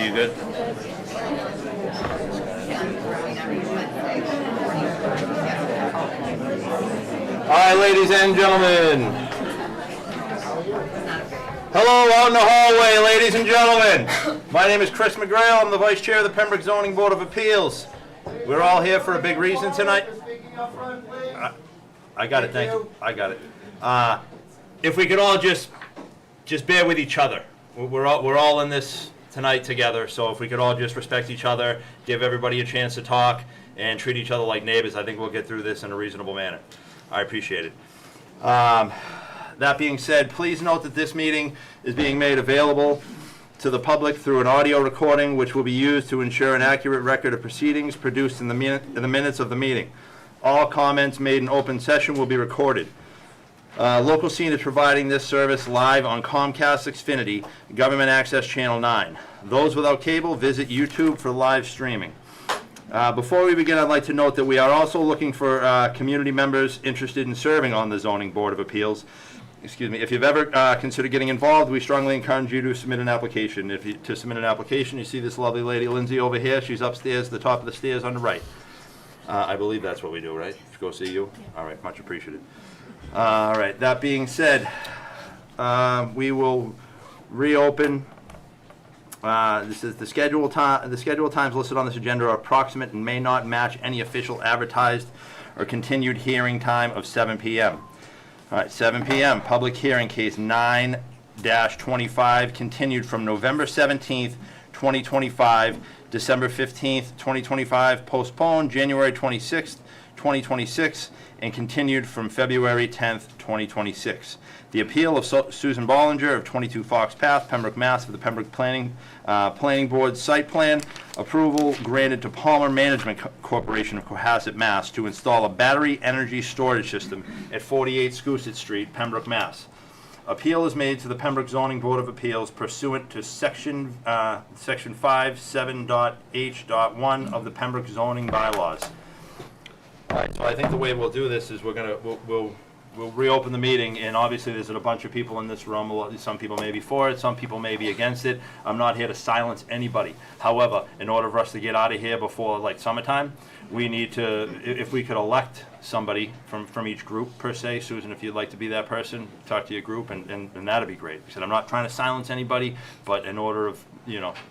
Lindsay, you good? All right, ladies and gentlemen. Hello out in the hallway, ladies and gentlemen. My name is Chris McGrail. I'm the Vice Chair of the Pembroke Zoning Board of Appeals. We're all here for a big reason tonight. I got it, thank you. I got it. If we could all just bear with each other. We're all in this tonight together, so if we could all just respect each other, give everybody a chance to talk, and treat each other like neighbors, I think we'll get through this in a reasonable manner. I appreciate it. That being said, please note that this meeting is being made available to the public through an audio recording, which will be used to ensure an accurate record of proceedings produced in the minutes of the meeting. All comments made in open session will be recorded. Local Scene is providing this service live on Comcast Xfinity, Government Access Channel 9. Those without cable, visit YouTube for live streaming. Before we begin, I'd like to note that we are also looking for community members interested in serving on the Zoning Board of Appeals. Excuse me. If you've ever considered getting involved, we strongly encourage you to submit an application. To submit an application, you see this lovely lady, Lindsay, over here. She's upstairs, the top of the stairs on the right. I believe that's what we do, right? Go see you? All right, much appreciated. All right, that being said, we will reopen. This is the scheduled time. The scheduled times listed on this agenda are approximate and may not match any official advertised or continued hearing time of 7 p.m. All right, 7 p.m. Public hearing case 9-25 continued from November 17th, 2025, December 15th, 2025, postponed January 26th, 2026, and continued from February 10th, 2026. The appeal of Susan Bollinger of 22 Fox Path, Pembroke, Mass. For the Pembroke Planning Board site plan approval granted to Palmer Management Corporation of Cohasset, Mass. To install a battery energy storage system at 48 Scoosett Street, Pembroke, Mass. Appeal is made to the Pembroke Zoning Board of Appeals pursuant to section 57.h.1 of the Pembroke zoning bylaws. All right, so I think the way we'll do this is we'll reopen the meeting, and obviously there's a bunch of people in this room. Some people may be for it, some people may be against it. I'm not here to silence anybody. However, in order for us to get out of here before like summertime, we need to, if we could elect somebody from each group per se. Susan, if you'd like to be that person, talk to your group, and that'd be great. I said I'm not trying to silence anybody, but in order of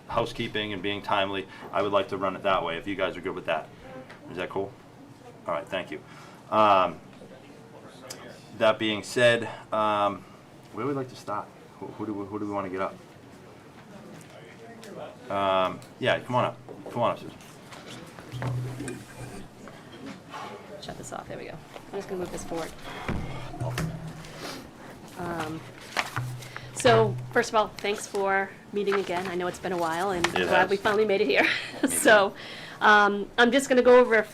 housekeeping and being timely, I would like to run it that way. If you guys are good with that, is that cool? All right, thank you. That being said, where would we like to start? Who do we want to get up? Yeah, come on up. Come on up, Susan. Shut this off. There we go. I'm just going to move this forward. So, first of all, thanks for meeting again. I know it's been a while, and I'm glad we finally made it here. So, I'm just going to go over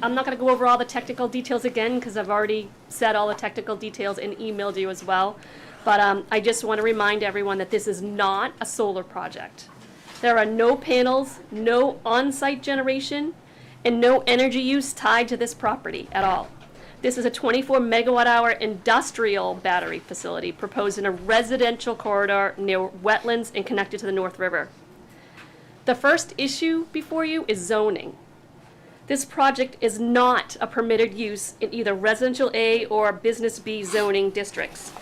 I'm not going to go over all the technical details again because I've already said all the technical details and emailed you as well. But I just want to remind everyone that this is not a solar project. There are no panels, no on-site generation, and no energy use tied to this property at all. This is a 24 megawatt hour industrial battery facility proposed in a residential corridor near wetlands and connected to the North River. The first issue before you is zoning. This project is not a permitted use in either residential A or business B zoning districts.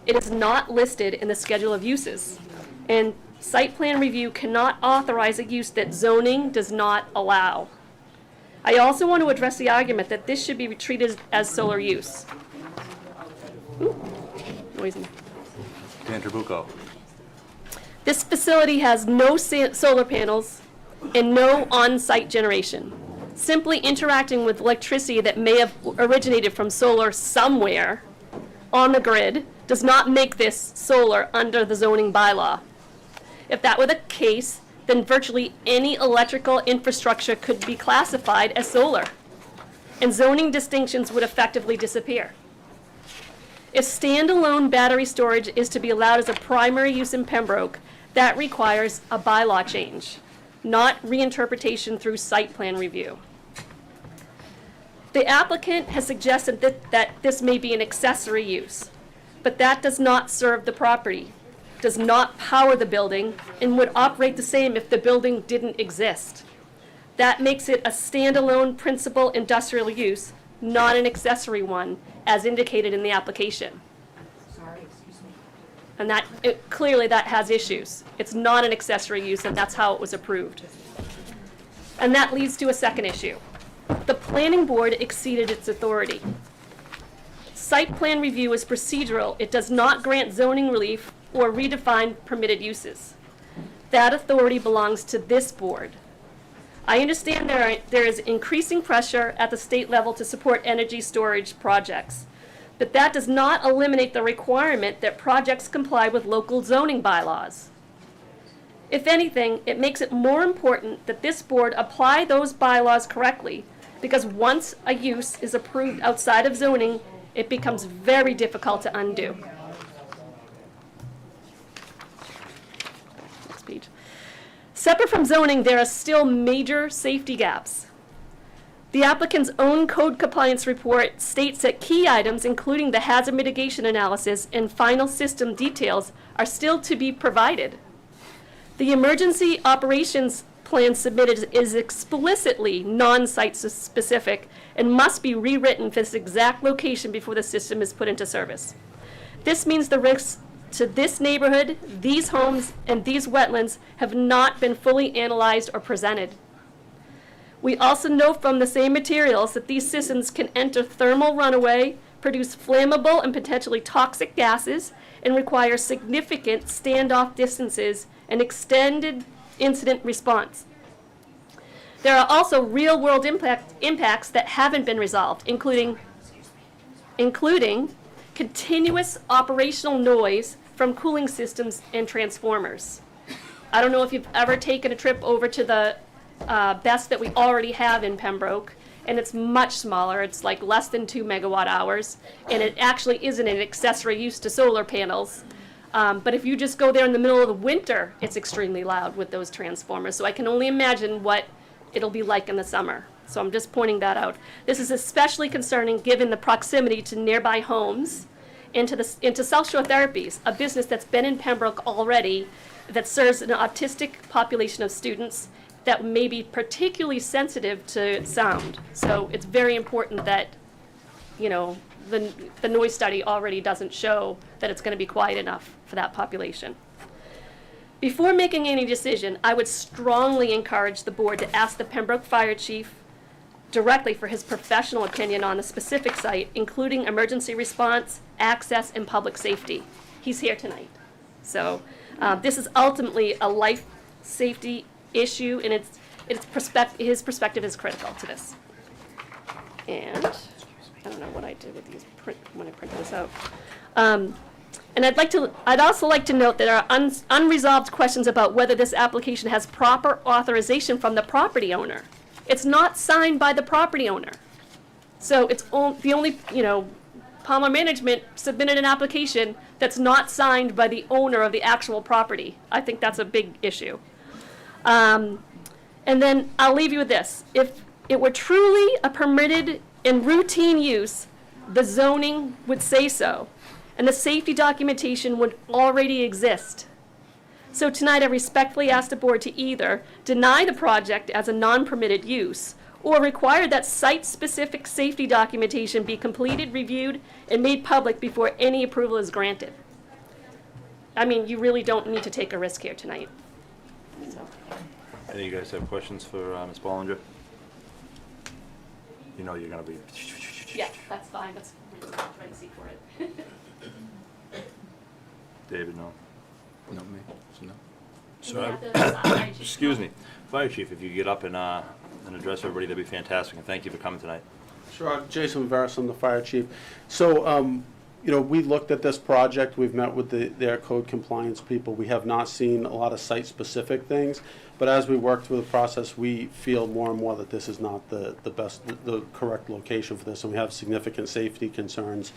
It is not listed in the schedule of uses, and site plan review cannot authorize a use that zoning does not allow. I also want to address the argument that this should be treated as solar use. Ooh, noisy. Dan Trabucco. This facility has no solar panels and no on-site generation. Simply interacting with electricity that may have originated from solar somewhere on the grid does not make this solar under the zoning bylaw. If that were the case, then virtually any electrical infrastructure could be classified as solar, and zoning distinctions would effectively disappear. If standalone battery storage is to be allowed as a primary use in Pembroke, that requires a bylaw change, not reinterpretation through site plan review. The applicant has suggested that this may be an accessory use, but that does not serve the property. does not power the building and would operate the same if the building didn't exist. That makes it a standalone principal industrial use, not an accessory one, as indicated in the application. And clearly that has issues. It's not an accessory use, and that's how it was approved. And that leads to a second issue. The planning board exceeded its authority. Site plan review is procedural. It does not grant zoning relief or redefine permitted uses. That authority belongs to this board. I understand there is increasing pressure at the state level to support energy storage projects, but that does not eliminate the requirement that projects comply with local zoning bylaws. If anything, it makes it more important that this board apply those bylaws correctly, because once a use is approved outside of zoning, it becomes very difficult to undo. Next page. Separate from zoning, there are still major safety gaps. The applicant's own code compliance report states that key items, including the hazard mitigation analysis and final system details, are still to be provided. The emergency operations plan submitted is explicitly non-site specific and must be rewritten for this exact location before the system is put into service. This means the risks to this neighborhood, these homes, and these wetlands have not been fully analyzed or presented. We also know from the same materials that these systems can enter thermal runaway, produce flammable and potentially toxic gases, and require significant standoff distances and extended incident response. There are also real-world impacts that haven't been resolved, including continuous operational noise from cooling systems and transformers. I don't know if you've ever taken a trip over to the BESS that we already have in Pembroke, and it's much smaller. It's like less than 2 megawatt hours, and it actually isn't an accessory use to solar panels. But if you just go there in the middle of the winter, it's extremely loud with those transformers. So I can only imagine what it'll be like in the summer. So I'm just pointing that out. This is especially concerning given the proximity to nearby homes and to South Shore Therapies, a business that's been in Pembroke already that serves an autistic population of students that may be particularly sensitive to sound. So it's very important that, you know, the noise study already doesn't show that it's going to be quiet enough for that population. Before making any decision, I would strongly encourage the board to ask the Pembroke Fire Chief directly for his professional opinion on the specific site, including emergency response, access, and public safety. He's here tonight. So this is ultimately a life safety issue, and his perspective is critical to this. And I don't know what I did with these when I printed this out. And I'd also like to note that there are unresolved questions about whether this application has proper authorization from the property owner. It's not signed by the property owner. So it's the only, Palmer Management submitted an application that's not signed by the owner of the actual property. I think that's a big issue. And then I'll leave you with this. If it were truly a permitted and routine use, the zoning would say so, and the safety documentation would already exist. So tonight I respectfully ask the board to either deny the project as a non-permitted use or require that site-specific safety documentation be completed, reviewed, and made public before any approval is granted. I mean, you really don't need to take a risk here tonight. So. Any of you guys have questions for Ms. Bollinger? You know you're going to be... Yeah, that's fine. That's trying to see for it. David, no? Not me, so no. So, excuse me. Fire Chief, if you could get up and address everybody, that'd be fantastic. And thank you for coming tonight. Sure. Jason Veras, I'm the fire chief. So, we looked at this project. We've met with their code compliance people. We have not seen a lot of site-specific things. But as we work through the process, we feel more and more that this is not the correct location for this, and we have significant safety concerns.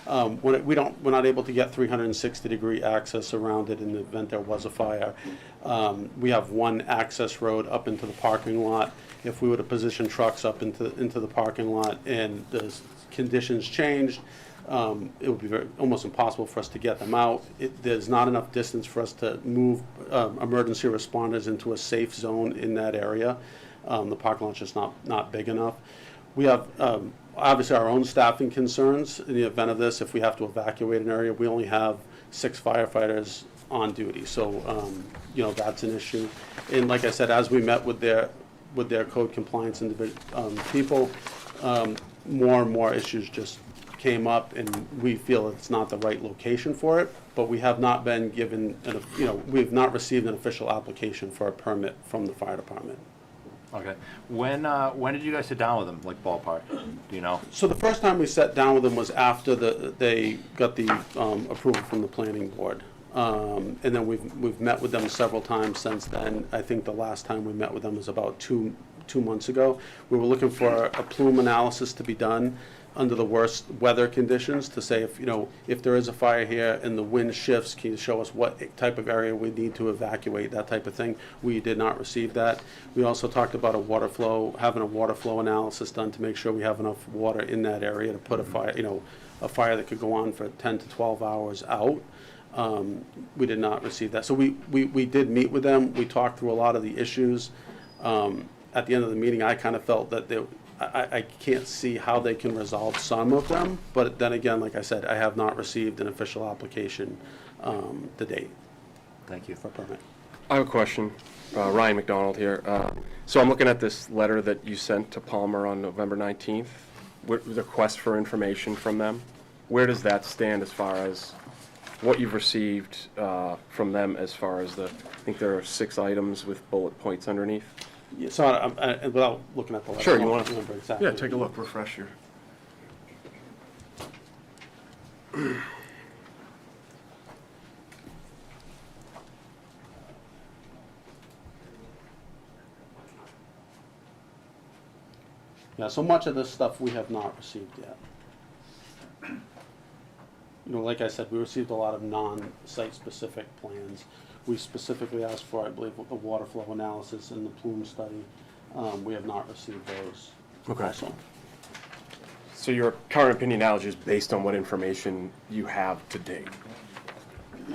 We're not able to get 360-degree access around it in the event there was a fire. We have one access road up into the parking lot. If we were to position trucks up into the parking lot and the conditions changed, it would be almost impossible for us to get them out. There's not enough distance for us to move emergency responders into a safe zone in that area. The parking lot's just not big enough. We have obviously our own staffing concerns in the event of this. If we have to evacuate an area, we only have 6 firefighters on duty, so that's an issue. And like I said, as we met with their code compliance people, more and more issues just came up, and we feel it's not the right location for it. But we have not been given, we have not received an official application for a permit from the fire department. Okay. When did you guys sit down with them, like ballpark? Do you know? So the first time we sat down with them was after they got the approval from the planning board. And then we've met with them several times since then. I think the last time we met with them was about two months ago. We were looking for a plume analysis to be done under the worst weather conditions to say if there is a fire here and the wind shifts, can you show us what type of area we need to evacuate, that type of thing. We did not receive that. We also talked about having a water flow analysis done to make sure we have enough water in that area to put a fire that could go on for 10 to 12 hours out. We did not receive that. So we did meet with them. We talked through a lot of the issues. At the end of the meeting, I kind of felt that I can't see how they can resolve some of them, but then again, like I said, I have not received an official application to date. Thank you. For permit. I have a question. Ryan McDonald here. So I'm looking at this letter that you sent to Palmer on November 19th, with the request for information from them. Where does that stand as far as what you've received from them as far as I think there are 6 items with bullet points underneath? Yeah, so without looking at the letter, Sure, I you don't want to? remember exactly. Yeah, take a look, refresh your. Yeah, so much of this stuff we have not received yet. Like I said, we received a lot of non-site specific plans. We specifically asked for, I believe, a water flow analysis and the plume study. We have not received those. Okay. Also. So your current opinion now is just based on what information you have to date?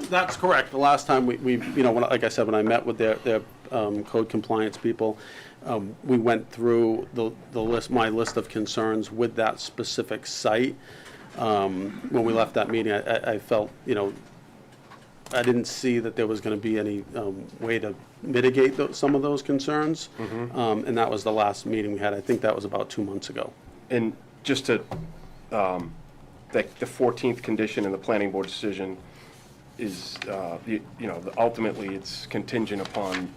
That's correct. The last time like I said, when I met with their code compliance people, we went through my list of concerns with that specific site. When we left that meeting, I felt, I didn't see that there was going to be any way to mitigate some of those concerns. Mm-hmm. And that was the last meeting we had. I think that was about 2 months ago. And just to, the 14th condition in the planning board decision is, ultimately it's contingent upon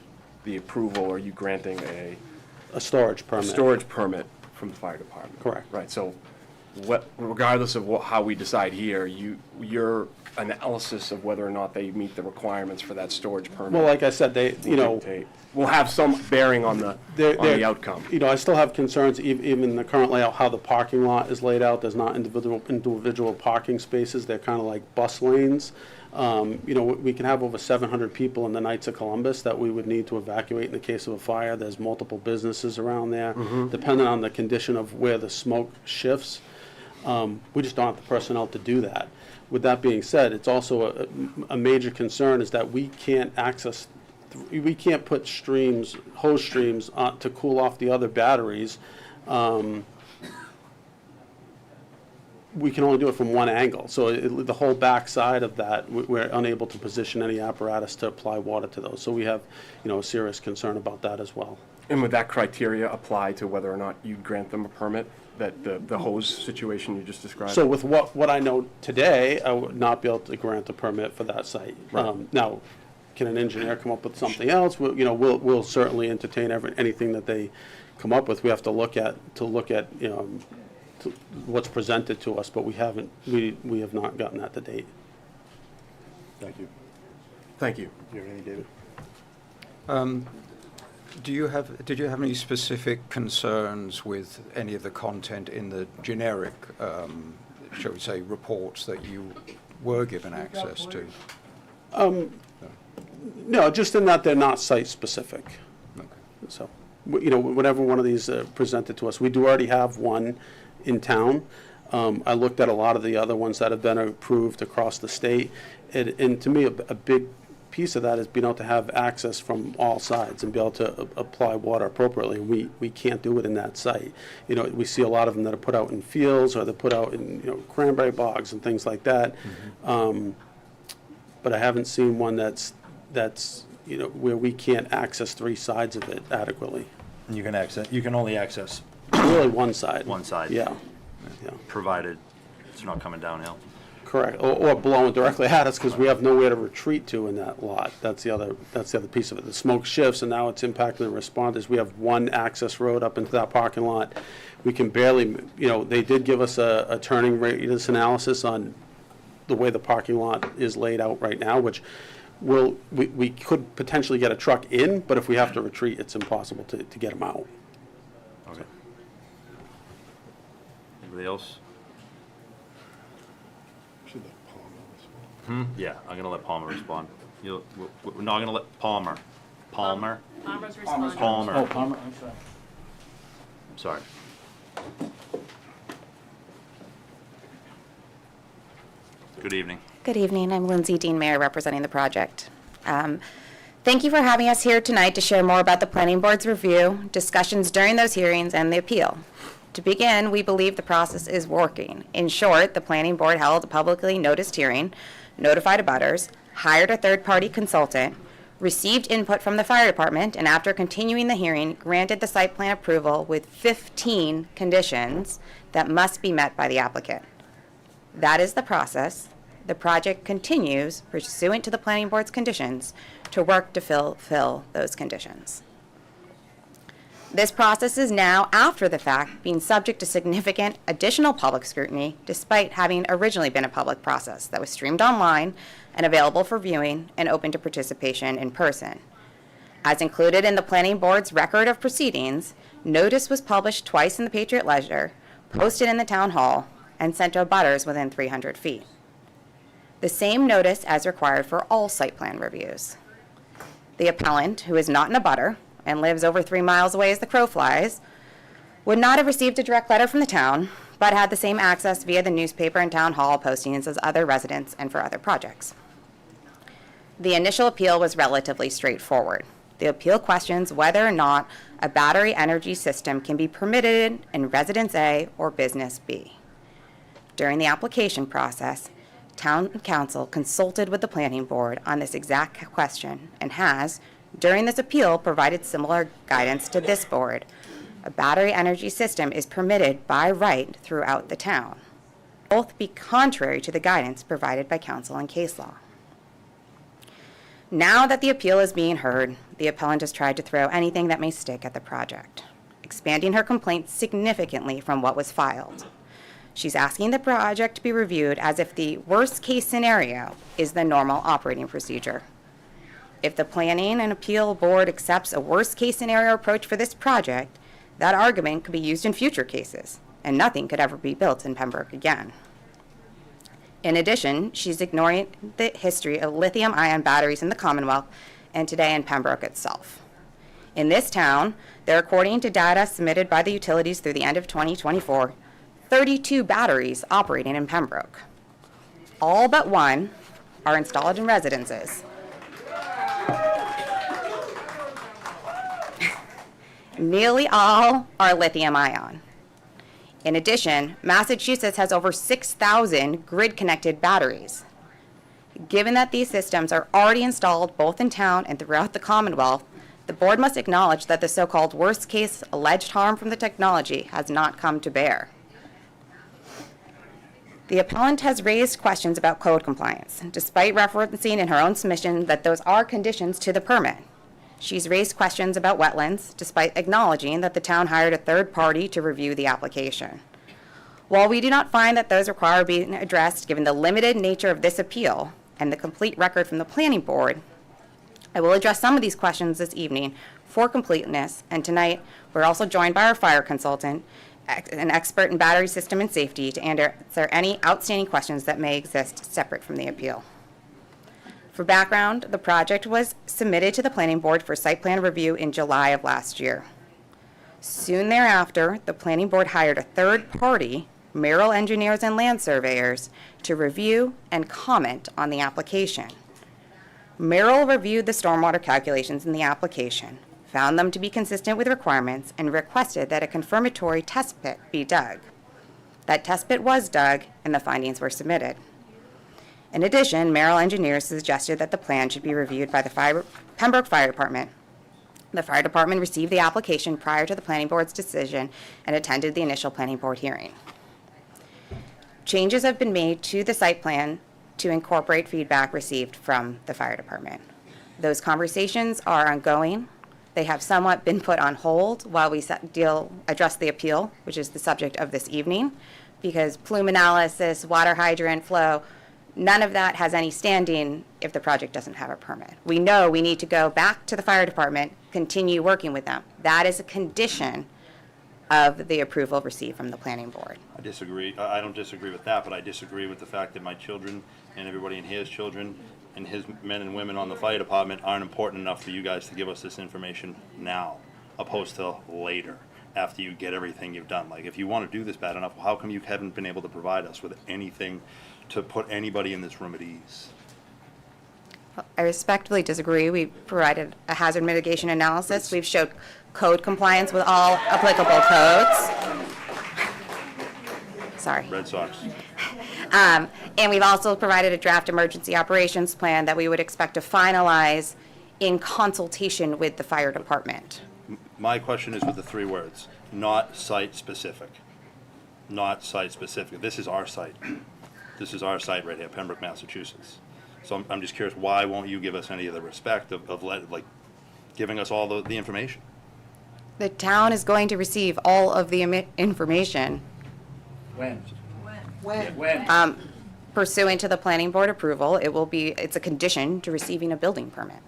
the approval or you granting A storage a permit. storage permit from the fire department. Correct. Right, so regardless of how we decide here, your analysis of whether or not they meet the requirements for that storage permit. Well, like I said, will have some bearing on the outcome. I still have concerns, even in the current layout, how the parking lot is laid out. There's not individual parking spaces. They're kind of like bus lanes. We can have over 700 people in the Knights of Columbus that we would need to evacuate in the case of a fire. There's multiple businesses around there. Mm-hmm. Depending on the condition of where the smoke shifts, we just don't have the personnel to do that. With that being said, it's also a major concern is that we can't put hose streams to cool off the other batteries. We can only do it from one angle. So the whole back side of that, we're unable to position any apparatus to apply water to those. So we have, a serious concern about that as well. And would that criteria apply to whether or not you grant them a permit, that the hose situation you just described? So with what I know today, I would not be able to grant a permit for that site. Right. Now, can an engineer come up with something else? We'll certainly entertain anything that they come up with. We have to look at what's presented to us, but we have not gotten that to date. Thank you. Thank you. Do you have anything, David? Did you have any specific concerns with any of the content in the generic, shall we say, reports that you were given access to? No, just in that they're not site specific. Okay. So, whenever one of these presented to us, we do already have one in town. I looked at a lot of the other ones that have been approved across the state, and to me, a big piece of that is being able to have access from all sides and be able to apply water appropriately. We can't do it in that site. You know, we see a lot of them that are put out in fields, or they're put out in, you know, cranberry bogs and things like that. But I haven't seen one that's you know, where we can't access three sides of it adequately. You can only access Really one side. one side. Yeah, Provided it's not coming downhill. correct. Or blowing directly at us, because we have nowhere to retreat to in that lot. That's the other piece of it. The smoke shifts, and now it's impacting the responders. We have one access road up into that parking lot. We can barely, you know, they did give us a turning radius analysis on the way the parking lot is laid out right now, which we could potentially get a truck in, but if we have to retreat, it's impossible to get them out. Okay. Anybody else? Yeah, I'm gonna let Palmer respond. We're not gonna let Palmer. Palmer's responding. Palmer. Oh, Palmer, I'm sorry. Sorry. Good evening. Good evening. I'm Lindsay Dean Mayer, representing the project. Thank you for having us here tonight to share more about the Planning Board's review, discussions during those hearings, and the appeal. To begin, we believe the process is working. In short, the Planning Board held a publicly noticed hearing, notified abutters, hired a third-party consultant, received input from the fire department, and after continuing the hearing, granted the site plan approval with 15 conditions that must be met by the applicant. That is the process. The project continues, pursuant to the Planning Board's conditions, to work to fulfill those conditions. This process is now, after the fact, being subject to significant additional public scrutiny, despite having originally been a public process that was streamed online and available for viewing and open to participation in person. As included in the Planning Board's record of proceedings, notice was published twice in the Patriot Ledger, posted in the Town Hall, and sent to abutters within 300 feet. The same notice as required for all site plan reviews. The appellant, who is not an abutter and lives over 3 miles away as the crow flies, would not have received a direct letter from the town, but had the same access via the newspaper and town hall postings as other residents and for other projects. The initial appeal was relatively straightforward. The appeal questions whether or not a battery energy system can be permitted in Residence A or Business B. During the application process, Town Council consulted with the Planning Board on this exact question and has, during this appeal, provided similar guidance to this board. A battery energy system is permitted by right throughout the town. Both be contrary to the guidance provided by council and case law. Now that the appeal is being heard, the appellant has tried to throw anything that may stick at the project, expanding her complaint significantly from what was filed. She's asking the project to be reviewed as if the worst-case scenario is the normal operating procedure. If the Planning and Appeal Board accepts a worst-case scenario approach for this project, that argument could be used in future cases, and nothing could ever be built in Pembroke again. In addition, she's ignoring the history of lithium-ion batteries in the Commonwealth and today in Pembroke itself. In this town, there, according to data submitted by the utilities through the end of 2024, 32 batteries operating in Pembroke. All but one are installed in residences. Nearly all are lithium-ion. In addition, Massachusetts has over 6,000 grid-connected batteries. Given that these systems are already installed both in town and throughout the Commonwealth, the board must acknowledge that the so-called worst-case alleged harm from the technology has not come to bear. The appellant has raised questions about code compliance, despite referencing in her own submission that those are conditions to the permit. She's raised questions about wetlands, despite acknowledging that the town hired a third party to review the application. While we do not find that those require being addressed given the limited nature of this appeal and the complete record from the Planning Board, I will address some of these questions this evening for completeness, and tonight we're also joined by our fire consultant, an expert in battery system and safety, to answer any outstanding questions that may exist separate from the appeal. For background, the project was submitted to the Planning Board for site plan review in July of last year. Soon thereafter, the Planning Board hired a third party Merrill Engineers and Land Surveyors to review and comment on the application. Merrill reviewed the stormwater calculations in the application, found them to be consistent with requirements, and requested that a confirmatory test pit be dug. That test pit was dug, and the findings were submitted. In addition, Merrill Engineers suggested that the plan should be reviewed by the Pembroke Fire Department. The fire department received the application prior to the planning board's decision and attended the initial planning board hearing. Changes have been made to the site plan to incorporate feedback received from the fire department. Those conversations are ongoing. They have somewhat been put on hold while we address the appeal, which is the subject of this evening, because plume analysis, water hydrant flow, none of that has any standing if the project doesn't have a permit. We know we need to go back to the fire department, continue working with them. That is a condition of the approval received from the planning board. I disagree. I don't disagree with that, but I disagree with the fact that my children and everybody in his children and his men and women on the fire department aren't important enough for you guys to give us this information now, opposed to later, after you get everything you've done. Like, if you want to do this bad enough, how come you haven't been able to provide us with anything to put anybody in this room at ease? I respectfully disagree. We provided a hazard mitigation analysis. We've showed code compliance with all applicable codes. Sorry. Red Sox. And we've also provided a draft emergency operations plan that we would expect to finalize in consultation with the fire department. My question is with the 3 words, not site-specific. Not site-specific. This is our site. This is our site right here, Pembroke, Massachusetts. So I'm just curious, why won't you give us any of the respect of giving us all the information? The town is going to receive all of the information When? pursuant to the planning board approval. It's a condition to receiving a building permit.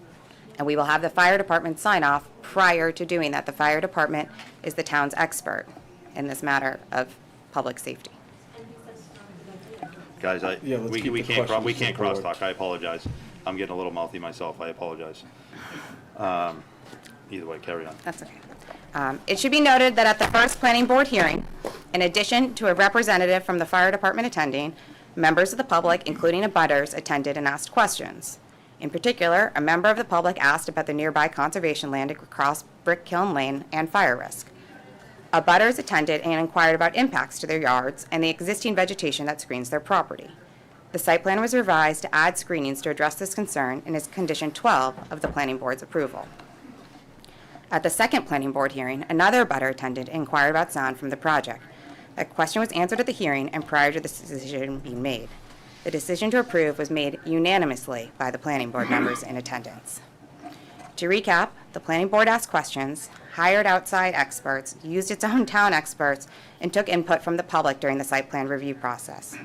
And we will have the fire department sign off prior to doing that. The fire department is the town's expert in this matter of public safety. Guys, Yeah, let's keep we the can't questions to the board. crosstalk. I apologize. I'm getting a little mouthy myself. I apologize. Either way, carry on. That's okay. It should be noted that at the first planning board hearing, in addition to a representative from the fire department attending, members of the public, including abutters, attended and asked questions. In particular, a member of the public asked about the nearby conservation land across Brick Kiln Lane and fire risk. Abutters attended and inquired about impacts to their yards and the existing vegetation that screens their property. The site plan was revised to add screenings to address this concern and is condition 12 of the planning board's approval. At the second planning board hearing, another abutter attended and inquired about sound from the project. That question was answered at the hearing and prior to the decision being made. The decision to approve was made unanimously by the planning board members in attendance. To recap, the planning board asked questions, hired outside experts, used its own town experts, and took input from the public during the site plan review process.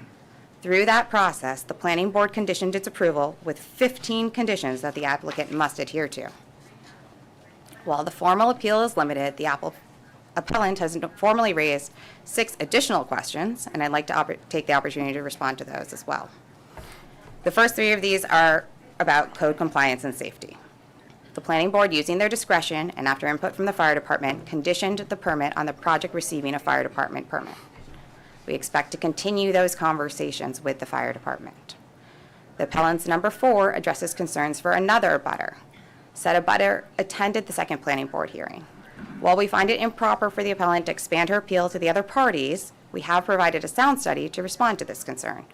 Through that process, the planning board conditioned its approval with 15 conditions that the applicant must adhere to. While the formal appeal is limited, the appellant has formally raised 6 additional questions, and I'd like to take the opportunity to respond to those as well. The first 3 of these are about code compliance and safety. The planning board, using their discretion and after input from the fire department, conditioned the permit on the project receiving a fire department permit. We expect to continue those conversations with the fire department. The appellant's number 4 addresses concerns for another abutter. Said abutter attended the second planning board hearing. While we find it improper for the appellant to expand her appeal to the other parties, we have provided a sound study to respond to this concern.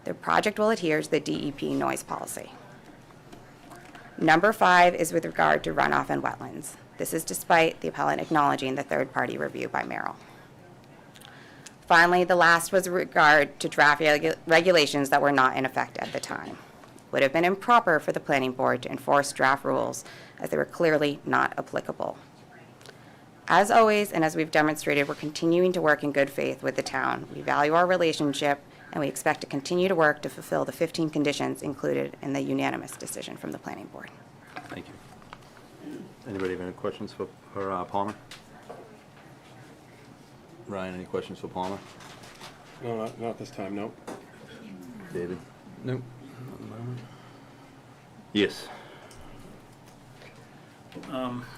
The project will adhere to the DEP noise policy. Number 5 is with regard to runoff and wetlands. This is despite the appellant acknowledging the third-party review by Merrill. Finally, the last was with regard to draft regulations that were not in effect at the time. Would have been improper for the planning board to enforce draft rules as they were clearly not applicable. As always, and as we've demonstrated, we're continuing to work in good faith with the town. We value our relationship, and we expect to continue to work to fulfill the 15 conditions included in the unanimous decision from the planning board. Thank you. Anybody have any questions for Palmer? Ryan, any questions for Palmer? No, not this time, no. David? No. Yes.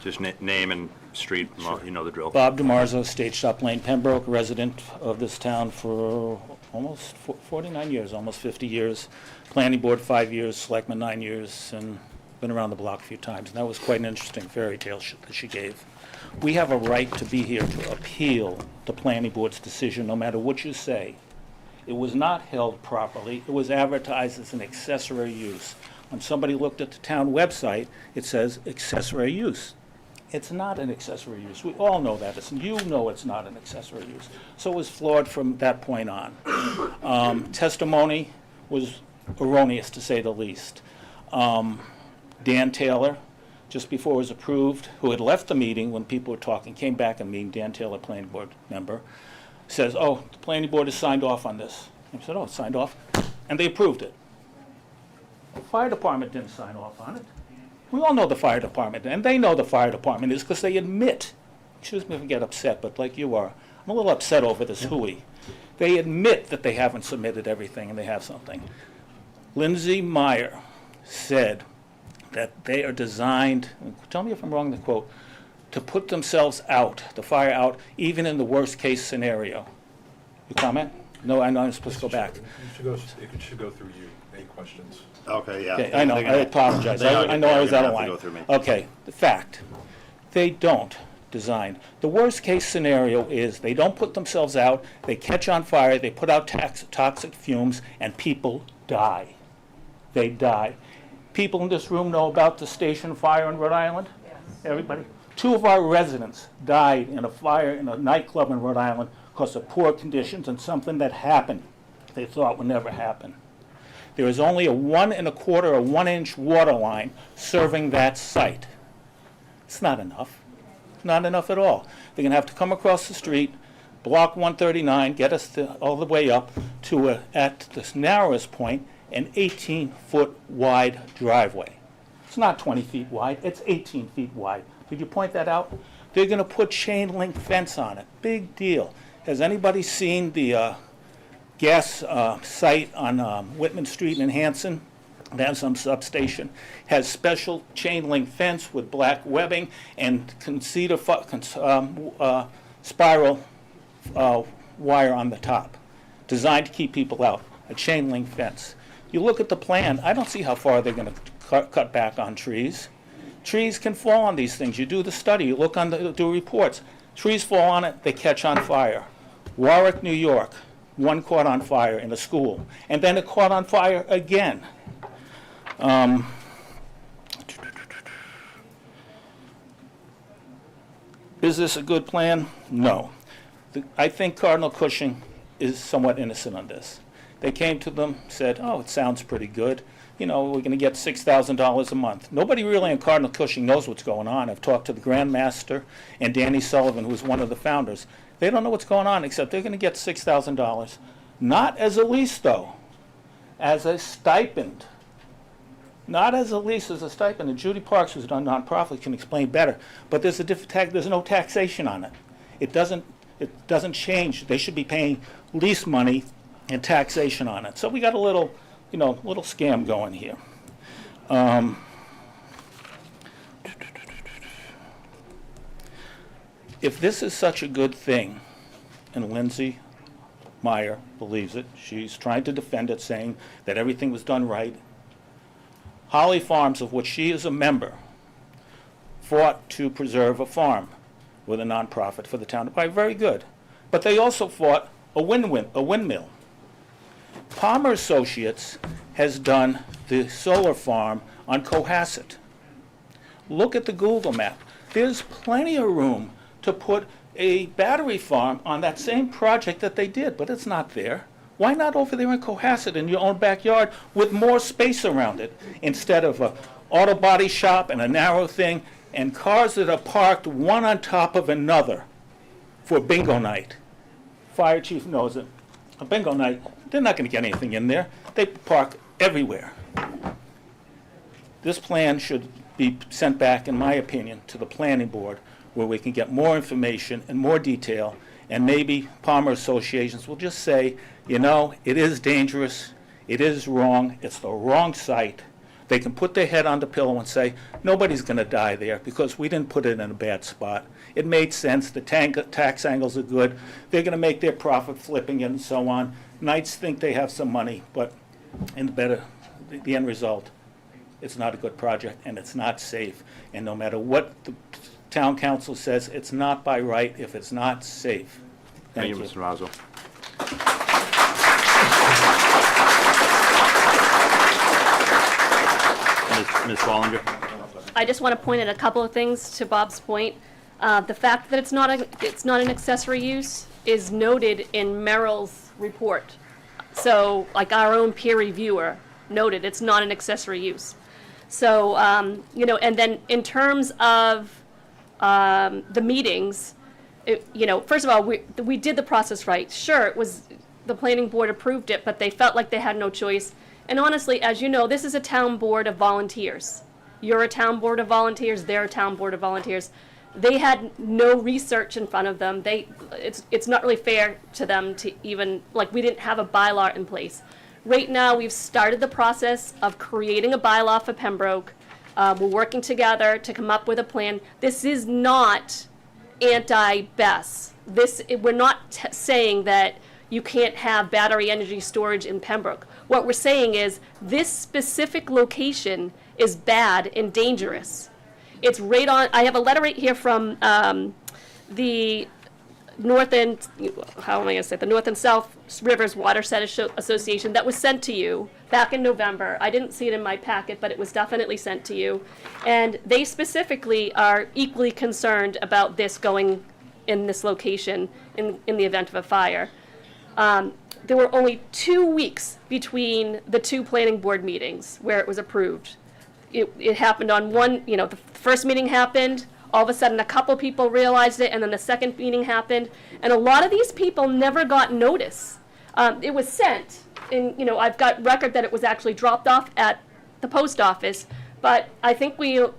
Just name and street, you know the drill. Bob DiMarzo, State Shop Lane, Pembroke, resident of this town for almost 49 years, almost 50 years. Planning board 5 years, selectman 9 years, and been around the block a few times. And that was quite an interesting fairy tale that she gave. We have a right to be here to appeal the planning board's decision, no matter what you say. It was not held properly. It was advertised as an accessory use. When somebody looked at the town website, it says accessory use. It's not an accessory use. We all know that. You know it's not an accessory use. So it was flawed from that point on. Testimony was erroneous, to say the least. Dan Taylor, just before it was approved, who had left the meeting when people were talking, came back and meeting, Dan Taylor, planning board member, says, oh, the planning board has signed off on this. I said, oh, it's signed off. And they approved it. The fire department didn't sign off on it. We all know the fire department, and they know the fire department is because they admit, excuse me if I get upset, but like you are, I'm a little upset over this hooey. They admit that they haven't submitted everything and they have something. Lindsay Meyer said that they are designed, tell me if I'm wrong in the quote, to put themselves out, the fire out, even in the worst case scenario. You comment? No, I know I'm supposed to go back. It should go through you. Any questions? Okay, yeah. Okay, I know, I apologize. I know I was out of line. Okay, the fact, they don't design. The worst case scenario is they don't put themselves out, they catch on fire, they put out toxic fumes, and people die. They die. People in this room know about the station fire in Rhode Island? Yes. Everybody? 2 of our residents died in a fire in a nightclub in Rhode Island because of poor conditions and something that happened they thought would never happen. There is only a 1 1/4 or 1 inch water line serving that site. It's not enough. Not enough at all. They're going to have to come across the street, block 139, get us all the way up to, at this narrowest point, an 18-foot wide driveway. It's not 20 feet wide, it's 18 feet wide. Did you point that out? They're going to put chain link fence on it. Big deal. Has anybody seen the gas site on Whitman Street in Hanson? That's some substation. Has special chain link fence with black webbing and spiral wire on the top, designed to keep people out. A chain link fence. You look at the plan, I don't see how far they're going to cut back on trees. Trees can fall on these things. You do the study, you look on do reports. Trees fall on it, they catch on fire. Warwick, New York, 1 caught on fire in a school, and then it caught on fire again. Is this a good plan? No. I think Cardinal Cushing is somewhat innocent on this. They came to them, said, oh, it sounds pretty good. You know, we're going to get $6,000 a month. Nobody really in Cardinal Cushing knows what's going on. I've talked to the Grand Master and Danny Sullivan, who's one of the founders. They don't know what's going on, except they're going to get $6,000. Not as a lease, though, as a stipend. Not as a lease, as a stipend. And Judy Parks, who's a nonprofit, can explain better. But there's there's no taxation on it. It doesn't change. They should be paying lease money and taxation on it. So we got a little scam going here. If this is such a good thing, and Lindsay Meyer believes it, she's trying to defend it, saying that everything was done right. Holly Farms, of which she is a member, fought to preserve a farm with a nonprofit for the town. Very good. But they also fought a windmill. Palmer Associates has done the solar farm on Cohasset. Look at the Google map. There's plenty of room to put a battery farm on that same project that they did, but it's not there. Why not over there in Cohasset in your own backyard with more space around it instead of an auto body shop and a narrow thing and cars that are parked one on top of another for bingo night? Fire chief knows it. A bingo night, they're not going to get anything in there. They park everywhere. This plan should be sent back, in my opinion, to the planning board where we can get more information and more detail, and maybe Palmer Associations will just say, you know, it is dangerous, it is wrong, it's the wrong site, They can put their head on the pillow and say, nobody's going to die there because we didn't put it in a bad spot. It made sense. The tax angles are good. They're going to make their profit flipping it and so on. Knights think they have some money, but in the end result, it's not a good project and it's not safe. And no matter what the town council says, it's not by right if it's not safe. Thank you, Mr. Razzo. Ms. Wallinger? I just want to point out a couple of things to Bob's point. The fact that it's not an accessory use is noted in Merrill's report. So, like our own peer reviewer noted, it's not an accessory use. So, and then in terms of the meetings, first of all, we did the process right. Sure, it was, the planning board approved it, but they felt like they had no choice. And honestly, as you know, this is a town board of volunteers. You're a town board of volunteers, they're a town board of volunteers. They had no research in front of them. It's not really fair to them to even, we didn't have a bylaw in place. Right now, we've started the process of creating a bylaw for Pembroke. We're working together to come up with a plan. This is not anti-BESS. We're not saying that you can't have battery energy storage in Pembroke. What we're saying is this specific location is bad and dangerous. It's right on, I have a letter right here from the North and, the North and South Rivers Watershed Association that was sent to you back in November. I didn't see it in my packet, but it was definitely sent to you. And they specifically are equally concerned about this going in this location in the event of a fire. There were only 2 weeks between the two planning board meetings where it was approved. It happened on the first meeting happened, all of a sudden a couple people realized it, and then the second meeting happened, and a lot of these people never got notice. It was sent, and I've got record that it was actually dropped off at the post office, but I think there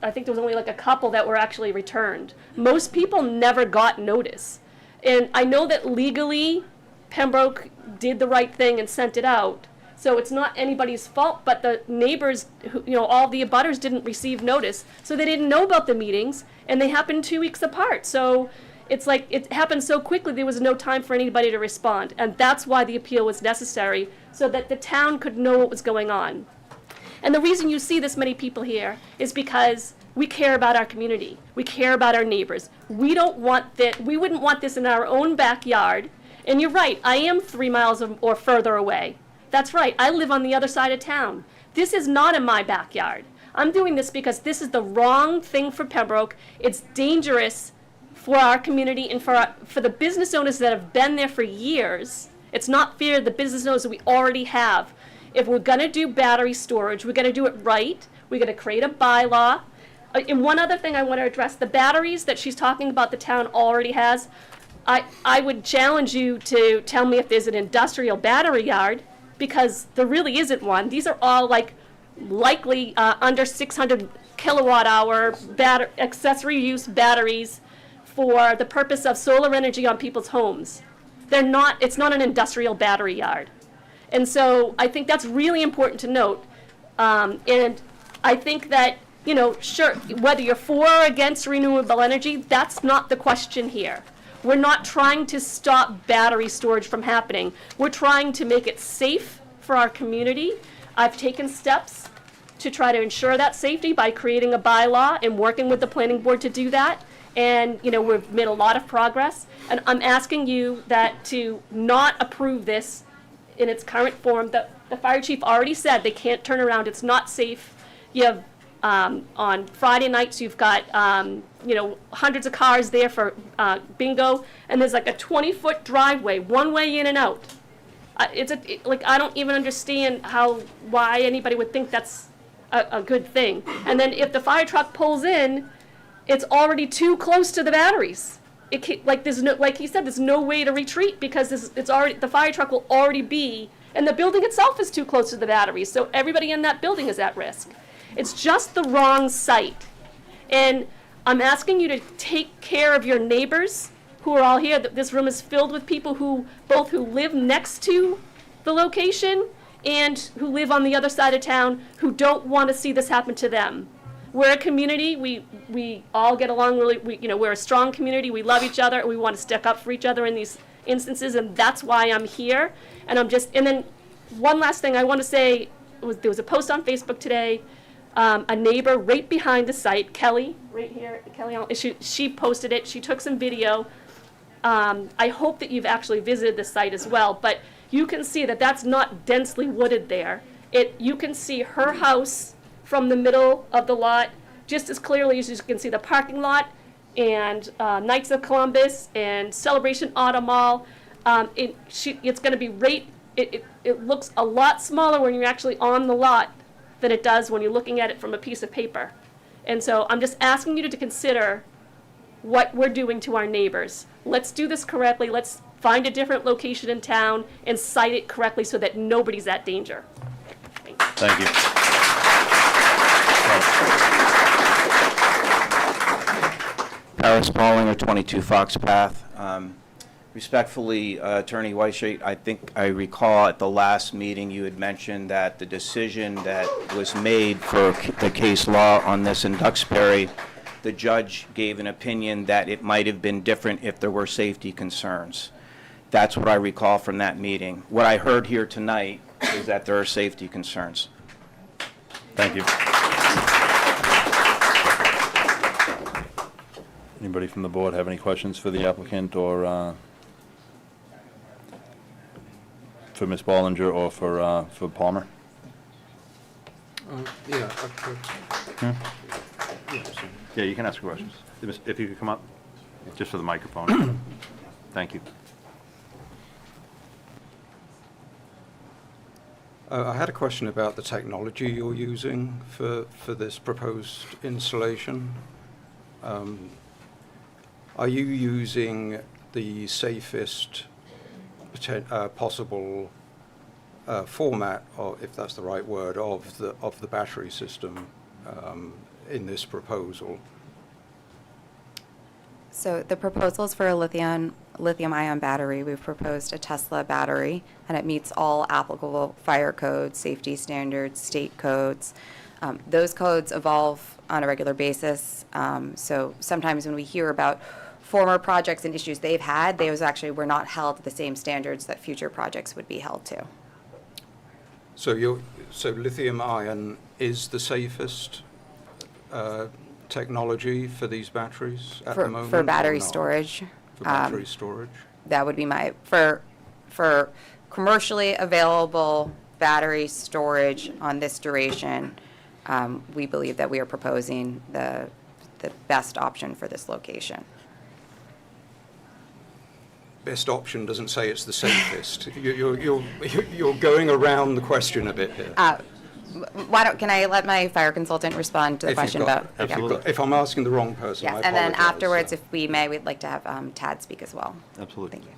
was only a couple that were actually returned. Most people never got notice. And I know that legally Pembroke did the right thing and sent it out. So it's not anybody's fault, but the neighbors, all the abutters didn't receive notice. So they didn't know about the meetings, and they happened 2 weeks apart. So it's it happened so quickly there was no time for anybody to respond. And that's why the appeal was necessary, so that the town could know what was going on. And the reason you see this many people here is because we care about our community. We care about our neighbors. We don't want that. We wouldn't want this in our own backyard. And you're right, I am 3 miles or further away. That's right, I live on the other side of town. This is not in my backyard. I'm doing this because this is the wrong thing for Pembroke. It's dangerous for our community and for the business owners that have been there for years. It's not fair to the business owners that we already have. If we're going to do battery storage, we're going to do it right. We're going to create a bylaw. And one other thing I want to address, the batteries that she's talking about the town already has, I would challenge you to tell me if there's an industrial battery yard, because there really isn't one. These are all likely under 600 kilowatt hour accessory use batteries for the purpose of solar energy on people's homes. It's not an industrial battery yard. And so I think that's really important to note. And I think that, sure, whether you're for or against renewable energy, that's not the question here. We're not trying to stop battery storage from happening. We're trying to make it safe for our community. I've taken steps to try to ensure that safety by creating a bylaw and working with the planning board to do that. And, we've made a lot of progress. And I'm asking you to not approve this in its current form. The fire chief already said they can't turn around. It's not safe. You have, on Friday nights, you've got, hundreds of cars there for bingo, and there's a 20-foot driveway, one way in and out. I don't even understand why anybody would think that's a good thing. And then if the fire truck pulls in, it's already too close to the batteries. There's no, like he said, there's no way to retreat because the fire truck will already be, and the building itself is too close to the batteries, so everybody in that building is at risk. It's just the wrong site. And I'm asking you to take care of your neighbors who are all here. This room is filled with people who live next to the location and who live on the other side of town who don't want to see this happen to them. We're a community. We all get along really. We're a strong community. We love each other. We want to stick up for each other in these instances, and that's why I'm here. And then one last thing I want to say there was a post on Facebook today. A neighbor right behind the site, Kelly, right here, Kelly, she posted it. She took some video. I hope that you've actually visited the site as well, but you can see that that's not densely wooded there. You can see her house from the middle of the lot just as clearly as you can see the parking lot and Knights of Columbus and Celebration Auto Mall. It's going to be it looks a lot smaller when you're actually on the lot than it does when you're looking at it from a piece of paper. And so I'm just asking you to consider what we're doing to our neighbors. Let's do this correctly. Let's find a different location in town and site it correctly so that nobody's at danger. Thank you. Paris Paulinger, 22 Fox Path. Respectfully, Attorney Weisheit, I think I recall at the last meeting you had mentioned that the decision that was made for the case law on this in Duxbury, the judge gave an opinion that it might have been different if there were safety concerns. That's what I recall from that meeting. What I heard here tonight is that there are safety concerns. Thank you. Anybody from the board have any questions for the applicant or for Ms. Ballinger or for Palmer? Yeah. Yeah, you can ask questions. If you could come up, just for the microphone. Thank you. I had a question about the technology you're using for this proposed installation. Are you using the safest possible format, or if that's the right word, of the battery system in this proposal? So the proposal is for a lithium-ion battery. We've proposed a Tesla battery, and it meets all applicable fire codes, safety standards, state codes. Those codes evolve on a regular basis. So sometimes when we hear about former projects and issues they've had, those actually were not held to the same standards that future projects would be held to. So lithium-ion is the safest technology for these batteries at the moment? For battery or not? storage. For battery storage? That would be for commercially available battery storage on this duration, we believe that we are proposing the best option for this location. Best option doesn't say it's the safest. You're going around the question a bit here. Can I let my fire consultant respond to the question about? Absolutely. If I'm asking the wrong person, I Yes, and then apologize. afterwards, if we may, we'd like to have Tad speak as well. Absolutely. Thank you.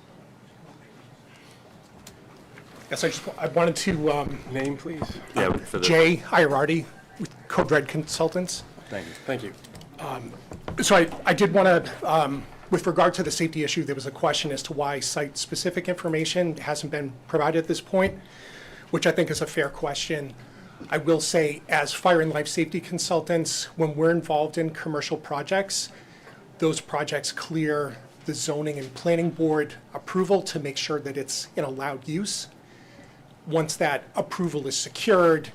Yes, I wanted to, Name, please. Yeah, for the. Jay Iarardi with Code Red Consultants. Thank you. Thank you. So I did want to, with regard to the safety issue, there was a question as to why site-specific information hasn't been provided at this point, which I think is a fair question. I will say, as fire and life safety consultants, when we're involved in commercial projects, those projects clear the zoning and planning board approval to make sure that it's in allowed use. Once that approval is secured,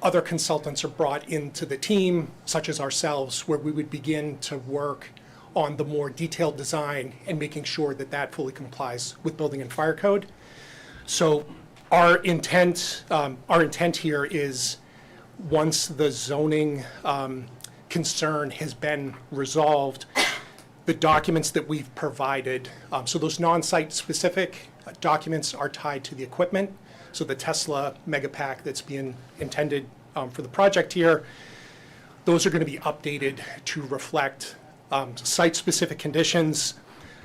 other consultants are brought into the team, such as ourselves, where we would begin to work on the more detailed design and making sure that that fully complies with building and fire code. So our intent here is, once the zoning concern has been resolved, the documents that we've provided, so those non-site specific documents are tied to the equipment. So the Tesla Megapack that's being intended for the project here, those are going to be updated to reflect site-specific conditions.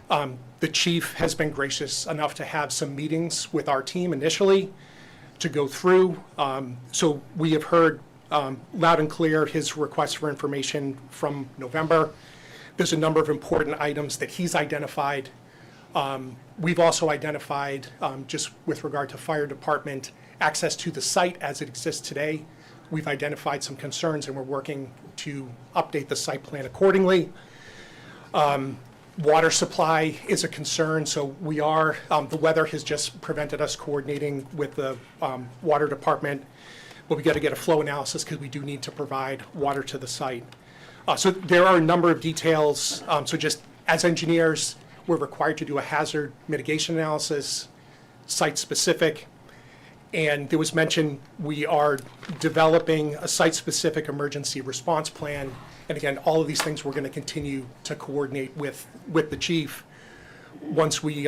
The chief has been gracious enough to have some meetings with our team initially to go through. So we have heard loud and clear his request for information from November. There's a number of important items that he's identified. We've also identified, just with regard to fire department access to the site as it exists today. We've identified some concerns, and we're working to update the site plan accordingly. Water supply is a concern, so we are, the weather has just prevented us coordinating with the water department, but we got to get a flow analysis because we do need to provide water to the site. So there are a number of details. So just as engineers, we're required to do a hazard mitigation analysis, site-specific. And there was mention we are developing a site-specific emergency response plan. And again, all of these things we're going to continue to coordinate with the chief once we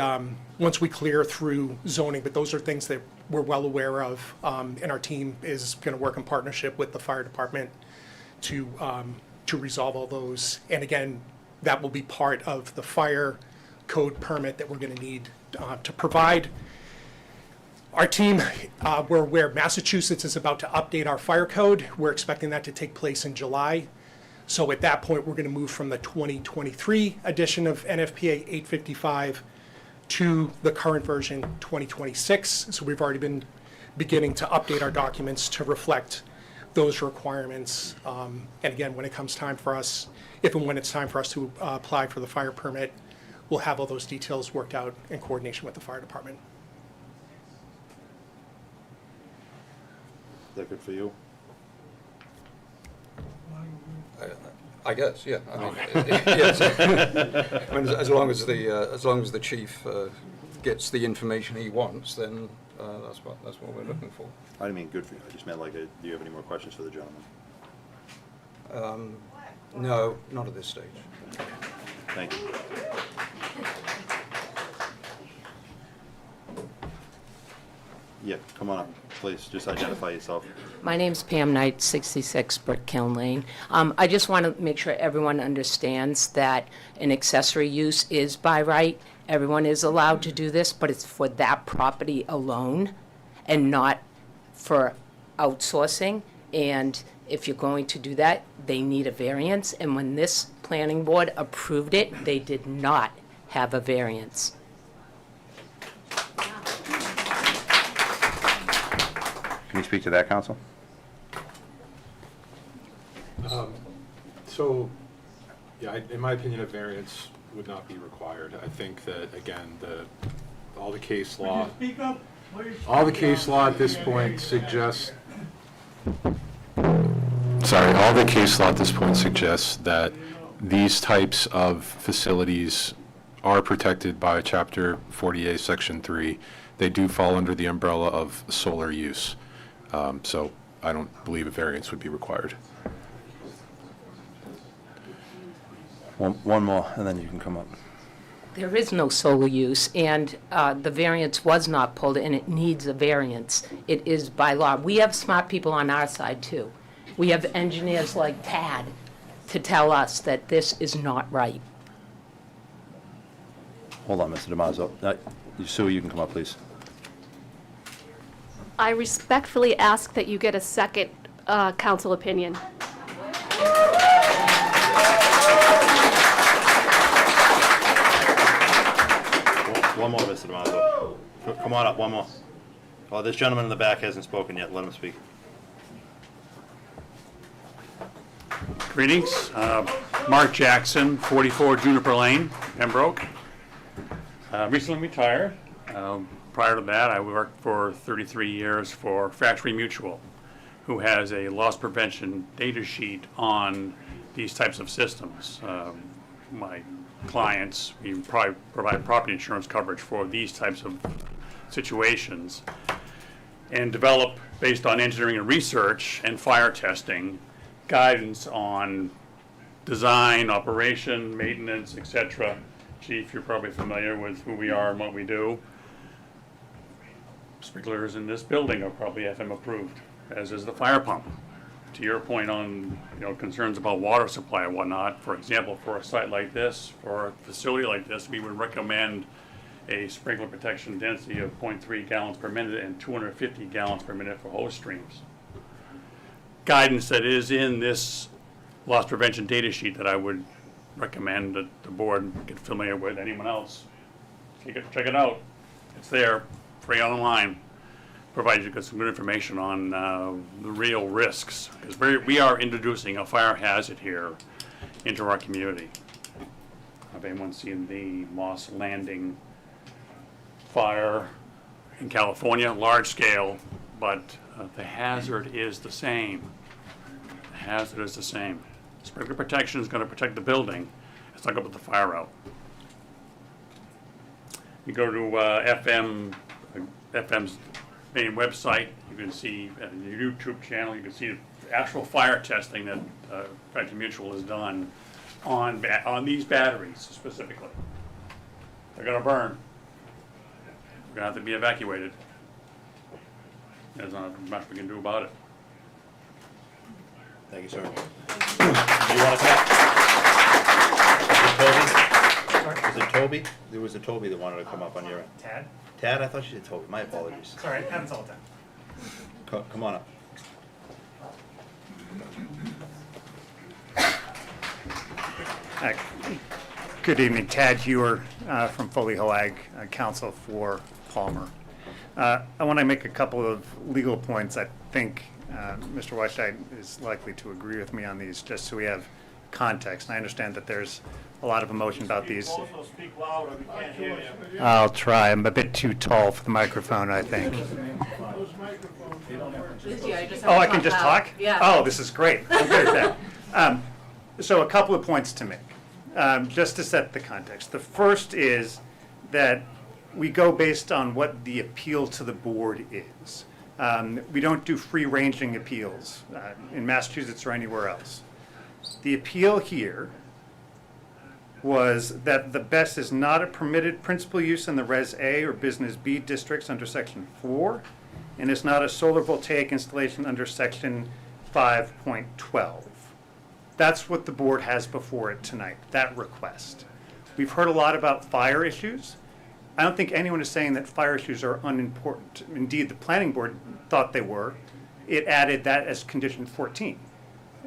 clear through zoning. But those are things that we're well aware of, and our team is going to work in partnership with the fire department to resolve all those. And again, that will be part of the fire code permit that we're going to need to provide. Our team, we're aware Massachusetts is about to update our fire code. We're expecting that to take place in July. So at that point, we're going to move from the 2023 edition of NFPA 855 to the current version 2026. So we've already been beginning to update our documents to reflect those requirements. And again, when it comes time for us, if and when it's time for us to apply for the fire permit, we'll have all those details worked out in coordination with the fire department. Is that good for you? I guess, yeah. I mean, yes. I mean, as long as the chief gets the information he wants, then that's what we're looking for. I didn't mean good for you. I just meant like, do you have any more questions for the gentleman? No, not at this stage. Thank you. Yeah, come on up, please. Just identify yourself. My name's Pam Knight, 66 Brick Kiln Lane. I just want to make sure everyone understands that an accessory use is by right. Everyone is allowed to do this, but it's for that property alone and not for outsourcing. And if you're going to do that, they need a variance. And when this planning board approved it, they did not have a variance. Can you speak to that, counsel? So, yeah, in my opinion, a variance would not be required. I think that, again, all the case law at this point suggests. Sorry, all the case law at this point suggests that these types of facilities are protected by Chapter 48, Section 3. They do fall under the umbrella of solar use. So I don't believe a variance would be required. One more, and then you can come up. There is no solar use, and the variance was not pulled, and it needs a variance. It is by law. We have smart people on our side, too. We have engineers like Tad to tell us that this is not right. Hold on, Mr. DiMaggio. Sue, you can come up, please. I respectfully ask that you get a second council opinion. One more, Mr. DiMaggio. Come on up, one more. Oh, this gentleman in the back hasn't spoken yet. Let him speak. Greetings. Mark Jackson, 44 Juniper Lane, Pembroke. Recently retired. Prior to that, I worked for 33 years for Factory Mutual, who has a loss prevention data sheet on these types of systems. My clients, we provide property insurance coverage for these types of situations and develop, based on engineering and research and fire testing, guidance on design, operation, maintenance, etc. Chief, you're probably familiar with who we are and what we do. Sprinklers in this building are probably FM approved, as is the fire pump. To your point on concerns about water supply and whatnot, for example, for a site like this, for a facility like this, we would recommend a sprinkler protection density of 0.3 gallons per minute and 250 gallons per minute for hose streams. Guidance that is in this loss prevention data sheet that I would recommend that the board get familiar with. Anyone else, check it out. It's there, free online. provide you with some good information on the real risks, because we are introducing a fire hazard here into our community. Have anyone seen the Moss Landing fire in California? Large scale, but the hazard is the same. The hazard is the same. Sprinkler protection is going to protect the building. It's not going to put the fire out. You go to FM's main website, you can see the YouTube channel, you can see the actual fire testing that Factory Mutual has done on these batteries specifically. They're going to burn. They're going to have to be evacuated. There's not much we can do about it. Thank you, sir. Do you want to come up? Was it Toby? There was a Toby that wanted to come up on your end. Tad? Tad? I thought you said Toby. My apologies. Sorry, it happens all the time. Come on up. Good evening, Tad Hewer from Foley Hill Ag Council for Palmer. I want to make a couple of legal points. I think Mr. Weisheit is likely to agree with me on these, just so we have context. And I understand that there's a lot of emotion about these. Also speak louder, we can't hear you. I'll try. I'm a bit too tall for the microphone, I think. Oh, I can just talk? Yeah. Oh, this is great. I'm good at that. So a couple of points to make, just to set the context. The first is that we go based on what the appeal to the board is. We don't do free-ranging appeals in Massachusetts or anywhere else. The appeal here was that the BESS is not a permitted principal use in the Res A or Business B districts under Section 4, and is not a solar voltaic installation under Section 5.12. That's what the board has before it tonight, that request. We've heard a lot about fire issues. I don't think anyone is saying that fire issues are unimportant. Indeed, the planning board thought they were. It added that as condition 14.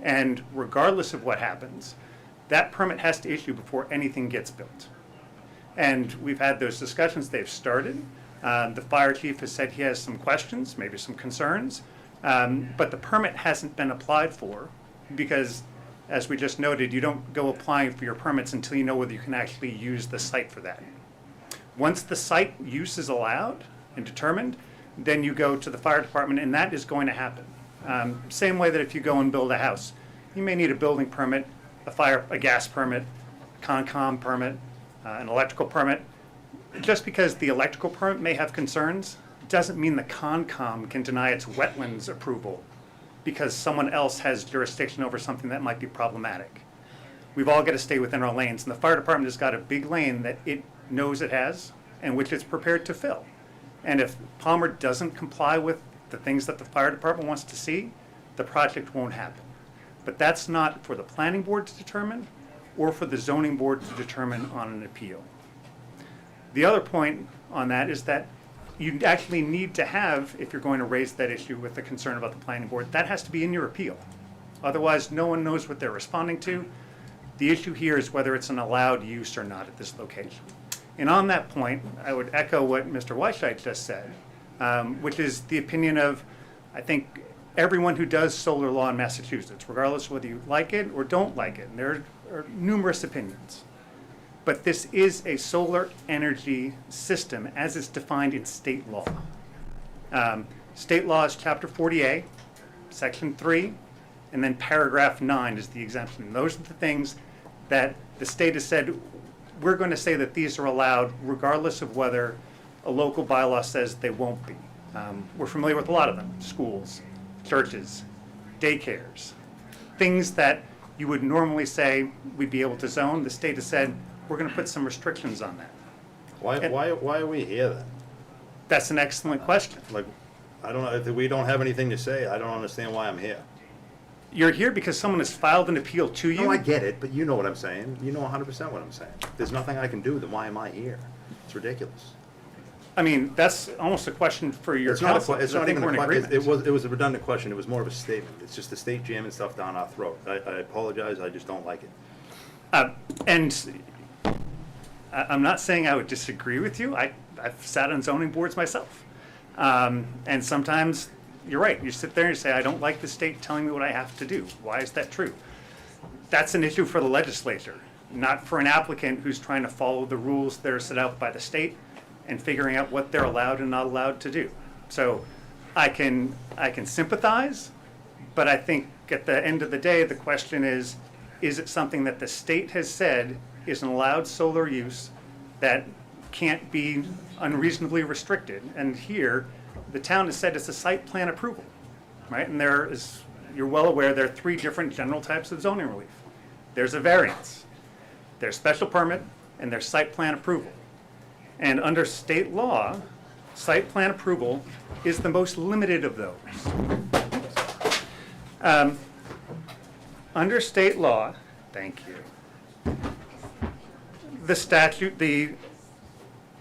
And regardless of what happens, that permit has to issue before anything gets built. And we've had those discussions, they've started. The fire chief has said he has some questions, maybe some concerns, but the permit hasn't been applied for because, as we just noted, you don't go applying for your permits until you know whether you can actually use the site for that. Once the site use is allowed and determined, then you go to the fire department, and that is going to happen. Same way that if you go and build a house, you may need a building permit, a gas permit, a Concom permit, an electrical permit. Just because the electrical permit may have concerns doesn't mean the Concom can deny its wetlands approval because someone else has jurisdiction over something that might be problematic. We've all got to stay within our lanes, and the fire department has got a big lane that it knows it has and which it's prepared to fill. And if Palmer doesn't comply with the things that the fire department wants to see, the project won't happen. But that's not for the planning board to determine or for the zoning board to determine on an appeal. The other point on that is that you actually need to have, if you're going to raise that issue with the concern about the planning board, that has to be in your appeal. Otherwise, no one knows what they're responding to. The issue here is whether it's an allowed use or not at this location. And on that point, I would echo what Mr. Weisheit just said, which is the opinion of, I think, everyone who does solar law in Massachusetts, regardless of whether you like it or don't like it. And there are numerous opinions. But this is a solar energy system as is defined in state law. State law is Chapter 40A, Section 3, and then Paragraph 9 is the exemption. And those are the things that the state has said, we're going to say that these are allowed regardless of whether a local bylaw says they won't be. We're familiar with a lot of them, schools, churches, daycares, things that you would normally say we'd be able to zone. The state has said, we're going to put some restrictions on that. Why are we here then? That's an excellent question. Like, I don't know, if we don't have anything to say, I don't understand why I'm here. You're here because someone has filed an appeal to you. No, I get it, but you know what I'm saying. You know 100% what I'm saying. There's nothing I can do, then why am I here? It's ridiculous. I mean, that's almost a question for your It's not, counsel. it's I not think even we're a in question. agreement. It was a redundant question. It was more of a statement. It's just the state jamming stuff down our throat. I apologize. I just don't like it. And I'm not saying I would disagree with you. I've sat on zoning boards myself. And sometimes, you're right, you sit there and you say, I don't like the state telling me what I have to do. Why is that true? That's an issue for the legislature, not for an applicant who's trying to follow the rules that are set out by the state and figuring out what they're allowed and not allowed to do. So I can sympathize, but I think at the end of the day, the question is it something that the state has said is an allowed solar use that can't be unreasonably restricted? And here, the town has said it's a site plan approval, right? And there is, you're well aware, there are 3 different general types of zoning relief. There's a variance, there's special permit, and there's site plan approval. And under state law, site plan approval is the most limited of those. Under state law, thank you, the statute, the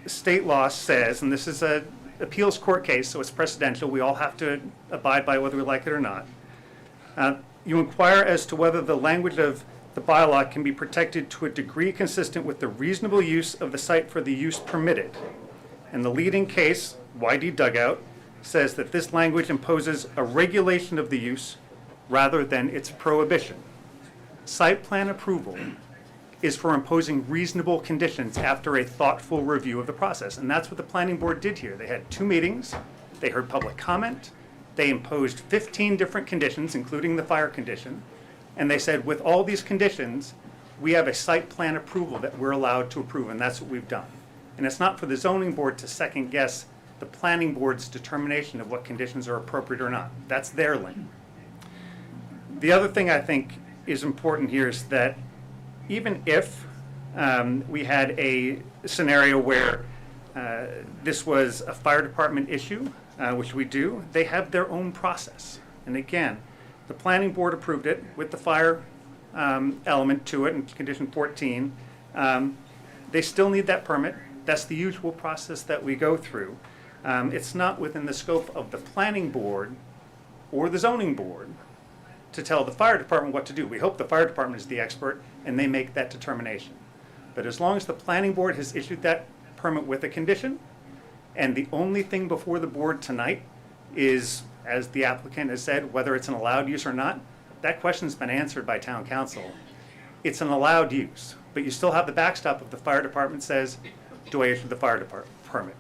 state law says, and this is a appeals court case, so it's precedential, we all have to abide by whether we like it or not. You inquire as to whether the language of the bylaw can be protected to a degree consistent with the reasonable use of the site for the use permitted. And the leading case, YD Dugout, says that this language imposes a regulation of the use rather than its prohibition. Site plan approval is for imposing reasonable conditions after a thoughtful review of the process. And that's what the planning board did here. They had 2 meetings, they heard public comment, they imposed 15 different conditions, including the fire condition, and they said, with all these conditions, we have a site plan approval that we're allowed to approve, and that's what we've done. And it's not for the zoning board to second guess the planning board's determination of what conditions are appropriate or not. That's their lane. The other thing I think is important here is that even if we had a scenario where this was a fire department issue, which we do, they have their own process. And again, the planning board approved it with the fire element to it in condition 14. They still need that permit. That's the usual process that we go through. It's not within the scope of the planning board or the zoning board to tell the fire department what to do. We hope the fire department is the expert and they make that determination. But as long as the planning board has issued that permit with a condition, and the only thing before the board tonight is, as the applicant has said, whether it's an allowed use or not, that question's been answered by town council. It's an allowed use, but you still have the backstop of the fire department says, do I issue the fire department permit?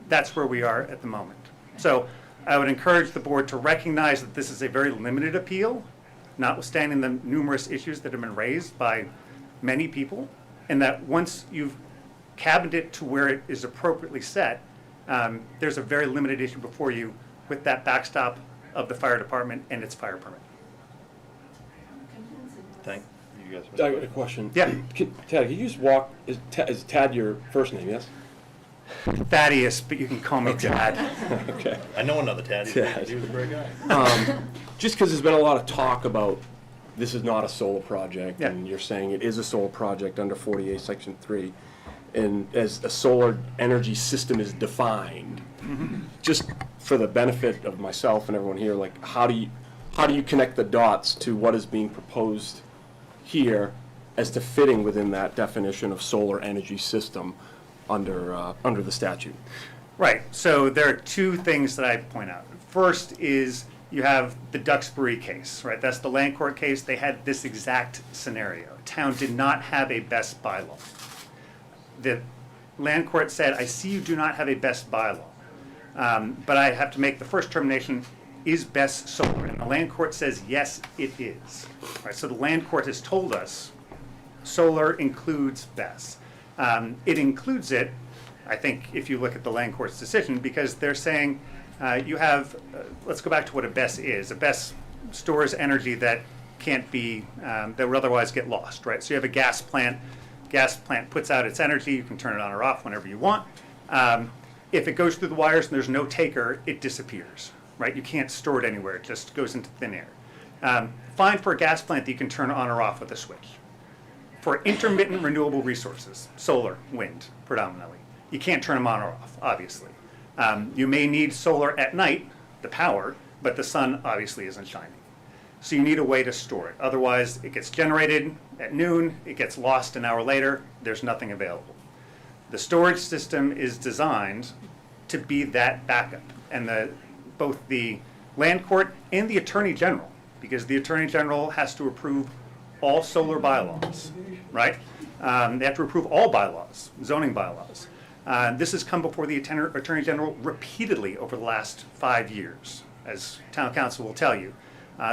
That's where we are at the moment. So I would encourage the board to recognize that this is a very limited appeal, notwithstanding the numerous issues that have been raised by many people, and that once you've cabined it to where it is appropriately set, there's a very limited issue before you with that backstop of the fire department and its fire permit. Thank you guys. I got a question. Yeah. Tad, can you just walk, is Tad your first name, yes? Thaddeus, but you can call me Tad. Okay. I know another Tad. Tad. He was a great guy. Just because there's been a lot of talk about this is not a solar project, Yeah. and you're saying it is a solar project under 48 Section 3, and as a solar energy system is defined, just for the benefit of myself and everyone here, like how do you connect the dots to what is being proposed here as to fitting within that definition of solar energy system under the statute? Right, so there are 2 things that I'd point out. First is you have the Duxbury case, right? That's the land court case. They had this exact scenario. Town did not have a best bylaw. The land court said, I see you do not have a best bylaw, but I have to make the first determination, is best solar? And the land court says, yes, it is. Right, so the land court has told us solar includes best. It includes it, I think, if you look at the land court's decision, because they're saying you have, let's go back to what a BESS is. A BESS stores energy that can't be, that would otherwise get lost, right? So you have a gas plant puts out its energy, you can turn it on or off whenever you want. If it goes through the wires and there's no taker, it disappears, right? You can't store it anywhere, it just goes into thin air. Fine for a gas plant that you can turn on or off with a switch. For intermittent renewable resources, solar, wind, predominantly, you can't turn them on or off, obviously. You may need solar at night, the power, but the sun obviously isn't shining. So you need a way to store it. Otherwise, it gets generated at noon, it gets lost an hour later, there's nothing available. The storage system is designed to be that backup. And both the land court and the attorney general, because the attorney general has to approve all solar bylaws, right? They have to approve all bylaws, zoning bylaws. This has come before the attorney general repeatedly over the last 5 years, as town council will tell you.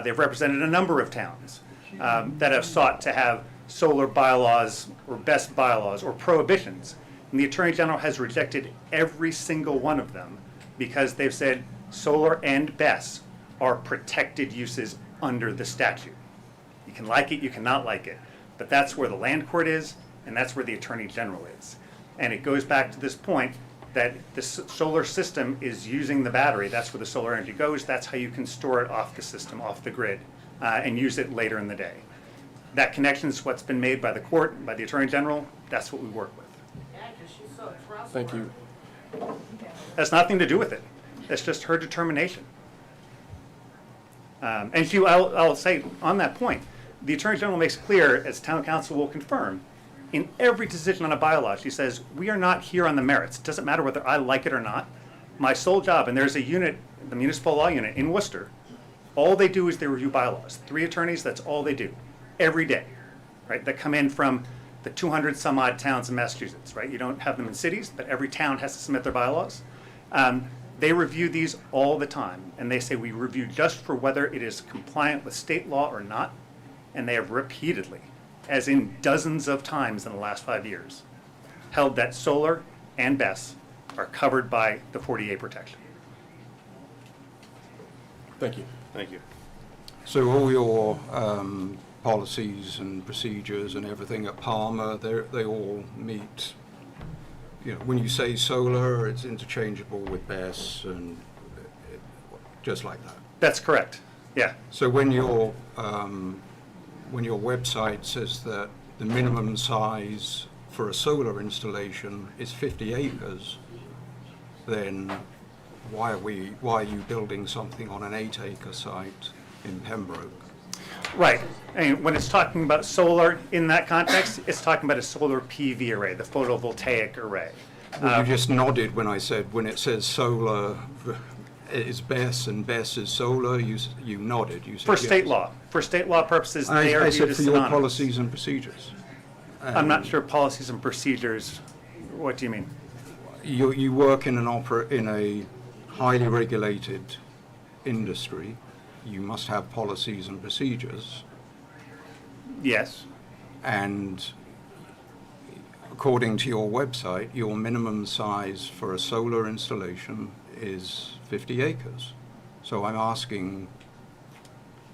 They've represented a number of towns that have sought to have solar bylaws or best bylaws or prohibitions. And the attorney general has rejected every single one of them because they've said solar and BESS are protected uses under the statute. You can like it, you cannot like it, but that's where the land court is, and that's where the attorney general is. And it goes back to this point that the solar system is using the battery. That's where the solar energy goes. That's how you can store it off the system, off the grid, and use it later in the day. That connection is what's been made by the court, by the attorney general. That's what we work with. Thank you. Has nothing to do with it. That's just her determination. And I'll say on that point, the attorney general makes clear, as town council will confirm, in every decision on a bylaw, she says, we are not here on the merits. It doesn't matter whether I like it or not. My sole job, and there's a unit, the municipal law unit in Worcester, all they do is they review bylaws. 3 attorneys, that's all they do, every day, right? That come in from the 200 some odd towns in Massachusetts, right? You don't have them in cities, but every town has to submit their bylaws. They review these all the time, and they say we review just for whether it is compliant with state law or not, and they have repeatedly, as in dozens of times in the last 5 years, held that solar and BESS are covered by the 40A protection. Thank you. Thank you. So all your policies and procedures and everything at Palmer, they all meet, you know, when you say solar, it's interchangeable with BESS and just like that. That's correct, yeah. So when your website says that the minimum size for a solar installation is 50 acres, then why are you building something on an 8-acre site in Pembroke? Right. And when it's talking about solar in that context, it's talking about a solar PV array, the photovoltaic array. Well, you just nodded when I said, when it says solar is BESS and BESS is solar, you nodded. You said For state yes. law. For state law purposes, they are I viewed said as for your synonymous. policies and procedures. I'm not sure policies and procedures, what do you mean? You work in a highly regulated industry. You must have policies and procedures. Yes. And according to your website, your minimum size for a solar installation is 50 acres. So I'm asking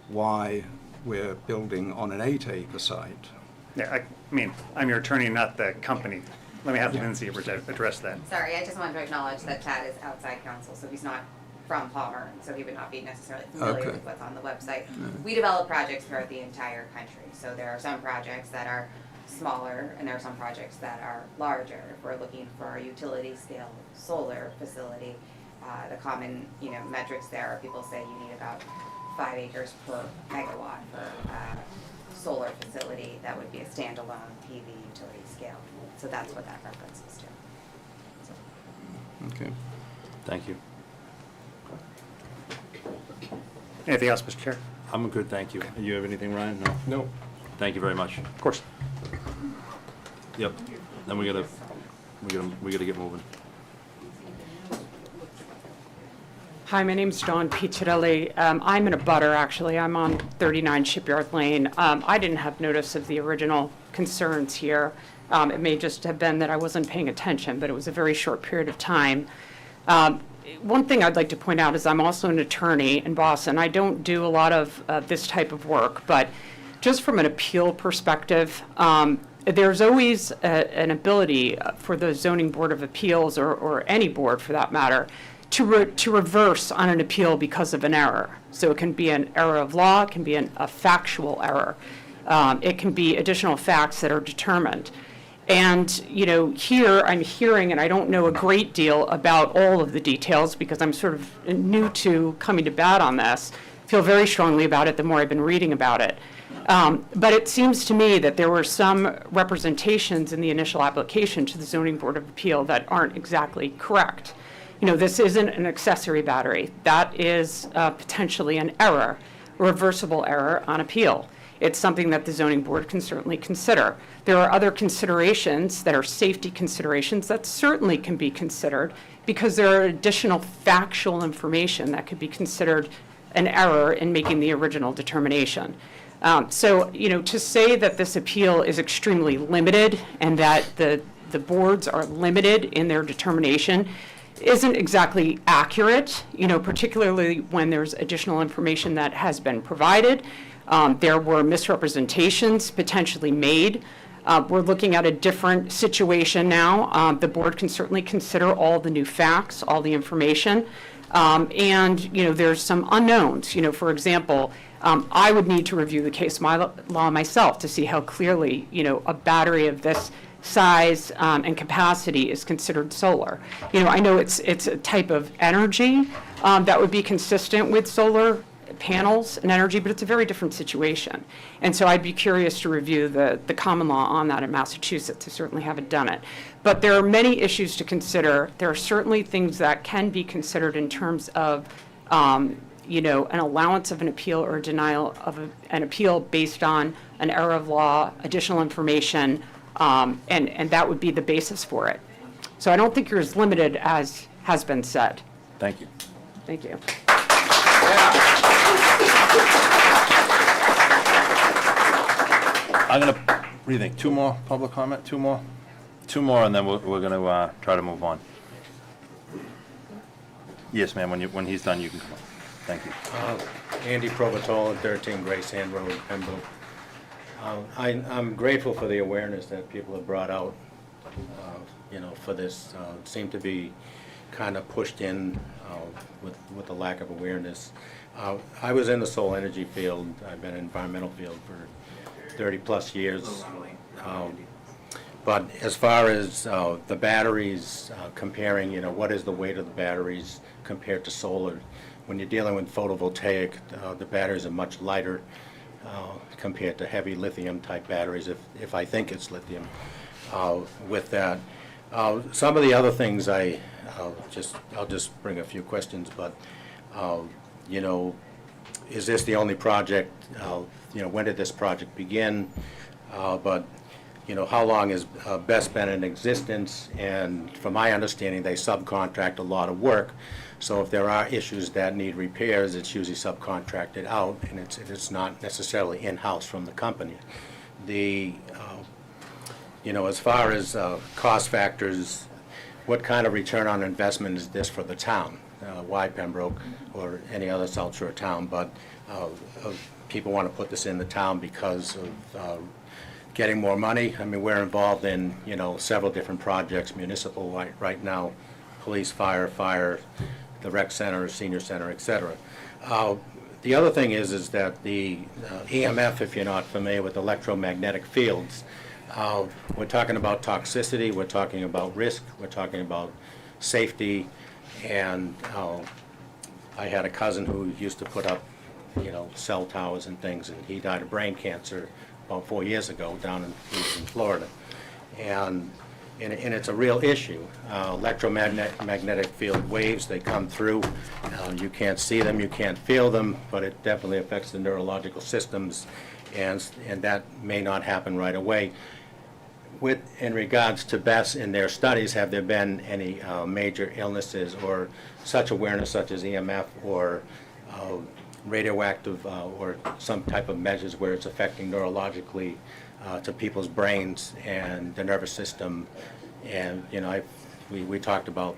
why we're building on an 8-acre site. Yeah, I mean, I'm your attorney, not the company. Let me have Lindsay address that. Sorry, I just wanted to acknowledge that Tad is outside counsel, so he's not from Palmer, so he would not be necessarily familiar Okay. with what's on the website. We develop projects throughout the entire country, so there are some projects that are smaller and there are some projects that are larger. If we're looking for a utility scale solar facility, the common metrics there are people say you need about 5 acres per megawatt for a solar facility that would be a standalone PV utility scale. So that's what that references to. Okay. Thank you. Anything else, Mr. Chair? I'm good, thank you. You have anything, Ryan? No? No. Thank you very much. Of course. Yep. Then we gotta get moving. Hi, my name's Dawn Picciarelli. I'm in a butter, actually. I'm on 39 Shipyard Lane. I didn't have notice of the original concerns here. It may just have been that I wasn't paying attention, but it was a very short period of time. One thing I'd like to point out is I'm also an attorney in Boston. I don't do a lot of this type of work, but just from an appeal perspective, there's always an ability for the Zoning Board of Appeals, or any board for that matter, to reverse on an appeal because of an error. So it can be an error of law, it can be a factual error. It can be additional facts that are determined. And, here I'm hearing, and I don't know a great deal about all of the details because I'm sort of new to coming to bat on this, feel very strongly about it the more I've been reading about it. But it seems to me that there were some representations in the initial application to the Zoning Board of Appeal that aren't exactly correct. this isn't an accessory battery. That is potentially an error, a reversible error on appeal. It's something that the zoning board can certainly consider. There are other considerations that are safety considerations that certainly can be considered because there are additional factual information that could be considered an error in making the original determination. So, to say that this appeal is extremely limited and that the boards are limited in their determination isn't exactly accurate, particularly when there's additional information that has been provided. There were misrepresentations potentially made. We're looking at a different situation now. The board can certainly consider all the new facts, all the information. And, there's some unknowns. For example, I would need to review the case law myself to see how clearly, a battery of this size and capacity is considered solar. I know it's a type of energy that would be consistent with solar panels and energy, but it's a very different situation. And so I'd be curious to review the common law on that in Massachusetts. I certainly haven't done it. But there are many issues to consider. There are certainly things that can be considered in terms of an allowance of an appeal or a denial of an appeal based on an error of law, additional information, and that would be the basis for it. So I don't think you're as limited as has been said. Thank you. Thank you. I'm gonna, what do you think, 2 more public comment, 2 more? 2 more, and then we're gonna try to move on. Yes, ma'am, when he's done, you can come on. Thank you. Andy Provatola, 13 Grace Hand Road, Pembroke. I'm grateful for the awareness that people have brought out, for this. It seemed to be kind of pushed in with the lack of awareness. I was in the solar energy field. I've been in the environmental field for 30 plus years. But as far as the batteries, comparing, what is the weight of the batteries compared to solar? When you're dealing with photovoltaic, the batteries are much lighter compared to heavy lithium type batteries, if I think it's lithium with that. Some of the other things I'll just bring a few questions, but is this the only project? When did this project begin? But how long has BEST been in existence? And from my understanding, they subcontract a lot of work. So if there are issues that need repairs, it's usually subcontracted out, and it's not necessarily in-house from the company. As far as cost factors, what kind of return on investment is this for the town? Why Pembroke or any other South Shore town? But people want to put this in the town because of getting more money. I mean, we're involved in several different projects, municipal right now, police, fire, the rec center, senior center, etc. The other thing is that the EMF, if you're not familiar with electromagnetic fields, we're talking about toxicity, we're talking about risk, we're talking about safety, and I had a cousin who used to put up, cell towers and things, and he died of brain cancer about 4 years ago down in Florida. And it's a real issue. Electromagnetic field waves, they come through. You can't see them, you can't feel them, but it definitely affects the neurological systems, and that may not happen right away. In regards to BEST in their studies, have there been any major illnesses or such awareness, such as EMF or radioactive or some type of measures where it's affecting neurologically to people's brains and the nervous system? And we talked about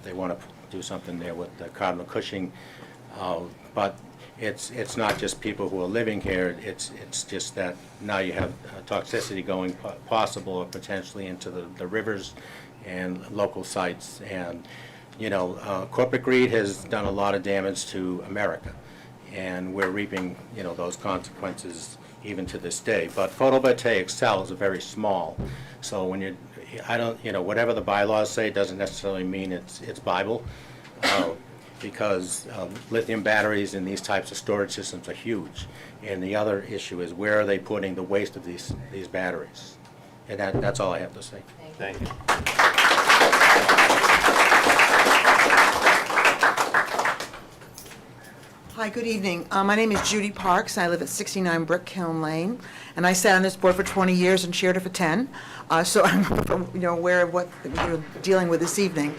they want to do something there with the Cardinal Cushing, but it's not just people who are living here. It's just that now you have toxicity going possible or potentially into the rivers and local sites. And corporate greed has done a lot of damage to America, and we're reaping those consequences even to this day. But photovoltaic cells are very small, so when whatever the bylaws say doesn't necessarily mean it's Bible. Because lithium batteries and these types of storage systems are huge. And the other issue is, where are they putting the waste of these batteries? And that's all I have to say. Thank you. Hi, good evening. My name is Judy Parks. I live at 69 Brick Kiln Lane, and I sat on this board for 20 years and chaired it for 10. So I'm, aware of what we're dealing with this evening.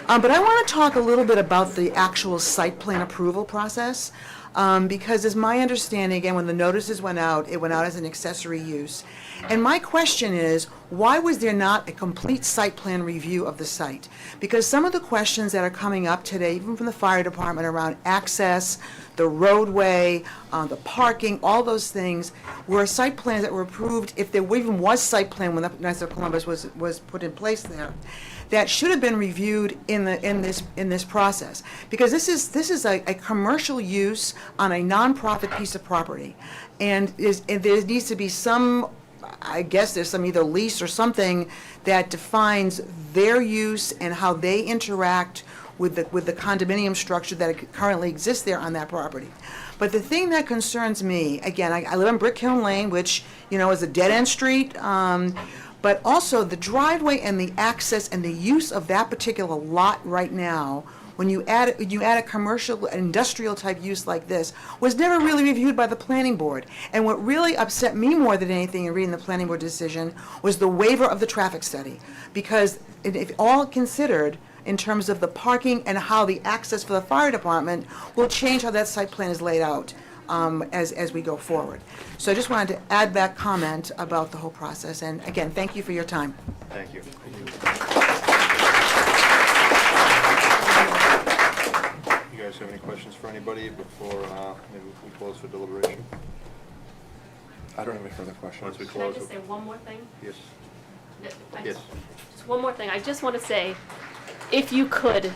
But I want to talk a little bit about the actual site plan approval process, because as my understanding, again, when the notices went out, it went out as an accessory use. And my question is, why was there not a complete site plan review of the site? Because some of the questions that are coming up today, even from the fire department around access, the roadway, the parking, all those things, were site plans that were approved, if there even was site plan when the Knights of Columbus was put in place there, that should have been reviewed in this process. Because this is a commercial use on a nonprofit piece of property. And there needs to be some, I guess there's some either lease or something that defines their use and how they interact with the condominium structure that currently exists there on that property. But the thing that concerns me, again, I live on Brick Kiln Lane, which, is a dead-end street, but also the driveway and the access and the use of that particular lot right now, when you add a commercial, industrial type use like this, was never really reviewed by the planning board. And what really upset me more than anything in reading the planning board decision was the waiver of the traffic study. Because if all considered, in terms of the parking and how the access for the fire department will change how that site plan is laid out as we go forward. So I just wanted to add that comment about the whole process. And again, thank you for your time. Thank you. You guys have any questions for anybody before maybe we close for deliberation? I don't have any further questions. Once we Can I close. just say one more thing? Yes. Yes. Just one more thing. I just want to say, if you could,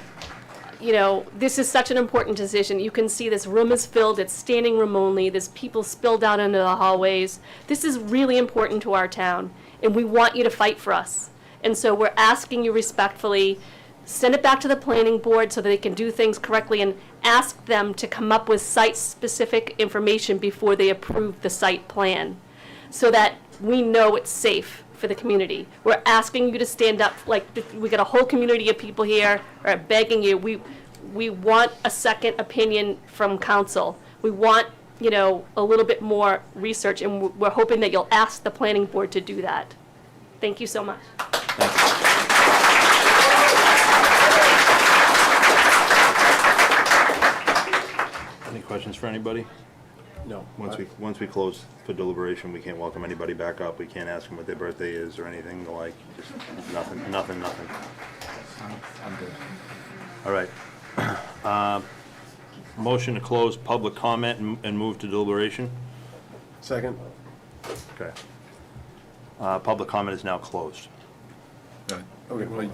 this is such an important decision. You can see this room is filled, it's standing room only, there's people spilled out into the hallways. This is really important to our town, and we want you to fight for us. And so we're asking you respectfully, send it back to the planning board so that they can do things correctly, and ask them to come up with site-specific information before they approve the site plan, so that we know it's safe for the community. We're asking you to stand up, we got a whole community of people here are begging you. We want a second opinion from council. We want, a little bit more research, and we're hoping that you'll ask the planning board to do that. Thank you so much. Any questions for anybody? No. Once we close for deliberation, we can't welcome anybody back up. We can't ask them what their birthday is or anything like. Just nothing. I'm good. All right. Motion to close public comment and move to deliberation. Second. Okay. Public comment is now closed. Okay, well,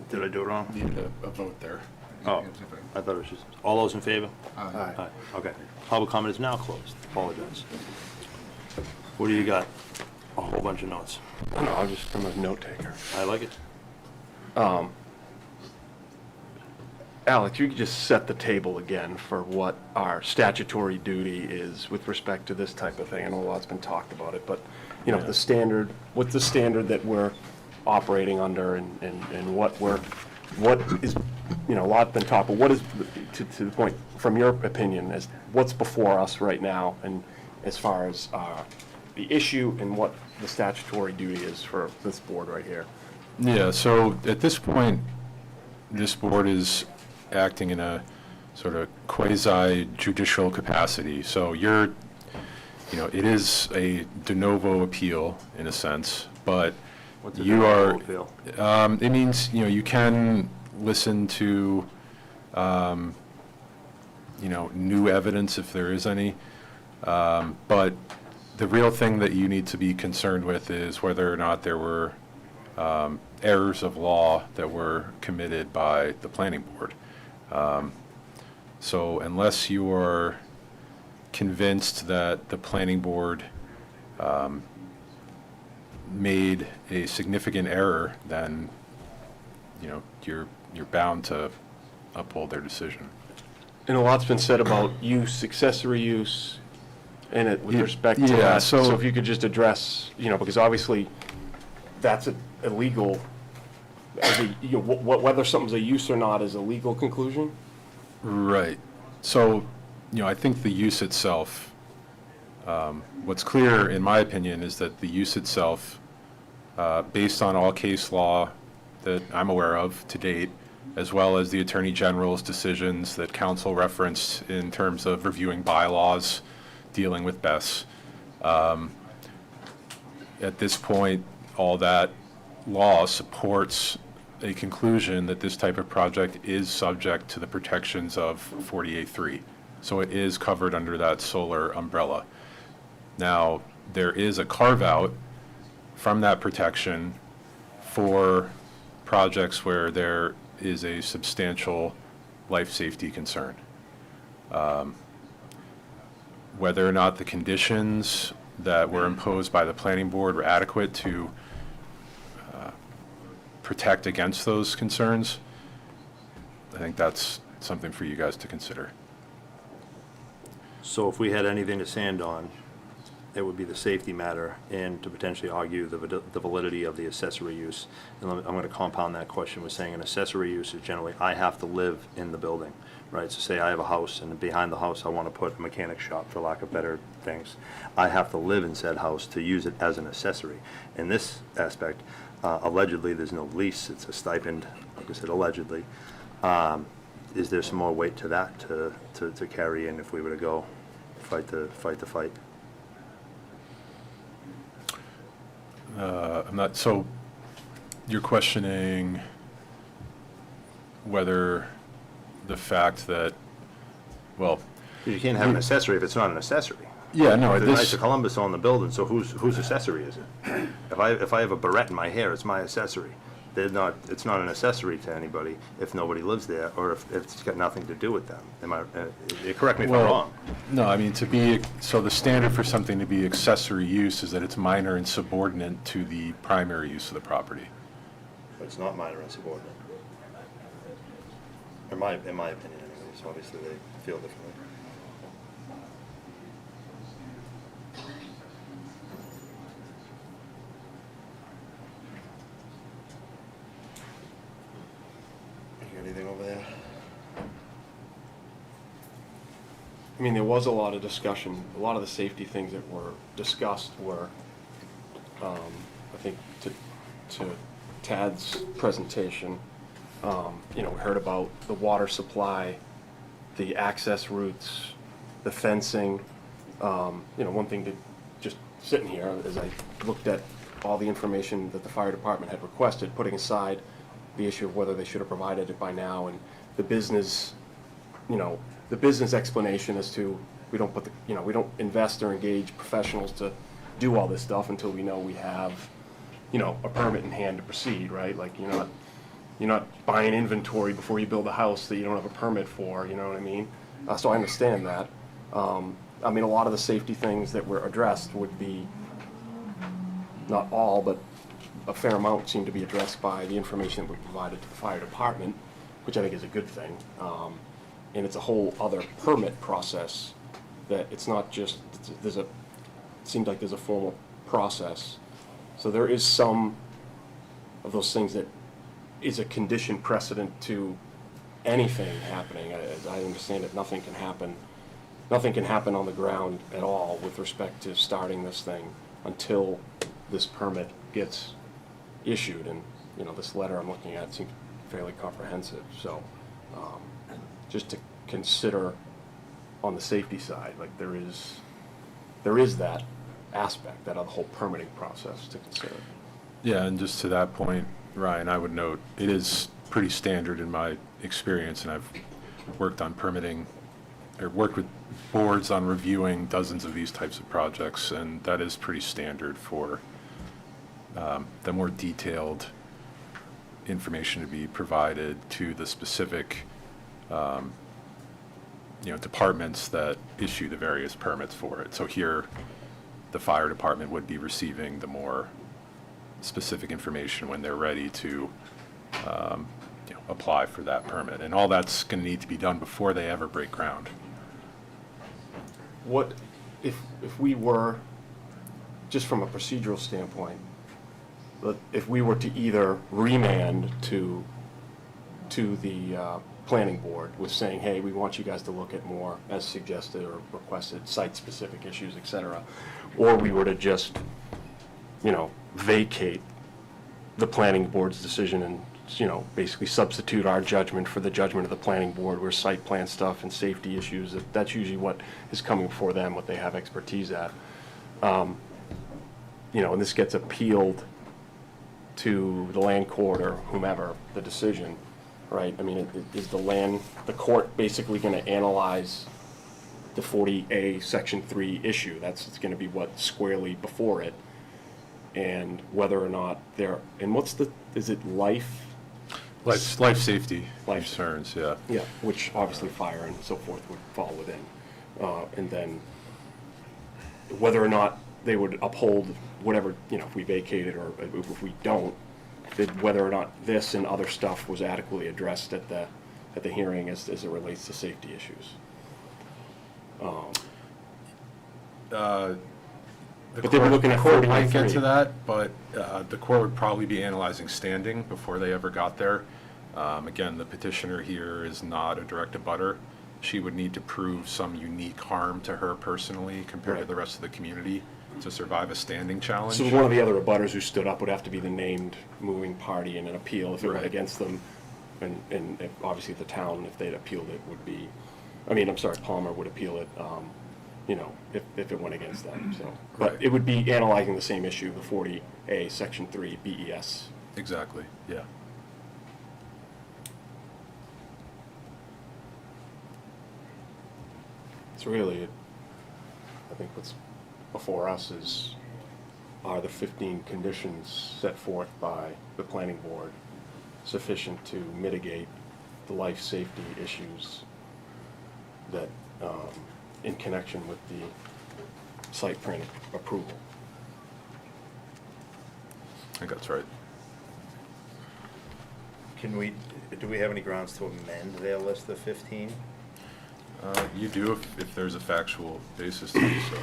Did I do it wrong? Need a vote there. Oh, I thought it was just, all those in favor? Aye. Aye. Okay. Public comment is now closed. Apologize. What do you got? A whole bunch of notes. No, I'm a note taker. I like it. Alex, you could just set the table again for what our statutory duty is with respect to this type of thing. I know a lot's been talked about it, but, the standard, what's the standard that we're operating under and what is, a lot's been talked, but what is, to the point, from your opinion, as what's before us right now, and as far as the issue and what the statutory duty is for this board right here? Yeah, so at this point, this board is acting in a sort of quasi-judicial capacity. So it is a de novo appeal in a sense, but What's a you de are, novo appeal? it means, you can listen to, new evidence if there is any, but the real thing that you need to be concerned with is whether or not there were errors of law that were committed by the planning board. So unless you are convinced that the planning board made a significant error, then you're bound to uphold their decision. And a lot's been said about use, accessory use, in it with respect to that. so if you could just address, because obviously that's a legal whether something's a use or not is a legal conclusion? Right. So, I think the use itself, what's clear, in my opinion, is that the use itself, based on all case law that I'm aware of to date, as well as the Attorney General's decisions that council referenced in terms of reviewing bylaws dealing with BES. At this point, all that law supports a conclusion that this type of project is subject to the protections of 48.3. So it is covered under that solar umbrella. Now, there is a carve-out from that protection for projects where there is a substantial life safety concern. Whether or not the conditions that were imposed by the planning board were adequate to protect against those concerns, I think that's something for you guys to consider. So if we had anything to stand on, it would be the safety matter and to potentially argue the validity of the accessory use. And I'm going to compound that question with saying an accessory use is generally, I have to live in the building, right? So say I have a house and behind the house I want to put a mechanic shop, for lack of better things. I have to live in said house to use it as an accessory. In this aspect, allegedly there's no lease, it's a stipend, like I said, allegedly. Is there some more weight to that to carry in if we were to go fight the fight? I'm not, so you're questioning whether the fact that, well. You can't have an accessory if it's not an accessory. Yeah, no, If the Knights of Columbus own the building, so whose accessory is it? If I have a barrette in my hair, it's my accessory. It's not an accessory to anybody if nobody lives there, or if it's got nothing to do with them. Correct me if I'm wrong. No, I mean, so the standard for something to be accessory use is that it's minor and subordinate to the primary use of the property. But it's not minor and subordinate. In my opinion, anyways. Obviously, they feel differently. Anything over there? I mean, there was a lot of discussion. A lot of the safety things that were discussed were, I think, to Tad's presentation, we heard about the water supply, the access routes, the fencing. One thing that just sitting here, as I looked at all the information that the fire department had requested, putting aside the issue of whether they should have provided it by now, and the business explanation as to we don't invest or engage professionals to do all this stuff until we know we have, a permit in hand to proceed, right? Like you're not buying inventory before you build a house that you don't have a permit for, you know what I mean? So I understand that. A lot of the safety things that were addressed would be, not all, but a fair amount seemed to be addressed by the information that we provided to the fire department, which I think is a good thing. And it's a whole other permit process that it's not just, it seems like there's a formal process. So there is some of those things that is a condition precedent to anything happening. As I understand it, nothing can happen on the ground at all with respect to starting this thing until this permit gets issued. And, this letter I'm looking at seems fairly comprehensive. So just to consider on the safety side, like there is that aspect, that whole permitting process to consider. Yeah, and just to that point, Ryan, I would note, it is pretty standard in my experience, and I've worked on permitting, or worked with boards on reviewing dozens of these types of projects, and that is pretty standard for the more detailed information to be provided to the specific departments that issue the various permits for it. So here, the fire department would be receiving the more specific information when they're ready to apply for that permit. And all that's going to need to be done before they ever break ground. What, if we were, just from a procedural standpoint, if we were to either remand to the planning board with saying, hey, we want you guys to look at more, as suggested or requested, site-specific issues, et cetera, or we were to just, vacate the planning board's decision and, basically substitute our judgment for the judgment of the planning board, where site plan stuff and safety issues, that's usually what is coming before them, what they have expertise at. And this gets appealed to the land court or whomever, the decision, right? I mean, is the court basically going to analyze the 40A Section 3 issue? It's going to be what's squarely before it, and whether or not is it life safety concerns, yeah. Yeah, which obviously fire and so forth would fall within. And then whether or not they would uphold whatever, if we vacate it or if we don't, whether or not this and other stuff was adequately addressed at the hearing as it relates to safety issues. But they were looking at The court 40 might get three. to that, but the court would probably be analyzing standing before they ever got there. Again, the petitioner here is not a direct abutter. She would need to prove some unique harm to her personally compared to the rest of the community to survive a standing challenge. So one of the other abutters who stood up would have to be the named moving party in an appeal if it went against them. And obviously the town, if they'd appealed it, would be, Palmer would appeal it, if it went against them, so. But it would be analyzing the same issue, the 40A, Section 3, BES. Exactly, yeah. So really, I think what's before us are the 15 conditions set forth by the planning board sufficient to mitigate the life safety issues that, in connection with the site plan approval? I think that's right. Do we have any grounds to amend their list of 15? You do if there's a factual basis to do so.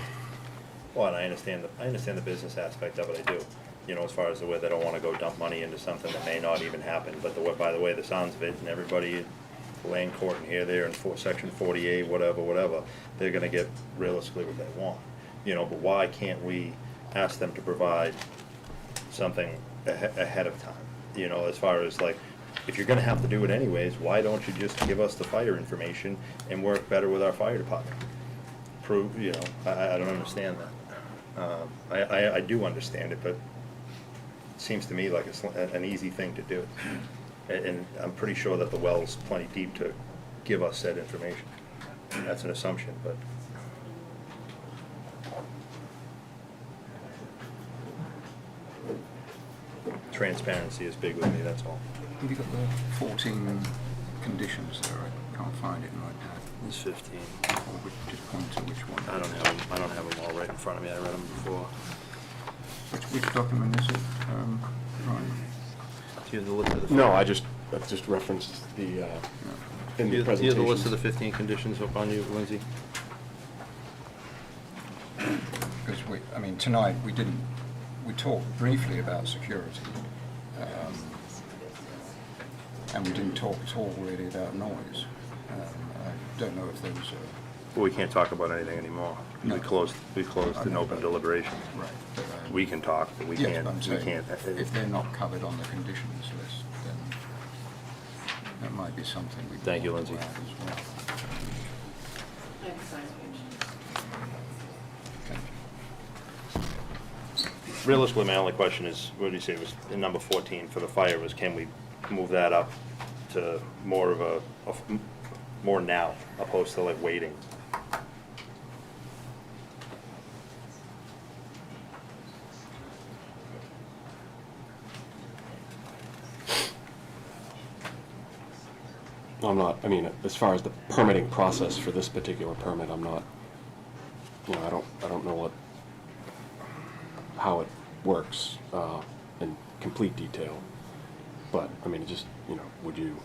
Well, and I understand the business aspect of it, I do. As far as the way they don't want to go dump money into something that may not even happen, but by the way, the sounds of it, and everybody, land court and here, there, and Section 48, whatever, they're gonna get realistically what they want. But why can't we ask them to provide something ahead of time? As far as like, if you're gonna have to do it anyways, why don't you just give us the fire information and work better with our fire department? I don't understand that. I do understand it, but it seems to me like it's an easy thing to do. And I'm pretty sure that the well's plenty deep to give us that information. That's an assumption, but. Transparency is big with me, that's all. Have you got the 14 conditions there? I can't find it right now. There's 15. Or just point to which one. I don't have them all right in front of me, I read them before. Which document is it, Ryan? Do you have the list of the? No, I just referenced the, in the Do you have presentation. the list of the 15 conditions up on you, Lindsay? Because tonight we talked briefly about security, and we didn't talk at all really about noise. I don't know if there was Well, we can't talk about anything anymore. No. We closed an open deliberation. Right. But, We can talk, but we yes, can't, but I'm we saying, can't. if they're not covered on the conditions list, then that might be something we. Thank you, Lindsay. As well. Realistically, my only question is, what did you say, was in number 14 for the fire, was can we move that up to more of more now, opposed to like waiting? I'm not, as far as the permitting process for this particular permit, I'm not, I don't know how it works in complete detail. But, would you?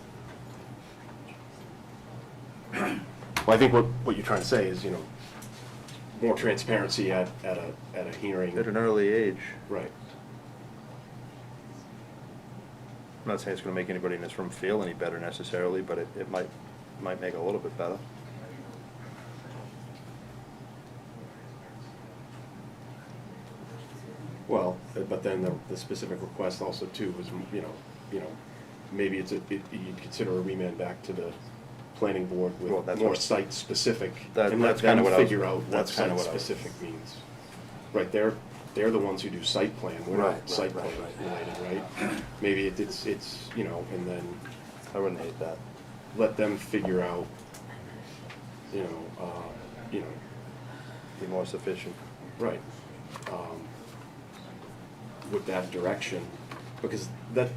Well, I think what you're trying to say is, more transparency at a hearing. At an early age. Right. I'm not saying it's gonna make anybody in this room feel any better necessarily, but it might make it a little bit better. Well, but then the specific request also too was, maybe you'd consider a remand back to the planning board Well, with that's more what- site-specific, That- and let that's kinda them what I was- figure out what that's kinda what I was- site-specific means. Right, they're the ones who do site plan, we're Right, not site right, plan right, related, right? Maybe it's, and then I wouldn't hate that. let them figure out, Be more sufficient. right, with that direction, because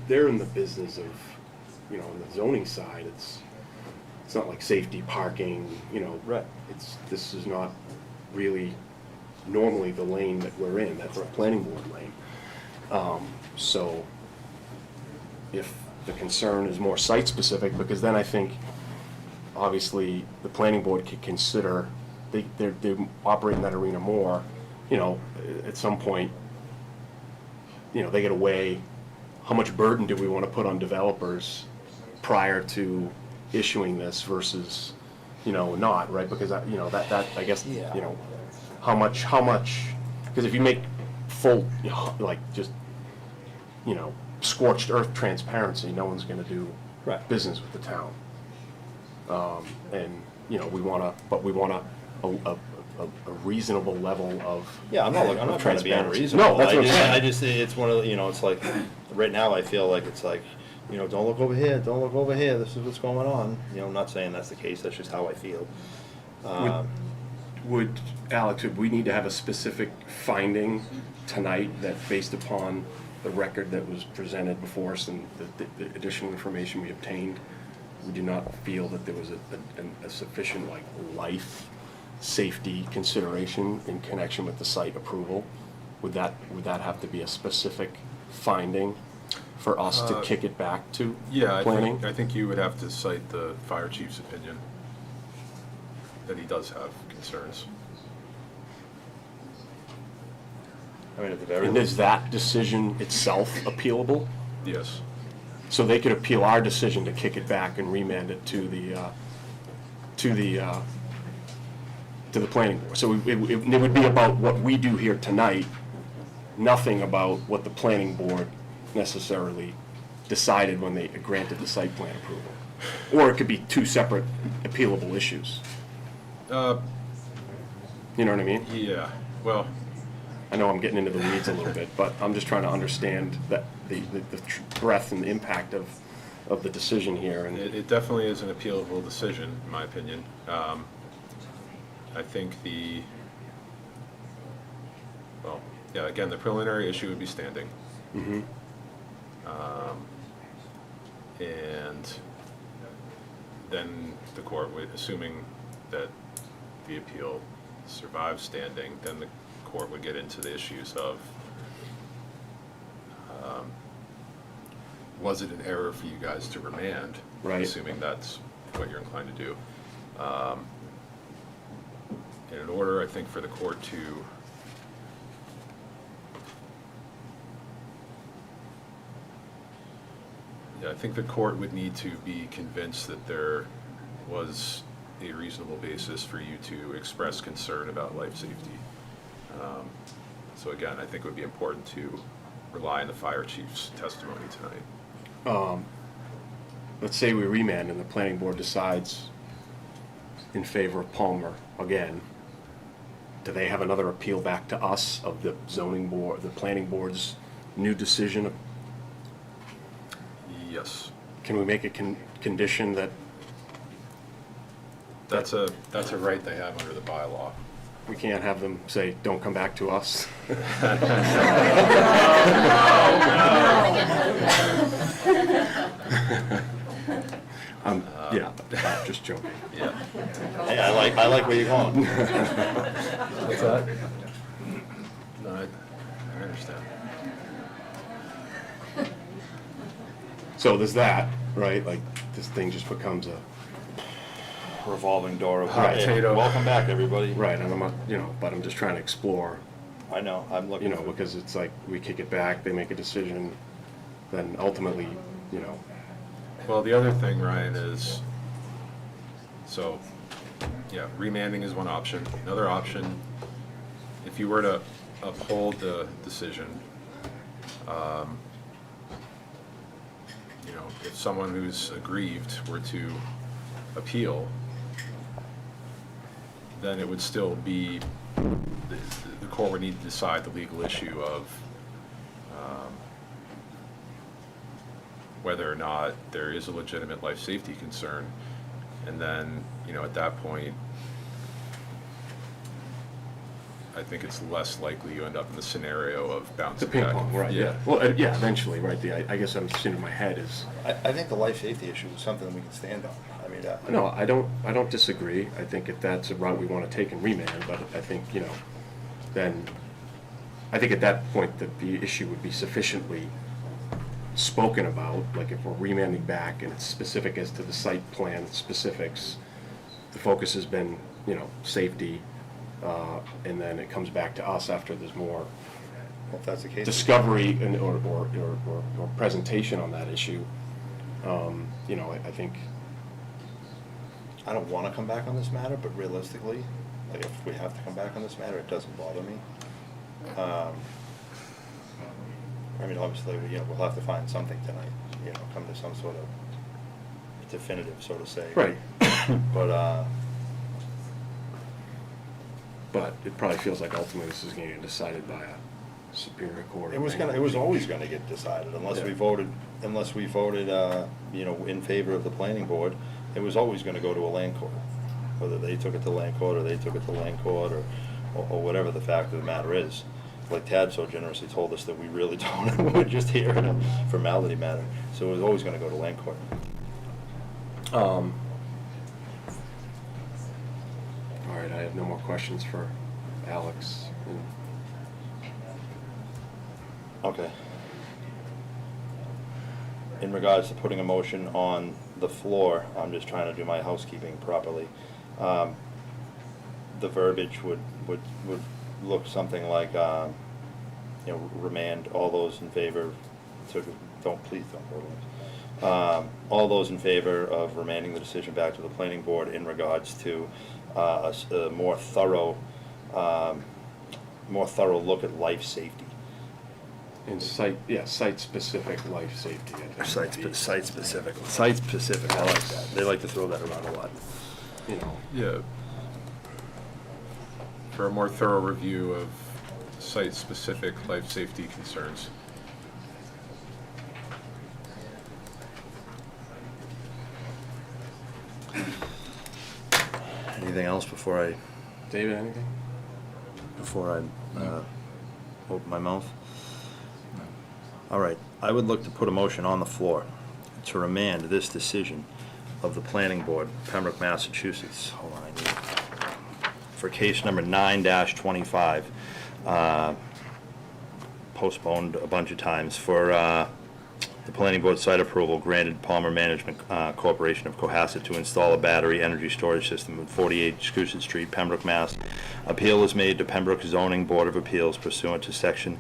they're in the business of, on the zoning side, it's not like safety, parking, Right. this is not really normally the lane that we're in, that's the planning board lane. So if the concern is more site-specific, because then I think, obviously, the planning board could consider, they're operating that arena more, at some point, they gotta weigh, how much burden do we wanna put on developers prior to issuing this versus, not, right? Because, that, I guess, how much, because if you make full, like, just, scorched earth transparency, no one's gonna do Right. business with the town. And, we want a reasonable level of. Yeah, I'm not trying to be transparency. unreasonable. No, that's what I'm saying. I just, it's one of the, it's like, right now I feel like it's like, don't look over here, don't look over here, this is what's going on. I'm not saying that's the case, that's just how I feel. Would, Alex, would we need to have a specific finding tonight that based upon the record that was presented before us and the additional information we obtained, we do not feel that there was a sufficient, like, life safety consideration in connection with the site approval? Would that have to be a specific finding for us to kick it back to planning? I think you would have to cite the fire chief's opinion, that he does have concerns. I mean, at the very And is that decision itself appealable? Yes. So they could appeal our decision to kick it back and remand it to the planning board. So it would be about what we do here tonight, nothing about what the planning board necessarily decided when they granted the site plan approval. Or it could be two separate appealable issues. You know what I mean? Yeah, well, I know I'm getting into the weeds a little bit, but I'm just trying to understand that the breadth and impact of the decision here. And it definitely is an appealable decision, in my opinion. I think again, the preliminary issue would be standing. Mhm. And then the court would, assuming that the appeal survives standing, then the court would get into the issues of, was it an error for you guys to remand? Right. Assuming that's what you're inclined to do. And in order, I think, for the court to I think the court would need to be convinced that there was a reasonable basis for you to express concern about life safety. So again, I think it would be important to rely on the fire chief's testimony tonight. Let's say we remand and the planning board decides in favor of Palmer again. Do they have another appeal back to us of the zoning board, the planning board's new decision? Yes. Can we make a condition that That's a right they have under the bylaw. we can't have them say, don't come back to us? Yeah, I'm just joking. Yeah. Hey, I like where you're going. What's that? No, I understand. So there's that, right? Like, this thing just becomes a Revolving door of hot potato. Welcome back, everybody. Right, and I'm not, but I'm just trying to explore, I know, I'm looking for. because it's like, we kick it back, they make a decision, then ultimately, you know. Well, the other thing, Ryan, is, so, yeah, remanding is one option. Another option, if you were to uphold the decision, you know, if someone who's aggrieved were to appeal, then it would still be, the court would need to decide the legal issue of whether or not there is a legitimate life safety concern. And then, you know, at that point, I think it's less likely you end up in the scenario of The bouncing ping back. pong, right, yeah. Well, yeah, eventually, right, I guess I'm seeing in my head is, I think the life safety issue is something that we can stand on. I mean, no, I don't disagree. I think if that's a route we want to take and remand, but I think, you know, then, I think at that point that the issue would be sufficiently spoken about, like if we're remanding back and it's specific as to the site plan specifics, the focus has been, you know, safety, and then it comes back to us after there's more well, if that's the case, discovery and, or presentation on that issue. You know, I think, I don't want to come back on this matter, but realistically, like if we have to come back on this matter, it doesn't bother me. I mean, obviously, you know, we'll have to find something tonight, you know, come to some sort of definitive, so to say. right, But, but it probably feels like ultimately this is going to get decided by a Superior Court. it was always gonna get decided, unless we Yeah. voted, you know, in favor of the planning board, it was always gonna go to a land court. Whether they took it to land court, or they took it to land court, or whatever the fact of the matter is. Like Tad so generously told us that we really don't, we're just here in a formality matter, so it was always gonna go to land court. All right, I have no more questions for Alex. Okay. In regards to putting a motion on the floor, I'm just trying to do my housekeeping properly. The verbiage would look something like, you know, remand, all those in favor, please don't vote on this. All those in favor of remanding the decision back to the planning board in regards to a more thorough look at life safety. In site-specific life safety. I think. Site-specific, I like that. They like to throw that around a lot. You know, Yeah. For a more thorough review of site-specific life safety concerns. Anything else before I David, anything? open my mouth? All right, I would look to put a motion on the floor to remand this decision of the planning board, Pembroke, Massachusetts. Hold on, I need, for case number 9-25, postponed a bunch of times for the planning board site approval granted Palmer Management Corporation of Cohasset to install a battery energy storage system at 48 Massachusetts Street, Pembroke, Mass. Appeal is made to Pembroke Zoning Board of Appeals pursuant to section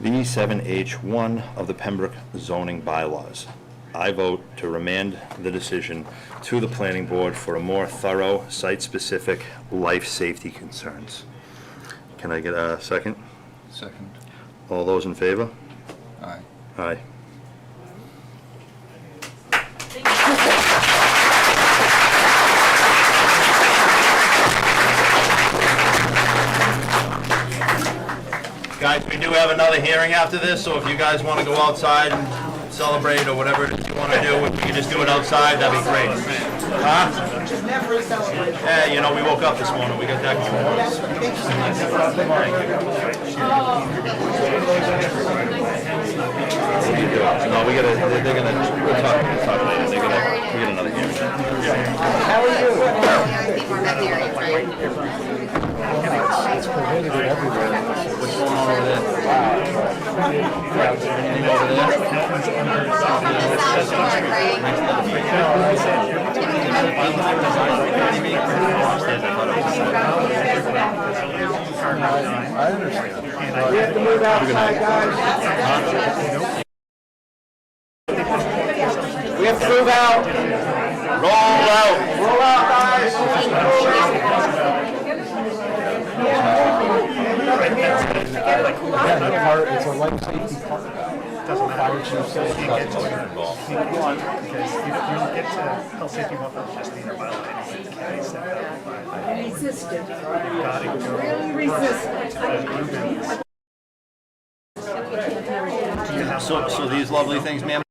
V7H1 of the Pembroke zoning bylaws. I vote to remand the decision to the planning board for a more thorough, site-specific life safety concerns. Can I get a second? Second. All those in favor? Aye. Aye. Guys, we do have another hearing after this, so if you guys want to go outside and celebrate or whatever it is you want to do, if you can just do it outside, that'd be great. Huh? Yeah, you know, we woke up this morning, we got that going on. No, they're gonna, we'll talk later, we get another hearing. How are you? It's prohibited everywhere. What's going on over there? Anything over I understand. We have to move outside, guys. Move out. Roll out. Roll out, guys. It's a life safety part. Doesn't matter. Because if you get to health safety buffer, it's just either by law anyway. The county set that requirement. Resistant. Gotta go. Really resistant. So these lovely things, ma'am?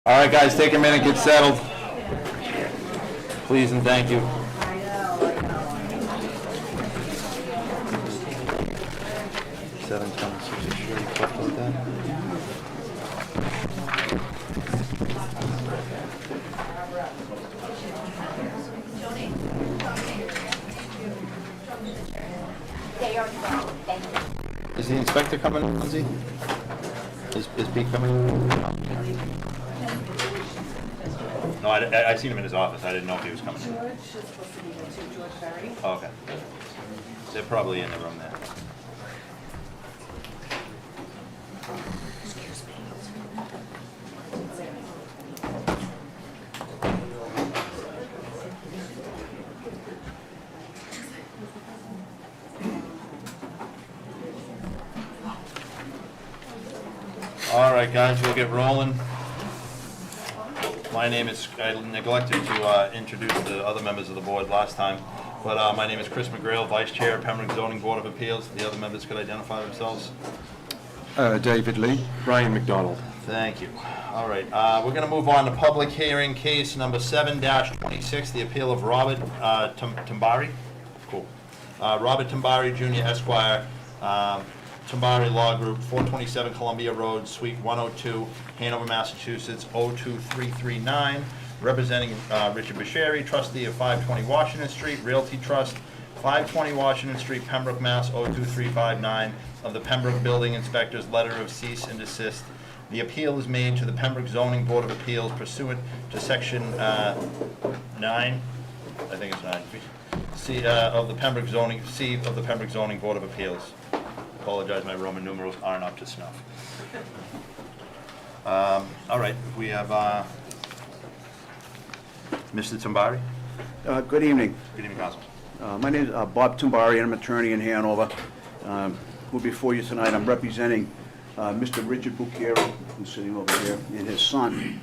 All right, guys, take a minute, get settled. Please and thank you. Is the inspector coming, Lindsay? Is Pete coming? No, I seen him in his office. I didn't know if he was coming. Oh, okay. They're probably in the room there. All right, guys, we'll get rolling. My name is, I neglected to introduce the other members of the board last time, but my name is Chris McGrail, Vice Chair, Pembroke Zoning Board of Appeals. The other members could identify themselves. David Lee. Brian McDonald. Thank you. All right, we're going to move on to public hearing case number 7-26, the appeal of Robert Tambari. Cool. Robert Tambari Jr. Esquire, Tambari Law Group, 427 Columbia Road, Suite 102, Hanover, Massachusetts, 02339, representing Richard Bashiri, trustee of 520 Washington Street, Realty Trust, 520 Washington Street, Pembroke, Mass. 02359, of the Pembroke Building Inspector's letter of cease and desist. The appeal is made to the Pembroke Zoning Board of Appeals pursuant to section 9, I think it's 9, C of the Pembroke Zoning, C of the Pembroke Zoning Board of Appeals. Apologize, my Roman numerals aren't up to snuff. All right, we have Mr. Tambari? Good evening. Good evening, Counsel. My name is Bob Tumbari, and I'm an attorney in Hanover. We're before you tonight. I'm representing Mr. Richard Bucchieri, who's sitting over here, and his son.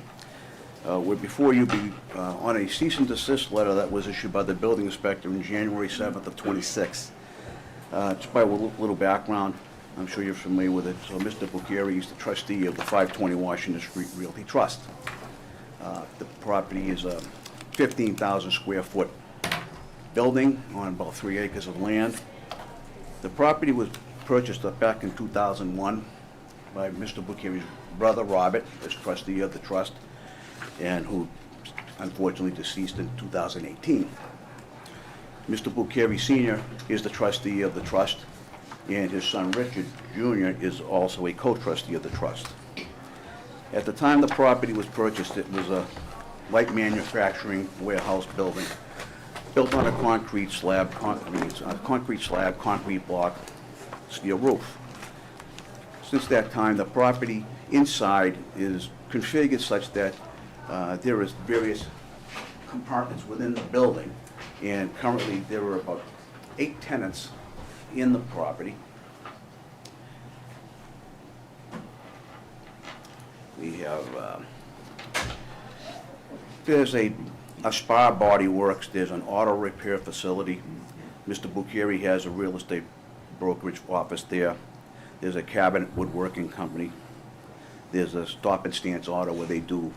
We're before you on a cease and desist letter that was issued by the building inspector on January 7th of '26. Just by a little background, I'm sure you're familiar with it. So Mr. Bucchieri is the trustee of the 520 Washington Street Realty Trust. The property is a 15,000 square foot building on about 3 acres of land. The property was purchased back in 2001 by Mr. Bucchieri's brother, Robert, as trustee of the trust, and who unfortunately deceased in 2018. Mr. Bucchieri Sr. is the trustee of the trust, and his son Richard Jr. is also a co-trustee of the trust. At the time the property was purchased, it was a light manufacturing warehouse building built on a concrete slab, concrete block, steel roof. Since that time, the property inside is configured such that there is various compartments within the building, and currently there are about 8 tenants in the property. We have, there's a spa body works, there's an auto repair facility. Mr. Bucchieri has a real estate brokerage office there. There's a cabinet woodworking company. There's a stop and stance auto where they do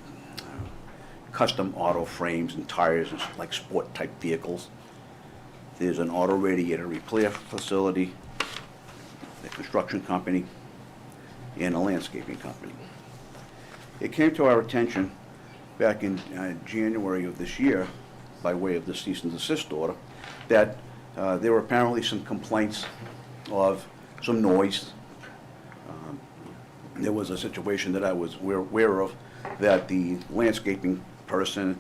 custom auto frames and tires and like sport type vehicles. There's an auto radiator repair facility, a construction company, and a landscaping company. It came to our attention back in January of this year, by way of the cease and desist order, that there were apparently some complaints of some noise. There was a situation that I was aware of, that the landscaping person,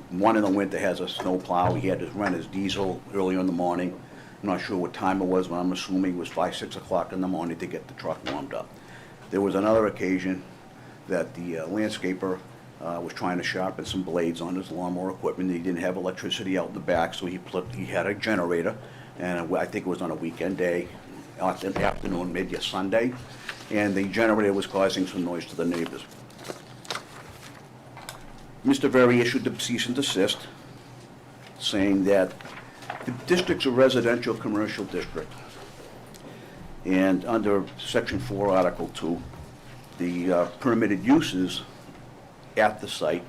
one in the winter has a snow plow, he had to run his diesel early in the morning. I'm not sure what time it was, but I'm assuming it was 5, 6 o'clock in the morning to get the truck warmed up. There was another occasion that the landscaper was trying to sharpen some blades on his lawnmower equipment. He didn't have electricity out in the back, so he had a generator, and I think it was on a weekend day, afternoon, maybe a Sunday, and the generator was causing some noise to the neighbors. Mr. Very issued the cease and desist, saying that the district's a residential commercial district, and under Section 4, Article 2, the permitted uses at the site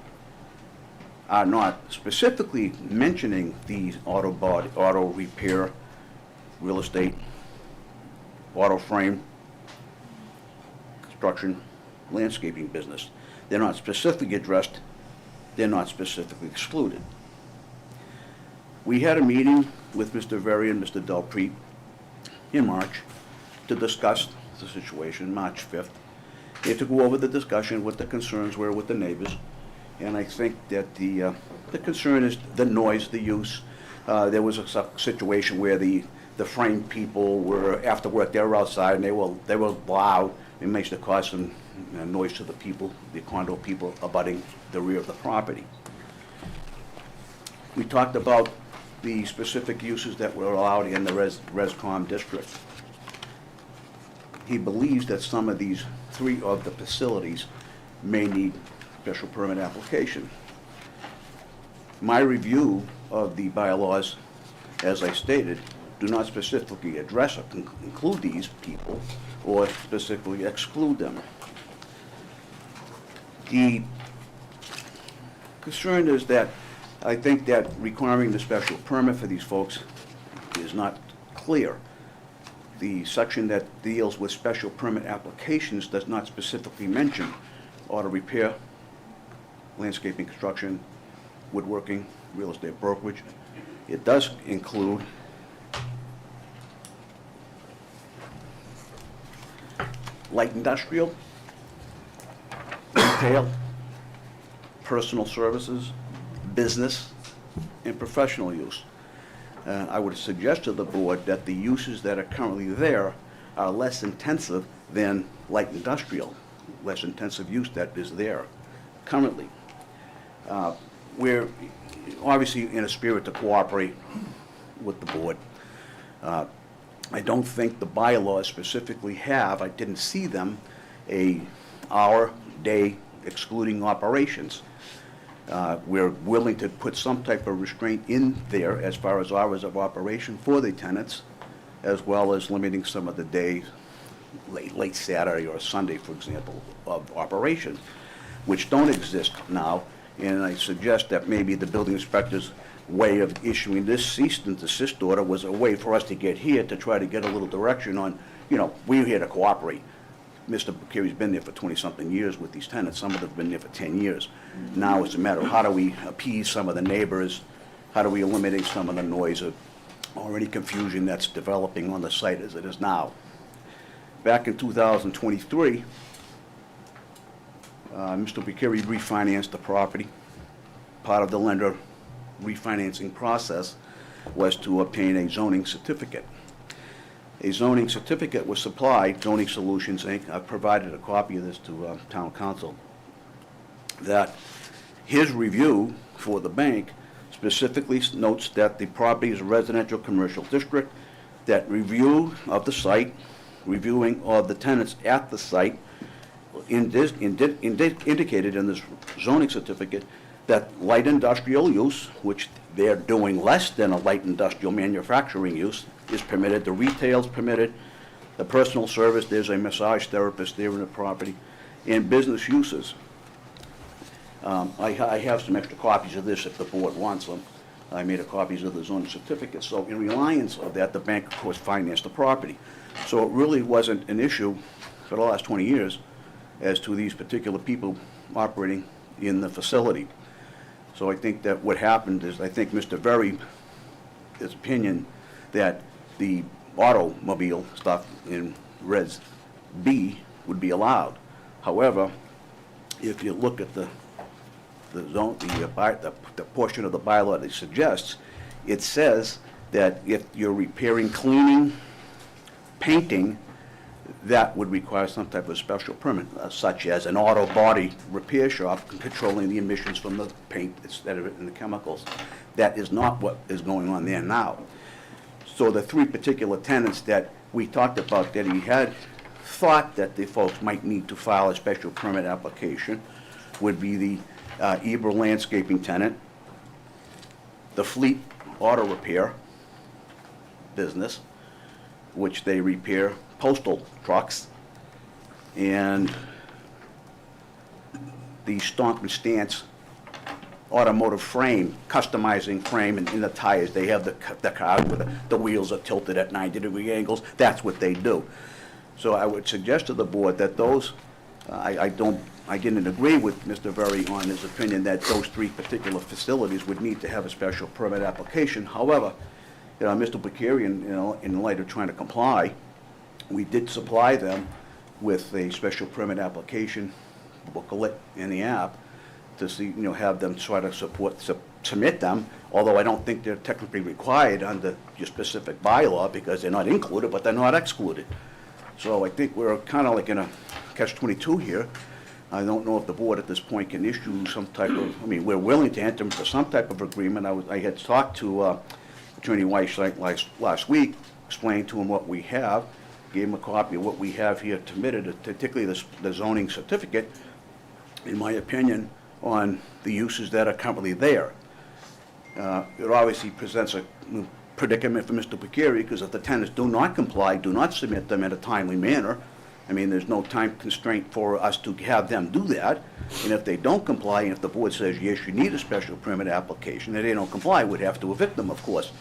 are not specifically mentioning the auto repair, real estate, auto frame, construction, landscaping business. They're not specifically addressed, they're not specifically excluded. We had a meeting with Mr. Very and Mr. Delpreet in March to discuss the situation, March 5th. And to go over the discussion, what the concerns were with the neighbors. And I think that the concern is the noise, the use. There was a situation where the frame people were, after work, they were outside and they were loud. It makes it cause some noise to the people, the condo people abutting the rear of the property. We talked about the specific uses that were allowed in the ResCom district. He believes that some of these 3 of the facilities may need special permit application. My review of the bylaws, as I stated, do not specifically address or include these people or specifically exclude them. The concern is that I think that requiring the special permit for these folks is not clear. The section that deals with special permit applications does not specifically mention auto repair, landscaping, construction, woodworking, real estate brokerage. It does include light industrial, retail, personal services, business, and professional use. I would suggest to the board that the uses that are currently there are less intensive than light industrial, less intensive use that is there currently. we're obviously in a spirit to cooperate with the board. I don't think the bylaws specifically have, I didn't see them, a hour, day excluding operations. We're willing to put some type of restraint in there as far as hours of operation for the tenants, as well as limiting some of the days, late Saturday or Sunday, for example, of operations, which don't exist now. And I suggest that maybe the building inspector's way of issuing this cease and desist order was a way for us to get here to try to get a little direction on, we're here to cooperate. Mr. Buccheri's been there for 20-something years with these tenants. Some of them have been there for 10 years. Now it's a matter of how do we appease some of the neighbors, how do we eliminate some of the noise or any confusion that's developing on the site as it is now. Back in 2023, Mr. Buccheri refinanced the property. Part of the lender refinancing process was to obtain a zoning certificate. A zoning certificate was supplied, Zoning Solutions, Inc. I've provided a copy of this to Town Council, that his review for the bank specifically notes that the property is a residential commercial district, that review of the site, reviewing of the tenants at the site, indicated in this zoning certificate that light industrial use, which they're doing less than a light industrial manufacturing use, is permitted. The retail's permitted. The personal service, there's a massage therapist there in the property, and business uses. I have some extra copies of this if the board wants them. I made copies of the zoning certificate. So in reliance of that, the bank, of course, financed the property. So it really wasn't an issue for the last 20 years as to these particular people operating in the facility. So I think that what happened is, I think Mr. Very's opinion that the automobile stuff in Res B would be allowed. However, if you look at the portion of the bylaw that it suggests, it says that if you're repairing, cleaning, painting, that would require some type of special permit, such as an auto body repair shop controlling the emissions from the paint instead of it in the chemicals. That is not what is going on there now. So the three particular tenants that we talked about that he had thought that the folks might need to file a special permit application would be the Eber landscaping tenant, the Fleet Auto Repair business, which they repair postal trucks, and the Stomp and Stance automotive frame, customizing frame in the tires. They have the cars where the wheels are tilted at 90-degree angles. That's what they do. So I would suggest to the board that those, I didn't agree with Mr. Very on his opinion that those three particular facilities would need to have a special permit application. However, Mr. Buccheri, in light of trying to comply, we did supply them with a special permit application booklet in the app to see, have them try to submit them, although I don't think they're technically required under your specific bylaw because they're not included, but they're not excluded. So I think we're kind of like in a catch-22 here. I don't know if the board at this point can issue some type of, we're willing to enter into some type of agreement. I had talked to Attorney Whiteside last week, explained to him what we have, gave him a copy of what we have here submitted, particularly the zoning certificate, in my opinion, on the uses that are currently there. It obviously presents a predicament for Mr. Buccheri, because if the tenants do not comply, do not submit them in a timely manner, there's no time constraint for us to have them do that. And if they don't comply, and if the board says, yes, you need a special permit application, and they don't comply, we'd have to evict them, of course.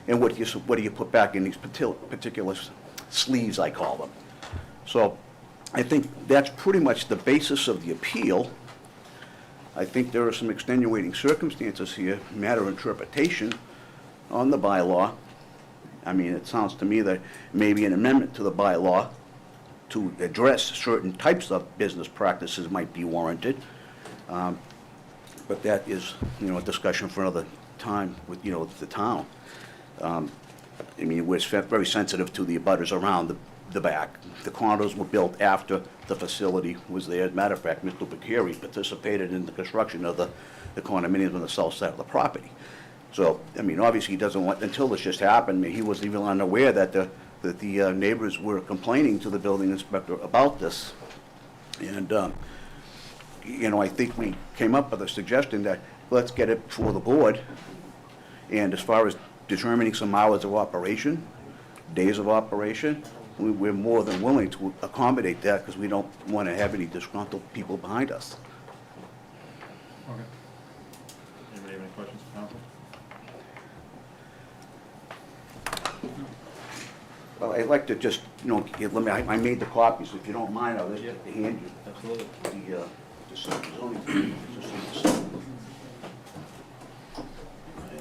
And what do you put back in these particular sleeves, I call them? So I think that's pretty much the basis of the appeal. I think there are some extenuating circumstances here, matter of interpretation on the bylaw. It sounds to me that maybe an amendment to the bylaw to address certain types of business practices might be warranted. But that is, a discussion for another time with, the town. We're very sensitive to the abutters around the back. The condos were built after the facility was there. As a matter of fact, Mr. Bucieri participated in the construction of the condominiums on the south side of the property. So, I mean, obviously, he doesn't want, until this just happened, he wasn't even unaware that the neighbors were complaining to the building inspector about this. And, you know, I think we came up with a suggestion that let's get it before the board. And as far as determining some hours of operation, days of operation, we're more than willing to accommodate that because we don't want to have any disgruntled people behind us. Okay. Anybody have any questions for council? Well, I'd like to just, you know, I made the copies. If you don't mind, I'll just hand you. Absolutely. I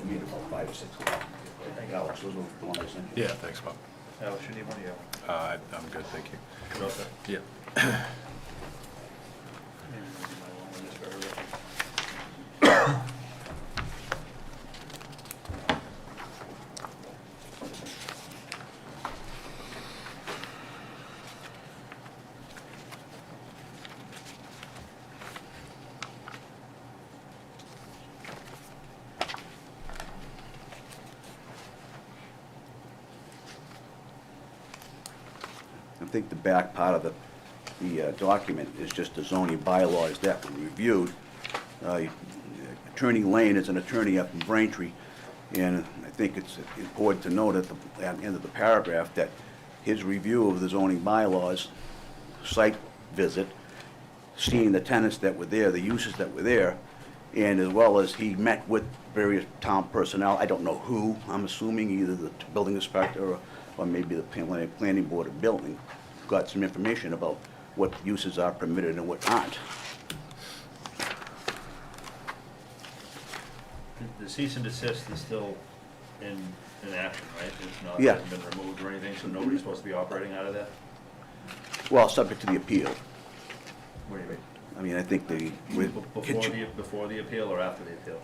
made about 5 or 6 of them. Alex, those are the ones I sent you. Yeah, thanks, Bob. Alex, you need one? I'm good, thank you. Good, all set? Yeah. I think the back part of the document is just the zoning bylaws that we reviewed. Attorney Lane is an attorney up in Braintree, and I think it's important to note at the end of the paragraph that his review of the zoning bylaws, site visit, seeing the tenants that were there, the uses that were there, and as well as he met with various town personnel, I don't know who, I'm assuming either the building inspector or maybe the planning board of building, got some information about what uses are permitted and what aren't. The cease and desist is still in action, right? It's not, Yeah. hasn't been removed or anything, so nobody's supposed to be operating out of that? Well, subject to the appeal. What do you mean? I mean, I think the, Before the appeal or after the appeal?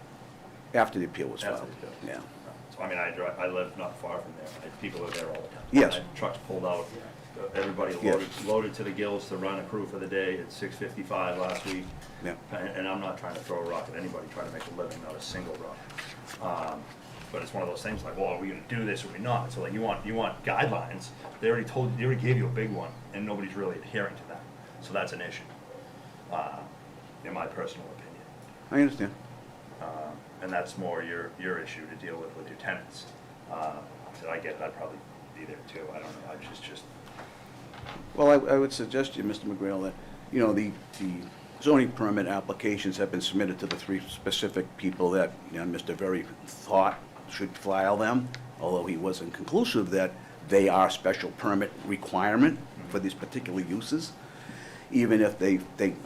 after the appeal was After filed. the appeal. Yeah. So, I mean, I live not far from there. People are there all the time. Yes. I had trucks pulled out, everybody Yes. loaded to the gills to run a crew for the day at 6:55 last week. Yeah. And I'm not trying to throw a rock at anybody trying to make a living, not a single rock. But it's one of those things like, well, are we gonna do this or are we not? So like, you want guidelines, they already gave you a big one, and nobody's really adhering to that. So that's an issue, in my personal opinion. I understand. And that's more your issue to deal with your tenants. So I get it, I'd probably be there too, I don't know, I just. Well, I would suggest to you, Mr. McGrail, that, you know, the zoning permit applications have been submitted to the 3 specific people that, you know, Mr. Very thought should file them, although he wasn't conclusive that they are special permit requirement for these particular uses. Even if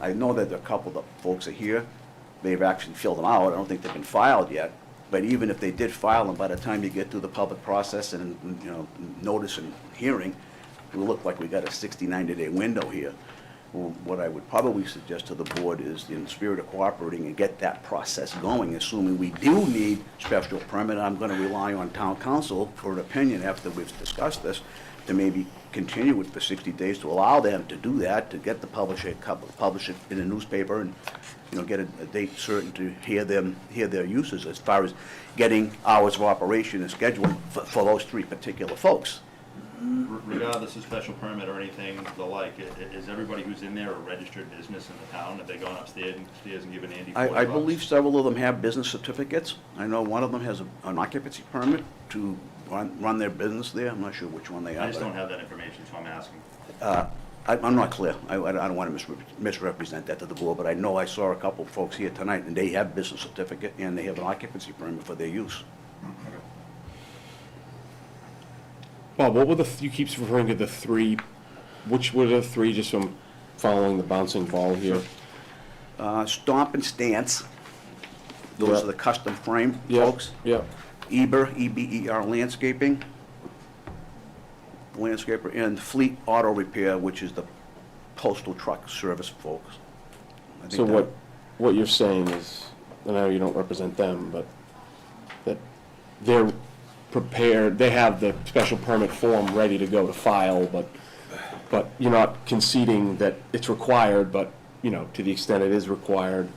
I know that a couple of the folks are here, they've actually filled them out, I don't think they've been filed yet, but even if they did file them, by the time you get through the public process and, you know, notice and hearing, it will look like we got a 60, 90-day window here. Well, what I would probably suggest to the board is, in the spirit of cooperating and get that process going, assuming we do need special permit, I'm gonna rely on town council for an opinion after we've discussed this, to maybe continue it for 60 days to allow them to do that, to get the publish it in a newspaper and, you know, get a date certain to hear their uses as far as getting hours of operation and schedule for those 3 particular folks. Regardless of special permit or anything the like, is everybody who's in there a registered business in the town? Have they gone upstairs and given Andy 40 I bucks? believe several of them have business certificates. I know one of them has an occupancy permit to run their business there. I'm not sure which one they are. I just don't have that information, so I'm asking. I'm not clear. I don't want to misrepresent that to the board, but I know I saw a couple of folks here tonight, and they have business certificate, and they have an occupancy permit for their use. Bob, what were you keep referring to the 3, which were the 3, just from following the bouncing ball here? Stomp and Stance, those are the custom frame folks. Yeah. Eber, E-B-E-R Landscaping, landscaper, and Fleet Auto Repair, which is the postal truck service folks. I think So what you're saying is, I know you don't represent them, but that they're prepared, they have the special permit form ready to go to file, but but you're not conceding that it's required, but, to the extent it is required.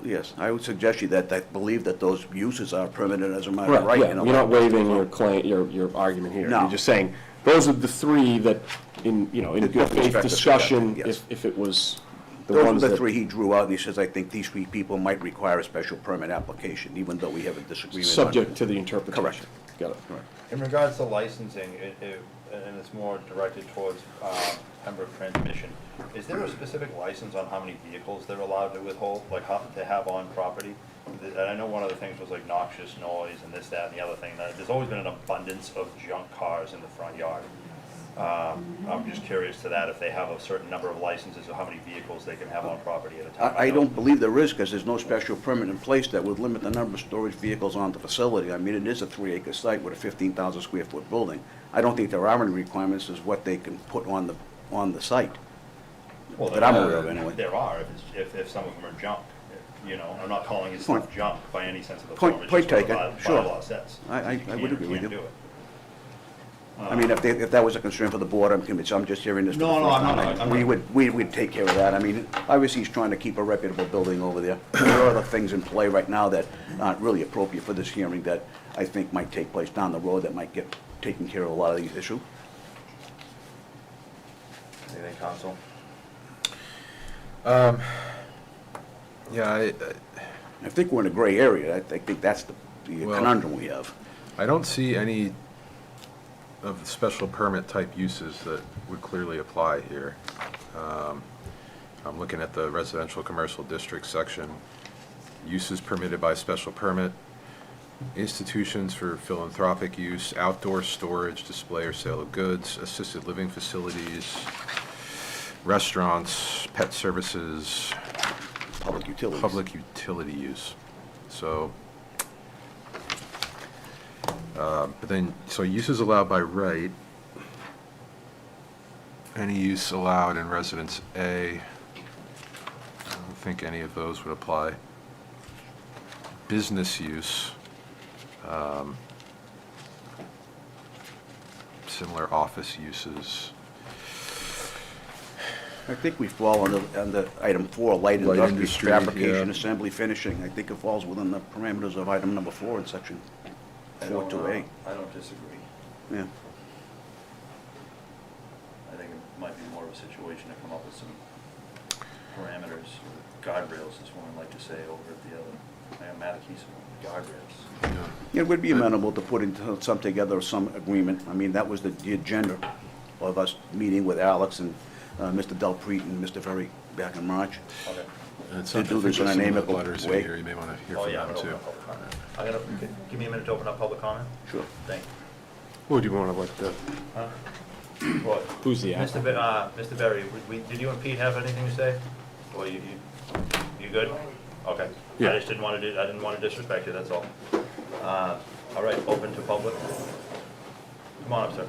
Yes, I would suggest you that I believe that those uses are permitted as a matter of right. Yeah, you're not waiving your claim, your argument here. No. You're just saying, those are the three that, in good faith discussion, yes. if it was the Those ones were the that. three he drew out, and he says, I think these three people might require a special permit application, even though we have a disagreement. Subject to the interpretation. Correct. Got it. In regards to licensing, and it's more directed towards Pembroke Transmission, is there a specific license on how many vehicles they're allowed to withhold, like how to have on property? And I know one of the things was like noxious noise and this, that, and the other thing. There's always been an abundance of junk cars in the front yard. I'm just curious to that, if they have a certain number of licenses or how many vehicles they can have on property at a time. I don't believe there is, because there's no special permit in place that would limit the number of storage vehicles on the facility. I mean, it is a 3-acre site with a 15,000 square foot building. I don't think there are any requirements as what they can put on the site. Well, that I'm aware of, anyway. There are, if some of them are junk. I'm not calling his stuff junk by any sense of the Point- form. It's point just what taken, the sure. bylaw says. I You can would or agree with can't you. do it. I mean, if that was a concern for the board, I'm convinced, I'm just hearing this for the No, first I'm time. not. We would take care of that. I mean, obviously, he's trying to keep a reputable building over there. There are other things in play right now that aren't really appropriate for this hearing that I think might take place down the road that might get taken care of a lot of these issues. Anything, counsel? Yeah, I think we're in a gray area. I think that's the conundrum we have. I don't see any of the special permit type uses that would clearly apply here. I'm looking at the residential commercial district section. Uses permitted by special permit, institutions for philanthropic use, outdoor storage, display or sale of goods, assisted living facilities, restaurants, pet services, public utility use. So, but then, so uses allowed by right. Any use allowed in residence A. I don't think any of those would apply. Business use. Similar office uses. I think we fall under item 4, light industry, fabrication, assembly, finishing. I think it falls within the parameters of item number 4 in section 4.2A. I don't disagree. Yeah. I think it might be more of a situation to come up with some parameters, guardrails, as one would like to say, over at the other, Matakee's guardrails. It would be amenable to putting some together, some agreement. I mean, that was the agenda of us meeting with Alex and Mr. Delpreet and Mr. Ferry back in March. Okay. To do this in an amicable way. You may want to hear Oh, from yeah, them I'm too. gonna open up public comment. Give me a minute to open up public comment? Sure. Thank you. Who do you want to let the, What? who's the Mr. Mr. Berry, did you and Pete have anything to say? Or you good? Okay. Yeah. I just didn't want to disrespect you, that's all. All right, open to public. Come on up, sir.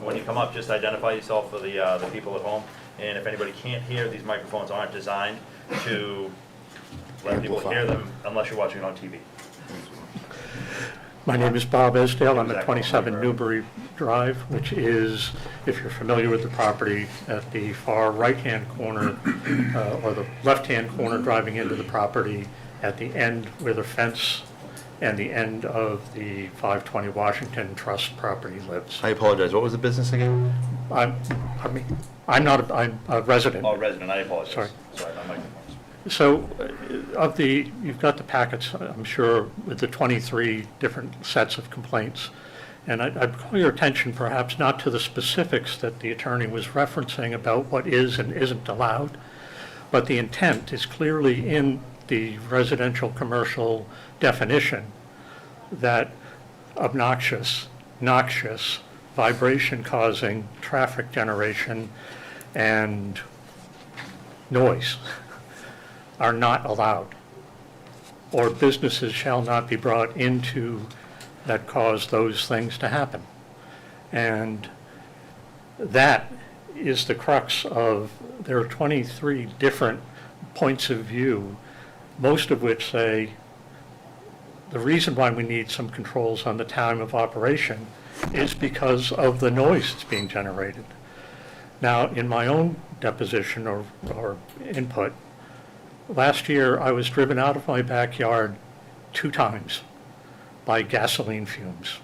When you come up, just identify yourself for the people at home. And if anybody can't hear, these microphones aren't designed to let people hear them unless you're watching it on TV. My name is Bob Esdale. I'm at 27 Newbury Drive, which is, if you're familiar with the property, at the far right-hand corner, or the left-hand corner driving into the property, at the end where the fence and the end of the 520 Washington Trust property lives. I apologize, what was the business again? I'm a resident. Oh, resident, I apologize. Sorry. Sorry, my microphone's. So, you've got the packets, I'm sure, with the 23 different sets of complaints. And I'd call your attention perhaps not to the specifics that the attorney was referencing about what is and isn't allowed, but the intent is clearly in the residential commercial definition that obnoxious, noxious, vibration-causing, traffic generation, and noise are not allowed, or businesses shall not be brought into that cause those things to happen. And that is the crux of, there are 23 different points of view, most of which say the reason why we need some controls on the time of operation is because of the noise that's being generated. Now, in my own deposition or input, last year I was driven out of my backyard 2 times by gasoline fumes.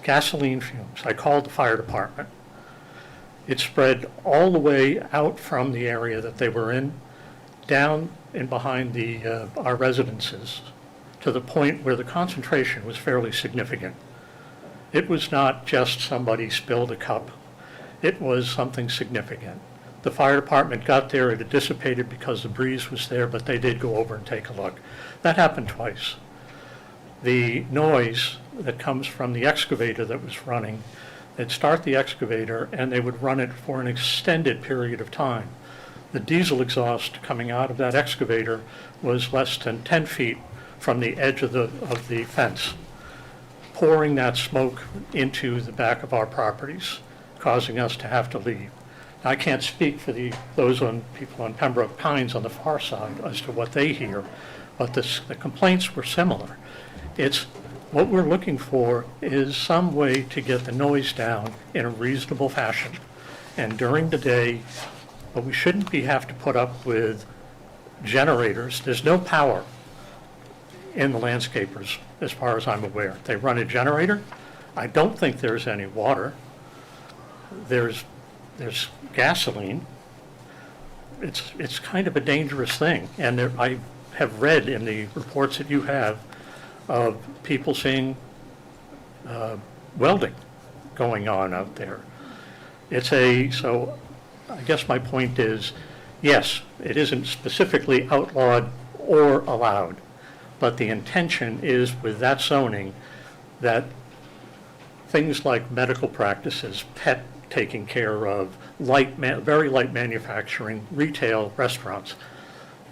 Gasoline fumes. I called the fire department. It spread all the way out from the area that they were in, down and behind our residences, to the point where the concentration was fairly significant. It was not just somebody spilled a cup. It was something significant. The fire department got there, it had dissipated because the breeze was there, but they did go over and take a look. That happened twice. The noise that comes from the excavator that was running, they'd start the excavator and they would run it for an extended period of time. The diesel exhaust coming out of that excavator was less than 10 feet from the edge of the fence, pouring that smoke into the back of our properties, causing us to have to leave. Now, I can't speak for those people on Pembroke Pines on the far side as to what they hear, but the complaints were similar. What we're looking for is some way to get the noise down in a reasonable fashion. And during the day, but we shouldn't have to put up with generators. There's no power in the landscapers, as far as I'm aware. They run a generator. I don't think there's any water. There's gasoline. It's kind of a dangerous thing. And I have read in the reports that you have of people seeing welding going on out there. So I guess my point is, yes, it isn't specifically outlawed or allowed, but the intention is with that zoning that things like medical practices, pet taking care of, very light manufacturing, retail, restaurants,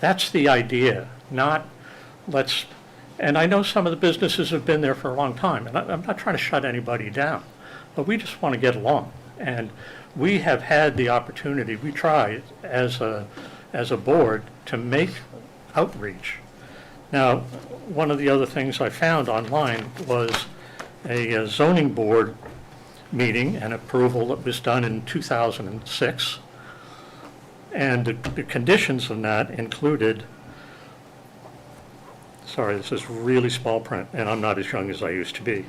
that's the idea, not and I know some of the businesses have been there for a long time, and I'm not trying to shut anybody down, but we just want to get along. And we have had the opportunity, we tried as a board to make outreach. Now, one of the other things I found online was a zoning board meeting and approval that was done in 2006. And the conditions of that included, sorry, this is really small print, and I'm not as young as I used to be.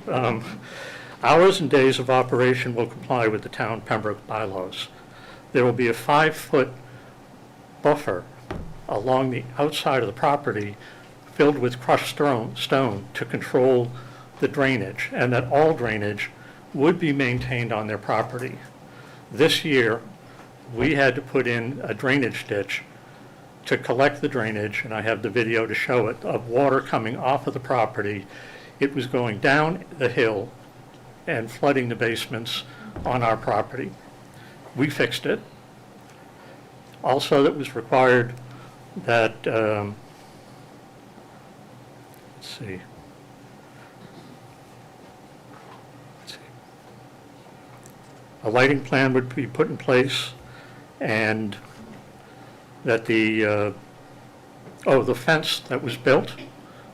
Hours and days of operation will comply with the town Pembroke bylaws. There will be a 5-foot buffer along the outside of the property filled with crushed stone to control the drainage, and that all drainage would be maintained on their property. This year, we had to put in a drainage ditch to collect the drainage, and I have the video to show it, of water coming off of the property. It was going down the hill and flooding the basements on our property. We fixed it. Also, that was required that, let's see. A lighting plan would be put in place, and that the fence that was built,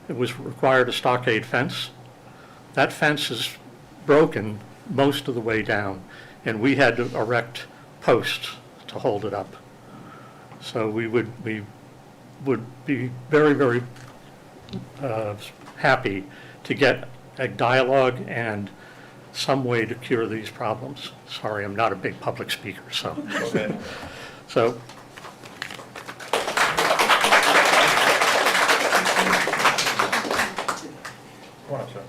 it was required a stockade fence. That fence is broken most of the way down, and we had to erect posts to hold it up. So we would be very, very happy to get a dialogue and some way to cure these problems. Sorry, I'm not a big public speaker, so. Okay. So. Come on up, sir.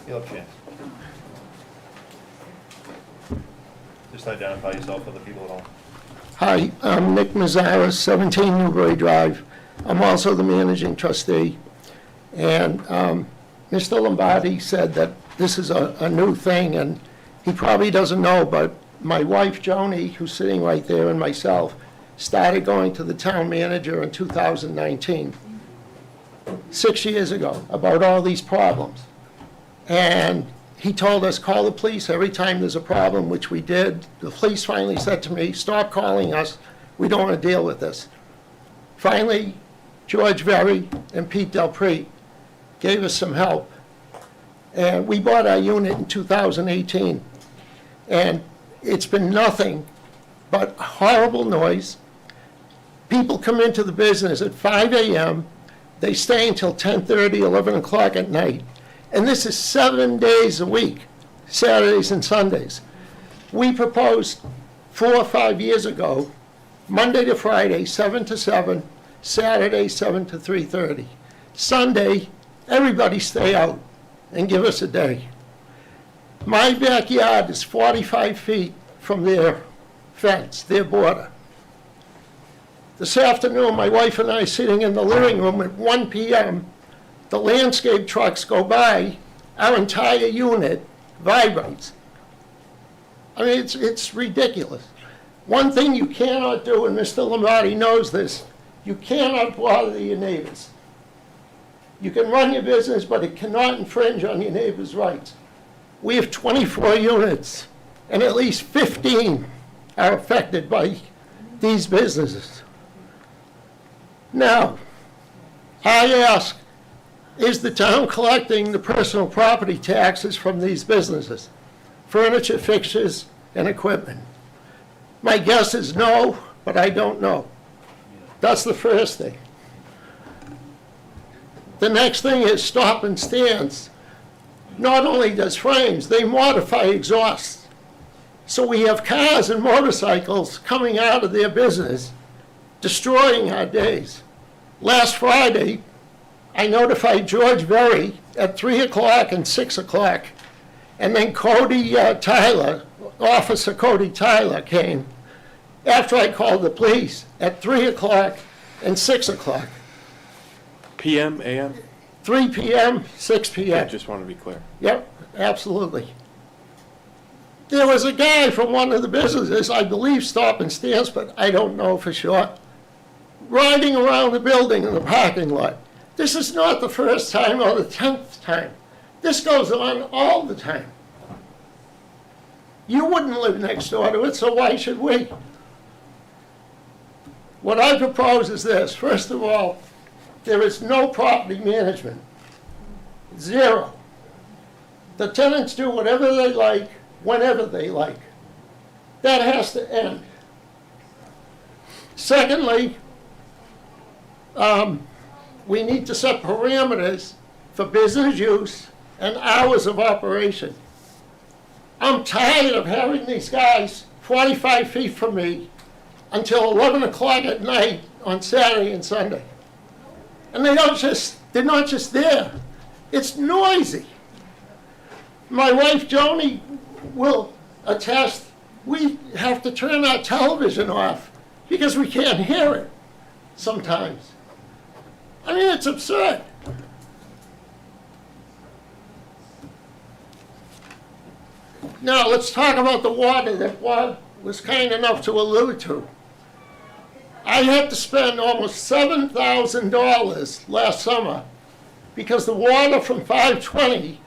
You'll have a chance. Just identify yourself for the people at home. Hi, I'm Nick Mazzaras, 17 Newbury Drive. I'm also the managing trustee. And Mr. Lombardi said that this is a new thing, and he probably doesn't know, but my wife, Joni, who's sitting right there, and myself, started going to the town manager in 2019, 6 years ago, about all these problems. And he told us, call the police every time there's a problem, which we did. The police finally said to me, stop calling us. We don't want to deal with this. Finally, George Very and Pete Delprete gave us some help. And we bought our unit in 2018. And it's been nothing but horrible noise. People come into the business at 5 a.m., they stay until 10:30, 11 o'clock at night. And this is 7 days a week, Saturdays and Sundays. We proposed 4 or 5 years ago, Monday to Friday, 7 to 7, Saturday, 7 to 3:30. Sunday, everybody stay out and give us a day. My backyard is 45 feet from their fence, their border. This afternoon, my wife and I sitting in the living room at 1 p.m., the landscape trucks go by, our entire unit vibrates. I mean, it's ridiculous. One thing you cannot do, and Mr. Lombardi knows this, you cannot bother your neighbors. You can run your business, but it cannot infringe on your neighbor's rights. We have 24 units, and at least 15 are affected by these businesses. Now, I ask, is the town collecting the personal property taxes from these businesses? Furniture, fixtures, and equipment? My guess is no, but I don't know. That's the first thing. The next thing is stop and stands. Not only does frames, they modify exhausts. So we have cars and motorcycles coming out of their business, destroying our days. Last Friday, I notified George Berry at 3 o'clock and 6 o'clock, and then Cody Tyler, Officer Cody Tyler came after I called the police at 3 o'clock and 6 o'clock. PM, AM? 3 p.m., 6 p.m. I just want to be clear. Yep, absolutely. There was a guy from one of the businesses, I believe Stop and Stands, but I don't know for sure, riding around the building in the parking lot. This is not the first time or the 10th time. This goes on all the time. You wouldn't live next door to it, so why should we? What I propose is this. First of all, there is no property management. Zero. The tenants do whatever they like, whenever they like. That has to end. Secondly, we need to set parameters for business use and hours of operation. I'm tired of having these guys 45 feet from me until 11 o'clock at night on Saturday and Sunday. And they're not just there. It's noisy. My wife Joni will attest, we have to turn our television off because we can't hear it sometimes. I mean, it's absurd. Now, let's talk about the water that Bob was kind enough to allude to. I had to spend almost $7,000 last summer because the water from 520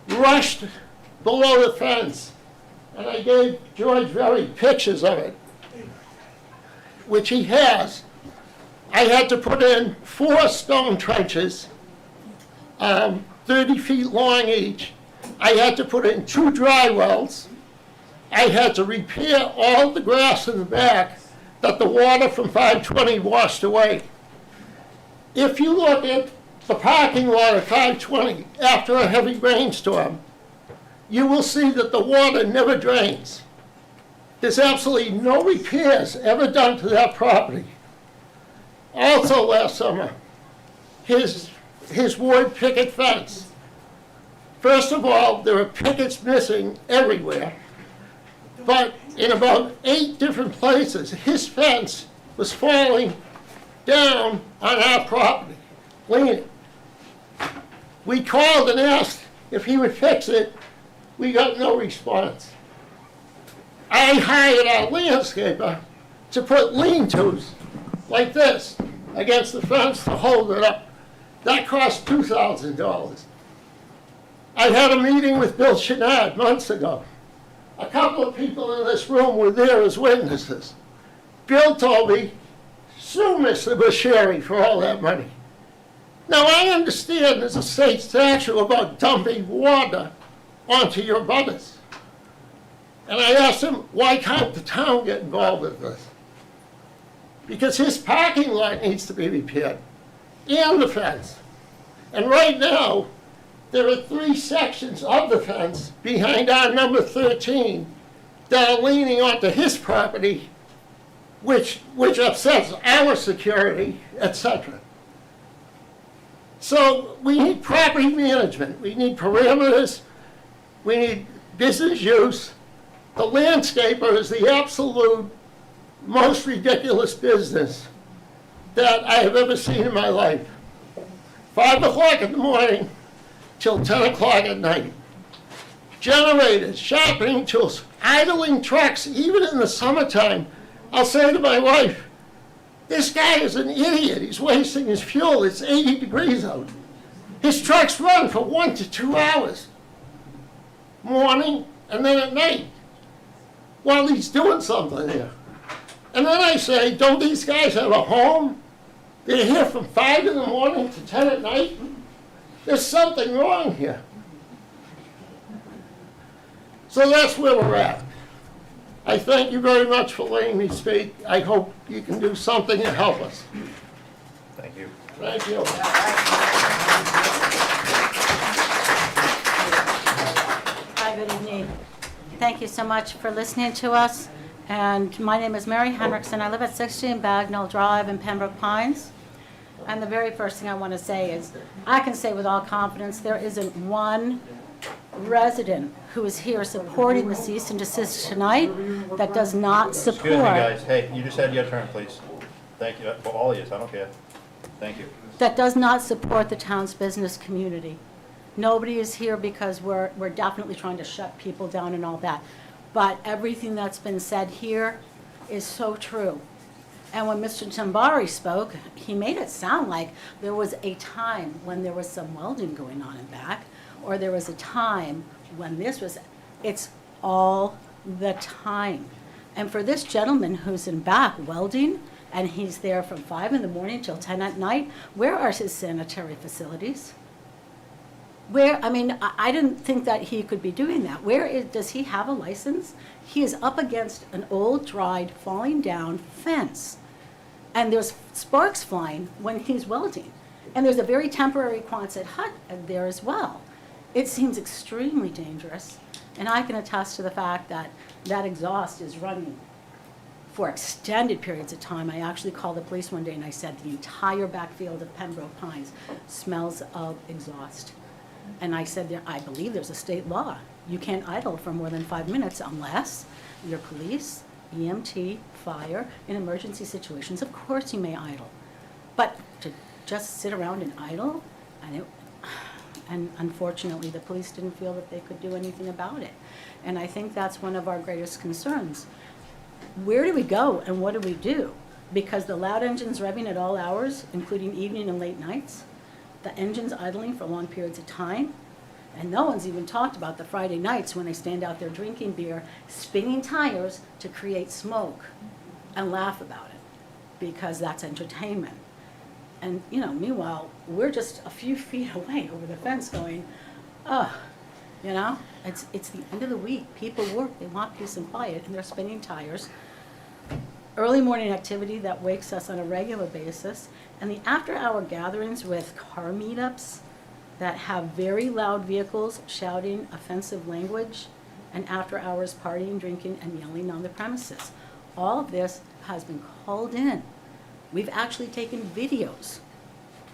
rushed below the fence. And I gave George Berry pictures of it, which he has. I had to put in 4 stone trenches, 30 feet long each. I had to put in 2 dry wells. I had to repair all the grass in the back that the water from 520 washed away. If you look at the parking lot at 520 after a heavy rainstorm, you will see that the water never drains. There's absolutely no repairs ever done to that property. Also last summer, his wood picket fence. First of all, there are pickets missing everywhere, but in about 8 different places, his fence was falling down on our property, leaning. We called and asked if he would fix it. We got no response. I hired our landscaper to put lean-tos like this against the fence to hold it up. That cost $2,000. I had a meeting with Bill Chenard months ago. A couple of people in this room were there as witnesses. Bill told me, sue Mr. Bashiri for all that money. Now, I understand there's a state statute about dumping water onto your butters. And I asked him, why can't the town get involved with this? Because his parking lot needs to be repaired, and the fence. And right now, there are 3 sections of the fence behind our number 13 that are leaning onto his property, which upsets our security, etc. So we need property management, we need parameters, we need business use. The landscaper is the absolute most ridiculous business that I have ever seen in my life. 5 o'clock in the morning till 10 o'clock at night. Generators, sharpening tools, idling trucks, even in the summertime. I'll say to my wife, this guy is an idiot. He's wasting his fuel. It's 80 degrees out. His trucks run for 1 to 2 hours, morning and then at night, while he's doing something here. And then I say, don't these guys have a home? They're here from 5 in the morning to 10 at night. There's something wrong here. So that's where we're at. I thank you very much for letting me speak. I hope you can do something to help us. Thank you. Thank you. Hi, good evening. Thank you so much for listening to us. And my name is Mary Henriksen. I live at 16 Bagnell Drive in Pembroke Pines. And the very first thing I want to say is, I can say with all confidence, there isn't one resident who is here supporting the cease and desist tonight that does not support. Excuse me, guys. Hey, you just had your turn, please. Thank you. For all of you, I don't care. Thank you. That does not support the town's business community. Nobody is here because we're definitely trying to shut people down and all that. But everything that's been said here is so true. And when Mr. Tambari spoke, he made it sound like there was a time when there was some welding going on in back, or there was a time when this was, it's all the time. And for this gentleman who's in back welding, and he's there from 5 in the morning till 10 at night, where are his sanitary facilities? Where, I mean, I didn't think that he could be doing that. Does he have a license? He is up against an old, dried, falling down fence. And there's sparks flying when he's welding. And there's a very temporary Quonset hut there as well. It seems extremely dangerous. And I can attest to the fact that that exhaust is running for extended periods of time. I actually called the police one day and I said the entire backfield of Pembroke Pines smells of exhaust. And I said, I believe there's a state law. You can't idle for more than 5 minutes unless you're police, EMT, fire. In emergency situations, of course you may idle. But to just sit around and idle, and unfortunately the police didn't feel that they could do anything about it. And I think that's one of our greatest concerns. Where do we go and what do we do? Because the loud engine's revving at all hours, including evening and late nights. The engine's idling for long periods of time. And no one's even talked about the Friday nights when they stand out there drinking beer, spinning tires to create smoke and laugh about it, because that's entertainment. And, you know, meanwhile, we're just a few feet away over the fence going, you know, it's the end of the week. People work, they want peace and quiet, and they're spinning tires. Early morning activity that wakes us on a regular basis, and the after-hour gatherings with car meetups that have very loud vehicles shouting offensive language, and after-hours partying, drinking, and yelling on the premises. All of this has been called in. We've actually taken videos.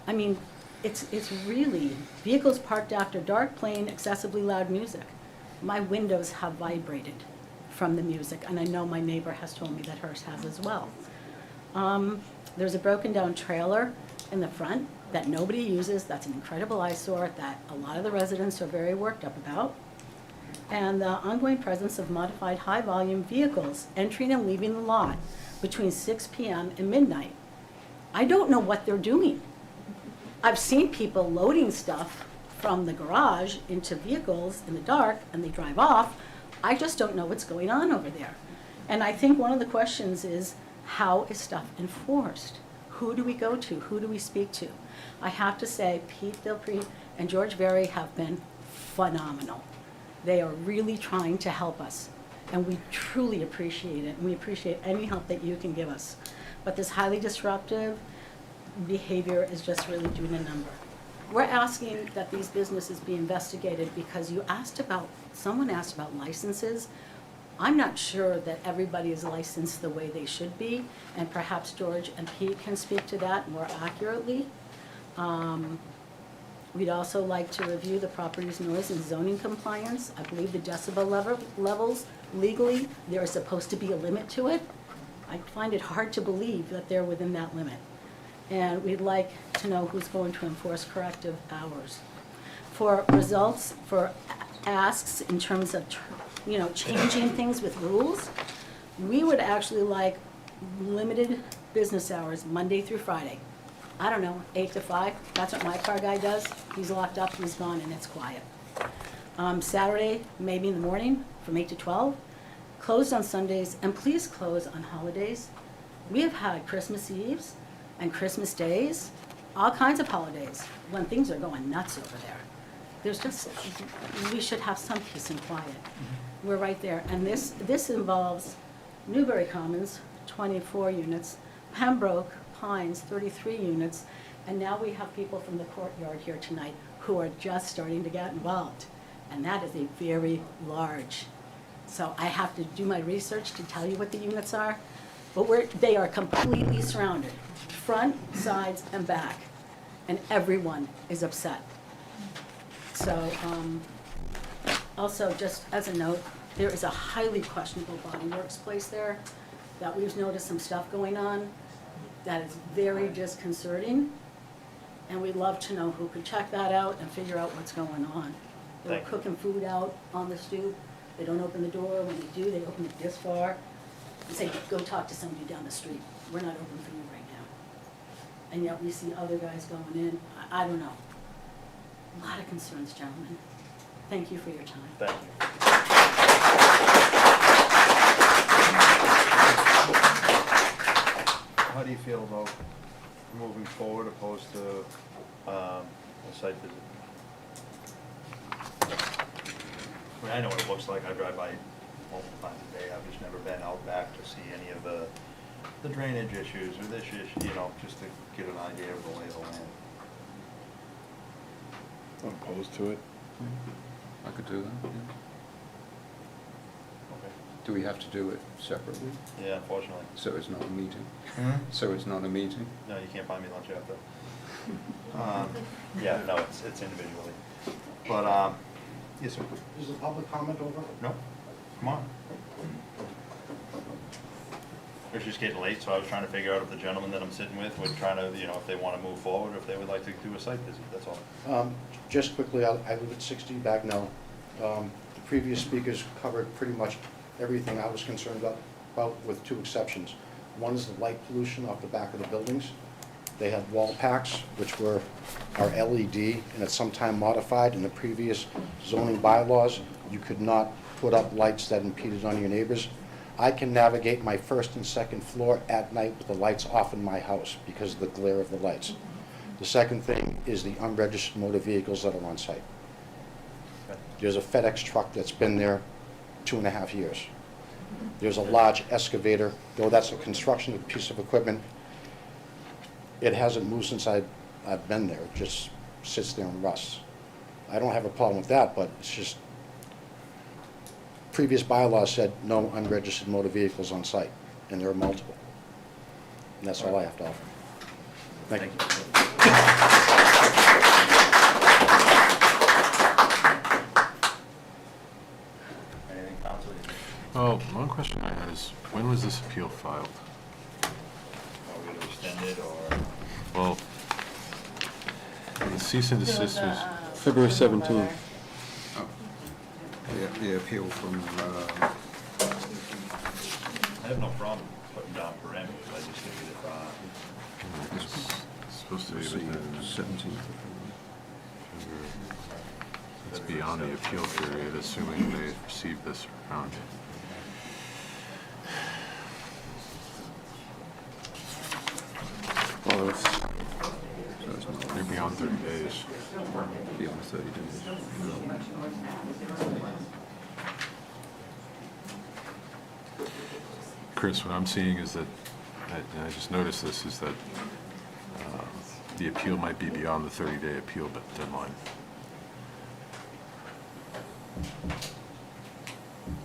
I mean, it's really vehicles parked after dark playing excessively loud music. My windows have vibrated from the music, and I know my neighbor has told me that hers has as well. There's a broken down trailer in the front that nobody uses. That's an incredible eyesore that a lot of the residents are very worked up about. And the ongoing presence of modified high volume vehicles entering and leaving the lot between 6 p.m. and midnight. I don't know what they're doing. I've seen people loading stuff from the garage into vehicles in the dark and they drive off. I just don't know what's going on over there. And I think one of the questions is, how is stuff enforced? Who do we go to? Who do we speak to? I have to say, Pete Dilpree and George Very have been phenomenal. They are really trying to help us. and we truly appreciate it, and we appreciate any help that you can give us. But this highly disruptive behavior is just really doing a number. We're asking that these businesses be investigated because someone asked about licenses. I'm not sure that everybody is licensed the way they should be, and perhaps George and Pete can speak to that more accurately. We'd also like to review the property's noise and zoning compliance. I believe the decibel levels, legally, there is supposed to be a limit to it. I find it hard to believe that they're within that limit. And we'd like to know who's going to enforce corrective hours. For results, for asks in terms of, changing things with rules, we would actually like limited business hours, Monday through Friday. I don't know, 8 to 5, that's what my car guy does. He's locked up, he's gone, and it's quiet. Saturday, maybe in the morning, from 8 to 12. Closed on Sundays, and please close on holidays. We have had Christmas Eves and Christmas Days, all kinds of holidays, when things are going nuts over there. We should have some peace and quiet. We're right there, and this involves Newbury Commons, 24 units, Pembroke Pines, 33 units, and now we have people from the courtyard here tonight who are just starting to get involved, and that is a very large. So I have to do my research to tell you what the units are, but they are completely surrounded, front, sides, and back, and everyone is upset. So, also, just as a note, there is a highly questionable Body Works place there that we've noticed some stuff going on that is very disconcerting, and we'd love to know who could check that out and figure out what's going on. They're cooking food out on the stoop. They don't open the door. When they do, they open it this far and say, go talk to somebody down the street. We're not open for you right now. And yet we see other guys going in. I don't know. A lot of concerns, gentlemen. Thank you for your time. Thank you. How do you feel about moving forward opposed to a site visit? I mean, I know what it looks like. I drive by multiple times a day. I've just never been out back to see any of the drainage issues or this issue, just to get an idea of the lay of the land. I'm opposed to it. I could do that, yeah. Okay. Do we have to do it separately? Yeah, unfortunately. So it's not a meeting? Hmm? So it's not a meeting? No, you can't buy me lunch after. Yeah, no, it's individually. But, yes, sir. Is the public comment over? No, come on. It's just getting late, so I was trying to figure out if the gentleman that I'm sitting with would trying to, if they want to move forward, or if they would like to do a site visit, that's all. Just quickly, I live at 60 Bagnell. The previous speakers covered pretty much everything I was concerned about with two exceptions. One is the light pollution off the back of the buildings. They had wall packs, which are LED, and at some time modified in the previous zoning bylaws. You could not put up lights that impeded on your neighbors. I can navigate my first and second floor at night with the lights off in my house because of the glare of the lights. The second thing is the unregistered motor vehicles that are on site. There's a FedEx truck that's been there 2.5 years. There's a large excavator, though that's a construction piece of equipment. It hasn't moved since I've been there. It just sits there and rusts. I don't have a problem with that, but it's just, previous bylaws said no unregistered motor vehicles on site, and there are multiple. And that's all I have to offer. Thank you. Anything, counsel? Well, one question I had is, when was this appeal filed? Are we going to extend it, or? Well, the cease and desist was February 17th. The appeal from, I have no problem putting down parameters, I just figured it's supposed to be the within 17th. It's beyond the appeal period, assuming they received this round. Well, you're beyond 30 days. Beyond 30 days. Chris, what I'm seeing is that, I just noticed this, is that the appeal might be beyond the 30-day appeal deadline.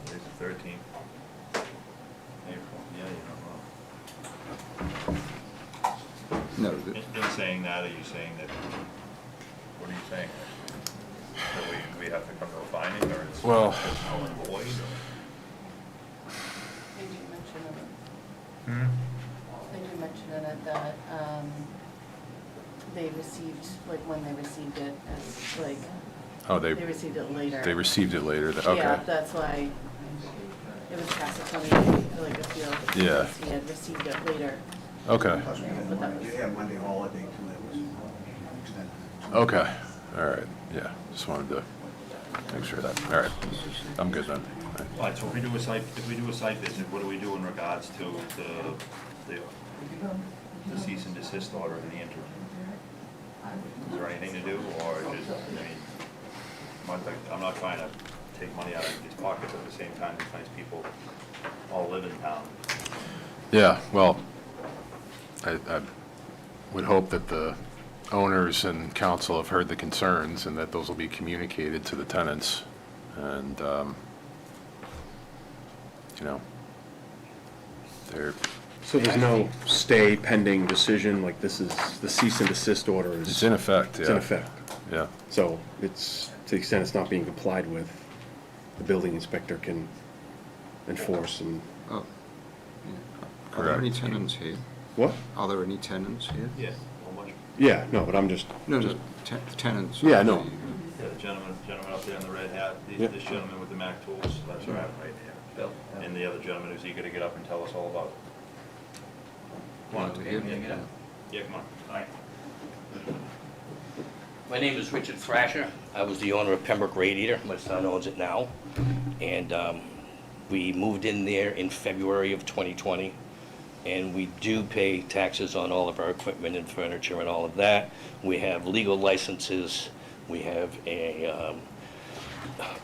Today's the 13th. April, yeah, you No. don't know. In saying that, are you saying that, what are you saying? That we have to come to a finding, or it's Well- it's null and void, or? They do mention it. Hmm? They do mention in it that, they received, like, when they received it, as, like, Oh, they received it later. They received it later, okay. Yeah, that's why it was past the 20, like, appeal. Yeah. because He had received it later. Okay. But that was. You had Monday holiday too, that was extended. Okay, all right, yeah, just wanted to make sure that, all right, I'm good then. All right, so if we do a site visit, what do we do in regards to the cease and desist order in the interim? Is there anything to do, or just, I mean, I'm not trying to take money out of these pockets, at the same time, these nice people all live in town. Yeah, well, I would hope that the owners and council have heard the concerns and that those will be communicated to the tenants. And, you know, they're, So there's no stay pending decision, like this is, the cease and desist order is... it's in effect, yeah. It's in effect. Yeah. So it's, to the extent it's not being complied with, the building inspector can enforce and... Oh. Are there any tenants here? What? Are there any tenants here? Yeah, how much? Yeah, no, but I'm just... No, just- tenants. Yeah, no. Yeah, the gentleman up there in the red hat, Yep. this gentleman with the Mac tools, that's right here. Bill. And the other gentleman who's eager to get up and tell us all about it. Come on, Yeah, get up. Yeah, come on. All right. My name is Richard Thrasher. I was the owner of Pembroke Radiator. My son owns it now. And we moved in there in February of 2020. And we do pay taxes on all of our equipment and furniture and all of that. We have legal licenses. We have a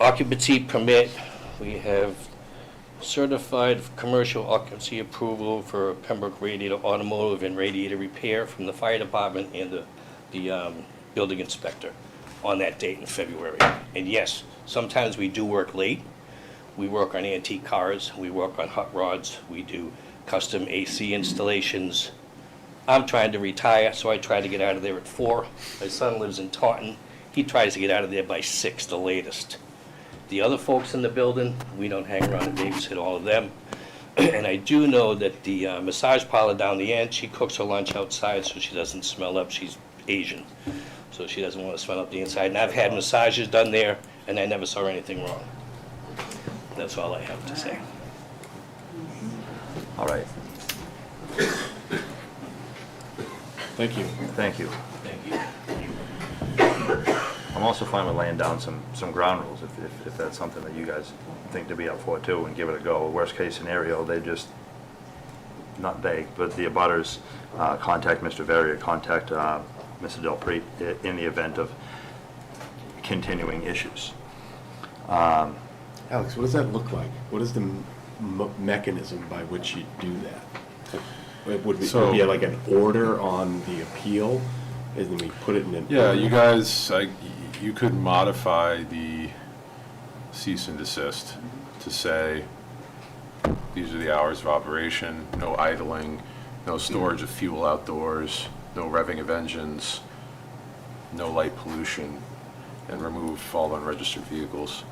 occupancy permit. We have certified commercial occupancy approval for Pembroke Radiator Automotive and Radiator Repair from the fire department and the building inspector on that date in February. And yes, sometimes we do work late. We work on antique cars, we work on hot rods, we do custom AC installations. I'm trying to retire, so I try to get out of there at 4. My son lives in Taunton. He tries to get out of there by 6, the latest. The other folks in the building, we don't hang around and babysit all of them. And I do know that the massage parlor down the end, she cooks her lunch outside so she doesn't smell up. She's Asian, so she doesn't want to smell up the inside. And I've had massages done there, and I never saw anything wrong. That's all I have to say. All right. Thank you. Thank you. Thank you. I'm also fine with laying down some ground rules, if that's something that you guys think to be up for too, and give it a go. Worst case scenario, they just, not they, but the abutters contact Mr. Verrier, contact Mr. Del Prete in the event of continuing issues. Alex, what does that look like? What is the mechanism by which you do that? Would it be like an order on the appeal, and then we put it in an... Yeah, you guys, you could modify the cease and desist to say, these are the hours of operation, no idling, no storage of fuel outdoors, no revving of engines, no light pollution, and remove all unregistered vehicles.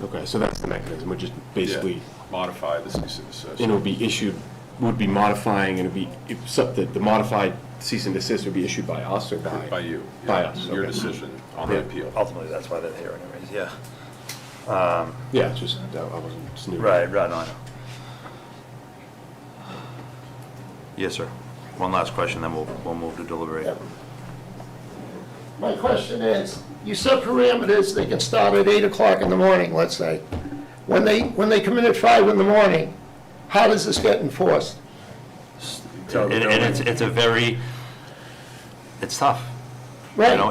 Okay, so that's the mechanism, would just basically... Yeah, modify the cease and desist. And it would be issued, would be modifying, and it would be, the modified cease and desist would be issued by us or by? By you. By Yeah, us, your okay. decision on the appeal. Ultimately, that's why they're here anyways, yeah. Yeah, it's just, I wasn't just new. Right, no, I know. Yes, sir. One last question, then we'll move to deliberate. My question is, you set parameters, they can start at 8 o'clock in the morning, let's say. When they come in at 5 in the morning, how does this get enforced? And it's a very, it's tough. Right. know,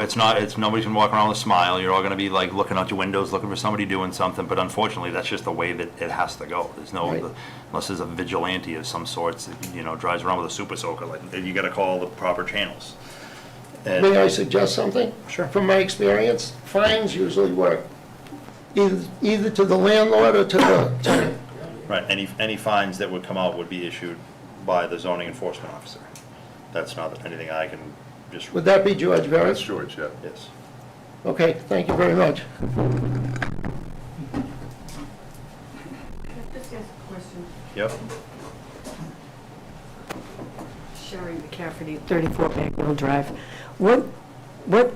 nobody's gonna walk around with a smile. You're all gonna be like looking out your windows, looking for somebody doing something, but unfortunately, that's just the way that it has to go. There's no, Right. unless there's a vigilante of some sorts, that, you know, drives around with a super soaker, like, you gotta call the proper channels. And- May I suggest something? Sure. From my experience, fines usually work either to the landlord or to the tenant. Right, any fines that would come out would be issued by the zoning enforcement officer. That's not anything I can just. Would that be George Barry? That's George, yeah. Yes. Okay, thank you very much. Just ask a question. Yep. Sherry McCafferty, 34 Backmill Drive. What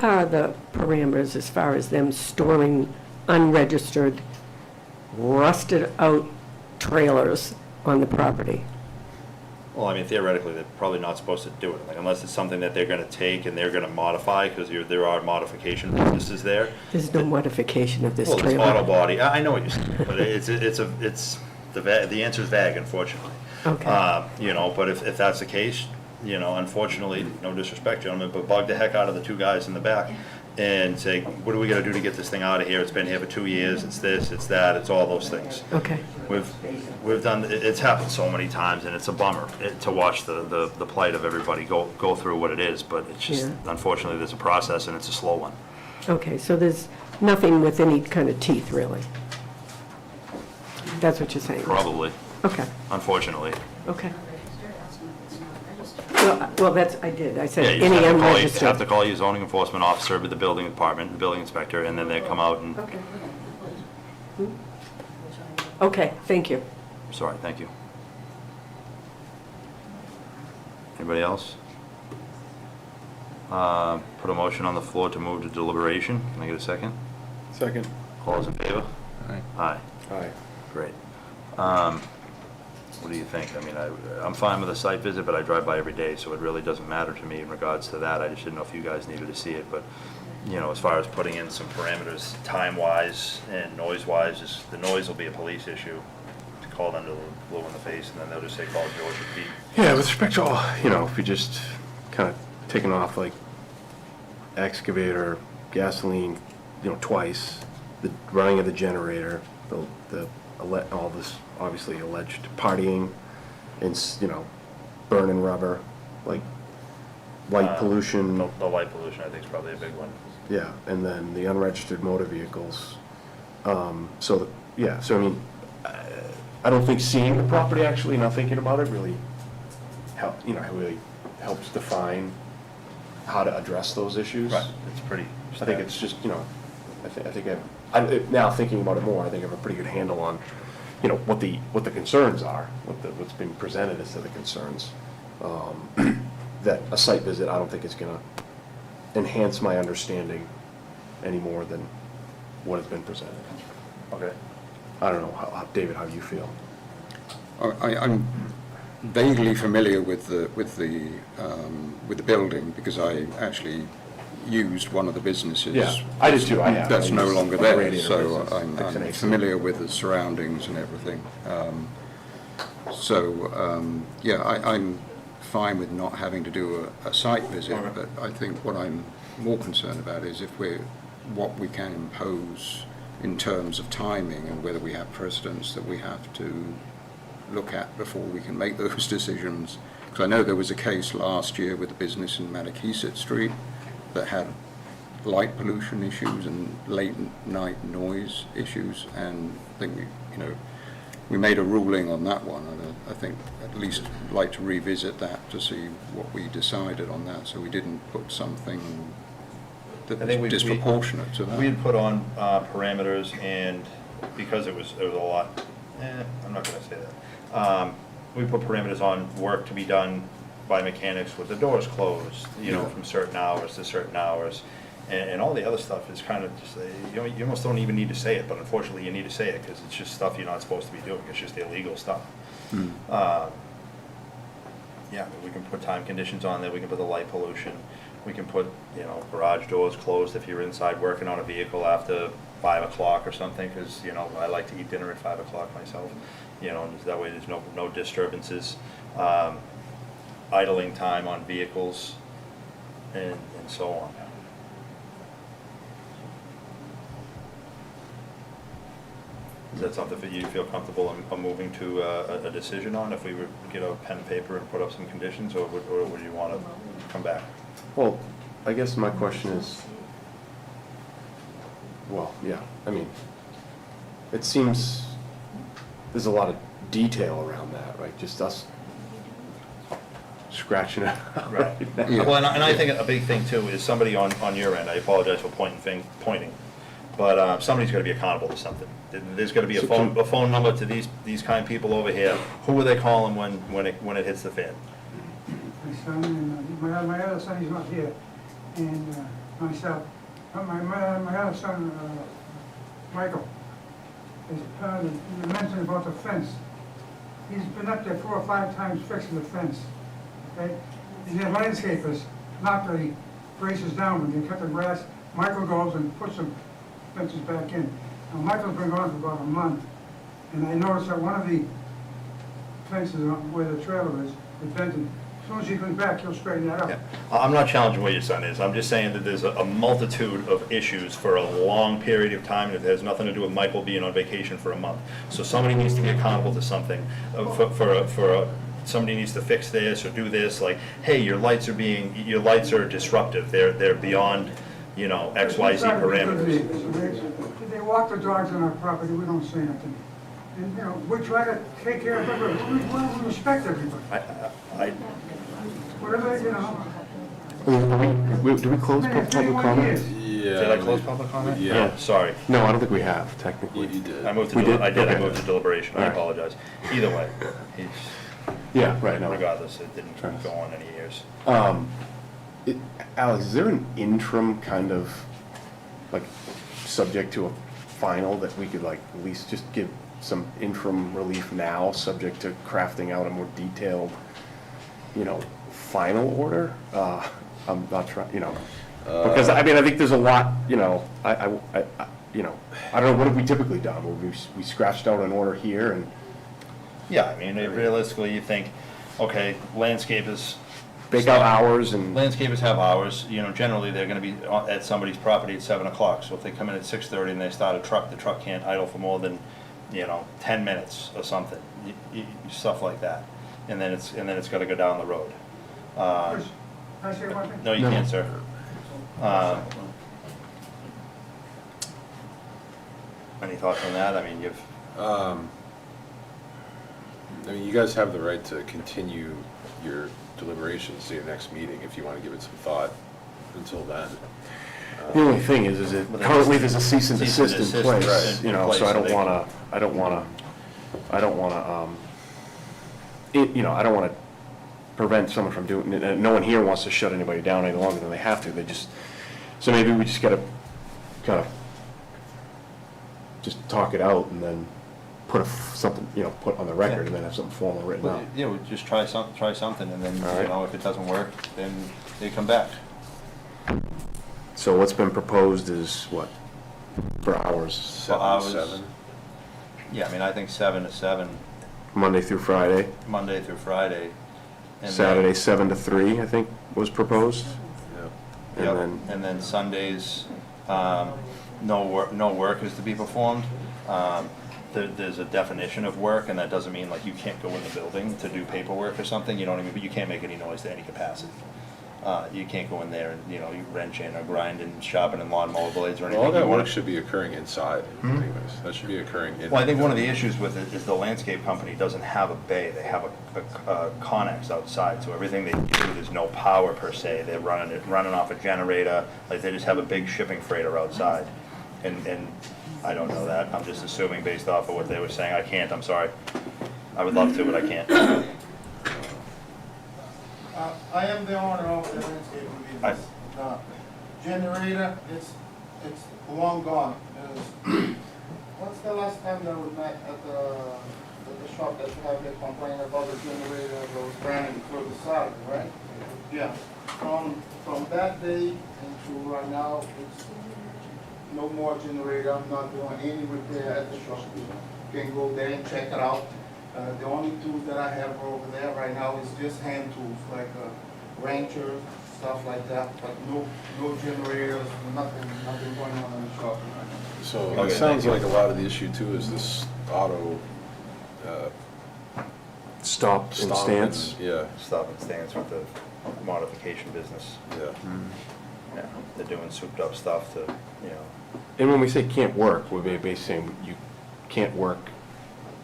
are the parameters as far as them storing unregistered, rusted-out trailers on the property? Well, I mean, theoretically, they're probably not supposed to do it, like, unless it's something that they're gonna take and they're gonna modify, because there are modification businesses there. There's no modification of this Well, it's trailer. auto body, I know what you're saying, but the answer is vague, unfortunately. Okay. You know, but if that's the case, you know, unfortunately, no disrespect, gentlemen, but bug the heck out of the two guys in the back and say, what are we gonna do to get this thing out of here? It's been here for 2 years, it's this, it's that, it's all those things. Okay. We've done, it's happened so many times, and it's a bummer to watch the plight of everybody go through what it is, but it's just, Yeah. unfortunately, there's a process, and it's a slow one. Okay, so there's nothing with any kind of teeth, really? That's what you're saying? Probably. Okay, Unfortunately. okay. Well, that's, I did, I Yeah, said you any just have unregistered. to call your zoning enforcement officer with the building department, the building inspector, and then they come out and, Okay. Okay, thank you. sorry, thank you. Anybody else? Put a motion on the floor to move to deliberation. Can I get a second? Second. All those in favor? Aye. Aye. Aye. Great. What do you think? I mean, I'm fine with a site visit, but I drive by every day, so it really doesn't matter to me in regards to that. I just didn't know if you guys needed to see it, but, you know, as far as putting in some parameters, time-wise and noise-wise, the noise will be a police issue. Call them to blow in the face, and then they'll just say, call George or Pete. Yeah, with respect to all, you know, if we just kind of taking off like excavator, gasoline, you know, twice, the running of the generator, all this obviously alleged partying, and, you know, burning rubber, like light pollution. The light pollution, I think, is probably a big one. Yeah, and then the unregistered motor vehicles. So I mean, I don't think seeing the property actually, not thinking about it, really really helps define how to address those issues. Right, it's pretty. I think it's just, you know, I think now thinking about it more, I think I have a pretty good handle on, you know, what the concerns are, what's been presented as to the concerns. That a site visit, I don't think is gonna enhance my understanding any more than what has been presented. Okay. I don't know, David, how you feel? I'm vaguely familiar with the building because I actually used one of the businesses. Yeah, I did too, I have. That's I no used longer a there, radiator so business, I'm fixing AC. familiar with the surroundings and everything. Yeah, I'm fine with not having to do a site visit, but I think what I'm more concerned about is what we can impose in terms of timing and whether we have precedents that we have to look at before we can make those decisions. Because I know there was a case last year with a business in Massachusetts Street that had light pollution issues and late night noise issues, and I think we made a ruling on that one, and I think at least like to revisit that to see what we decided on that, so we didn't put something that was disproportionate to that. We had put on parameters, and because it was a lot, I'm not gonna say that. We put parameters on work to be done by mechanics with the doors closed, from certain hours to certain hours. And all the other stuff is kind of just, you almost don't even need to say it, but unfortunately you need to say it because it's just stuff you're not supposed to be doing. It's just illegal stuff. Yeah, we can put time conditions on there. We can put the light pollution. We can put, garage doors closed if you're inside working on a vehicle after 5 o'clock or something, because, I like to eat dinner at 5 o'clock myself. And that way there's no disturbances. Idling time on vehicles and so on. Is that something that you feel comfortable in moving to a decision on, if we would get a pen and paper and put up some conditions, or would you want to come back? Well, I guess my question is, well, yeah, I mean, it seems there's a lot of detail around that, right? Just us scratching it out right now. Well, and I think a big thing too is somebody on your end, I apologize for pointing, but somebody's got to be accountable to something. There's got to be a phone number to these kind of people over here. Who are they calling when it hits the fan? My son and my other son, he's not here, and myself. My other son, Michael, you mentioned about the fence. He's been up there 4 or 5 times fixing the fence. Okay, and the landscapers knock the braces down when they cut the grass. Michael goes and puts some fences back in. Now Michael's been gone for about a month, and I noticed that one of the fences where the trailer is dented. As soon as he comes back, he'll straighten that up. Yeah. I'm not challenging where your son is. I'm just saying that there's a multitude of issues for a long period of time, and it has nothing to do with Michael being on vacation for a month. So somebody needs to be accountable to something. Somebody needs to fix this or do this. Like, hey, your lights are disruptive. They're beyond, X, Y, Z parameters. They walk the dogs on our property. We don't say nothing. And we try to take care of everybody. We respect everybody. Whatever, Do we close public comment? Yeah. Did I close public comment? Yeah. Oh, sorry. No, I don't think we have, technically. You did. I moved to deliberation. I apologize. Either way, yeah, right. No. Regardless, it didn't go on any years. Alex, is there an interim kind of, subject to a final that we could, at least just give some interim relief now, subject to crafting out a more detailed, final order? I'm not trying, because, I think there's a lot, I don't know, what have we typically done? We scratched out an order here and... Yeah, realistically, you think, okay, landscapers... Bake out hours and... Landscapers have hours, generally they're gonna be at somebody's property at 7 o'clock, so if they come in at 6:30 and they start a truck, the truck can't idle for more than, 10 minutes or something, stuff like that. And then it's gotta go down the road. Can I say one thing? No, you can't, sir. Any thoughts on that? You've... you guys have the right to continue your deliberations to your next meeting if you want to give it some thought until then. The only thing is that currently there's a cease and desist in place, so I don't want to prevent someone from doing it. No one here wants to shut anybody down any longer than they have to. So maybe we just got to kind of just talk it out and then put something, put on the record and then have something formal written out. Yeah, we just try something, and then, if it doesn't work, then they come back. So what's been proposed is what, for hours? 7 to 7? Yeah, I think 7 to 7. Monday through Friday? Monday through Friday. And Saturday, 7 to 3, I think, was proposed. Yep. And then Sundays, no work is to be performed. There's a definition of work, and that doesn't mean you can't go in the building to do paperwork or something, but you can't make any noise to any capacity. You can't go in there and, you wrenching or grinding, sharpening lawnmower blades or anything. All that work should be occurring inside anyways. That should be occurring in. Well, I think one of the issues with it is the landscape company doesn't have a bay. They have a Connex outside, so everything they do, there's no power per se. They're running off a generator. They just have a big shipping freighter outside. And I don't know that. I'm just assuming based off of what they were saying. I can't, I'm sorry. I would love to, but I can't. I am the owner of the landscaping business. The generator, it's long gone. What's the last time that we met at the shop that you have been complaining about the generator that was running through the side, right? Yeah. From that day into right now, it's no more generator. I'm not doing any repair at the shop. You can go there and check it out. The only tools that I have over there right now is just hand tools, like a wrencher, stuff like that, but no generators, nothing going on in the shop. So Okay, it sounds thank you. like a lot of the issue too is this auto, Stop and stop stance. Yeah, Stop and stance with the modification business. yeah. Yeah, they're doing souped up stuff to, you know. And when we say can't work, we're basically saying you can't work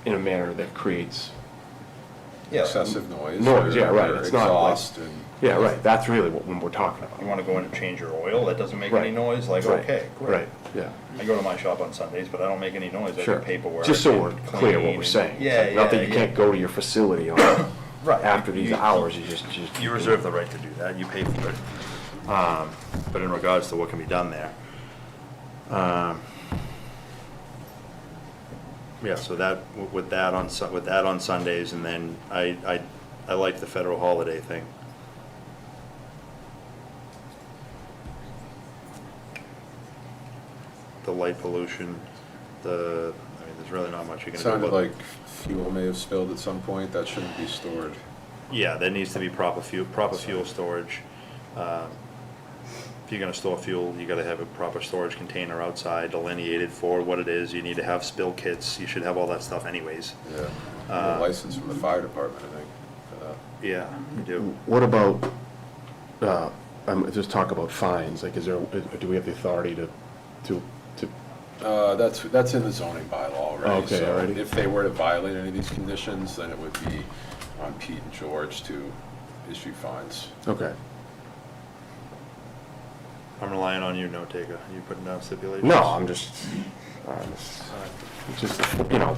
in a manner that creates Excessive noise. noise, yeah, right, or it's not like, exhaust and. yeah, right, that's really what we're talking about. You wanna go in and change your oil, that doesn't make Right. any noise, like, Right. okay, great. Right, yeah. I go to my shop on Sundays, but I don't make any noise, I Sure. do paperwork. Just so and we're clear what clean we're and- saying. Yeah, yeah. Not that you yeah. can't go to your facility on, Right. after these You- hours, you just. You reserve the right to do that, you pay for it. But in regards to what can be done there. Yeah, so that, with that on Sundays, and then I like the federal holiday thing. The light pollution, I mean, there's really not much you can do. Sounded about- like fuel may have spilled at some point, that shouldn't be stored. Yeah, there needs to be proper fuel storage. If you're gonna store fuel, you gotta have a proper storage container outside delineated for what it is. You need to have spill kits, you should have all that stuff anyways. Yeah, a license from the fire department, I think, for that. Yeah, you do. What about, just talk about fines, like, do we have the authority to? That's in the zoning bylaw already. Okay, so already. if they were to violate any of these conditions, then it would be on Pete and George to issue fines. Okay. I'm relying on you, note taker. You putting down stipulations? No, I'm just, you know,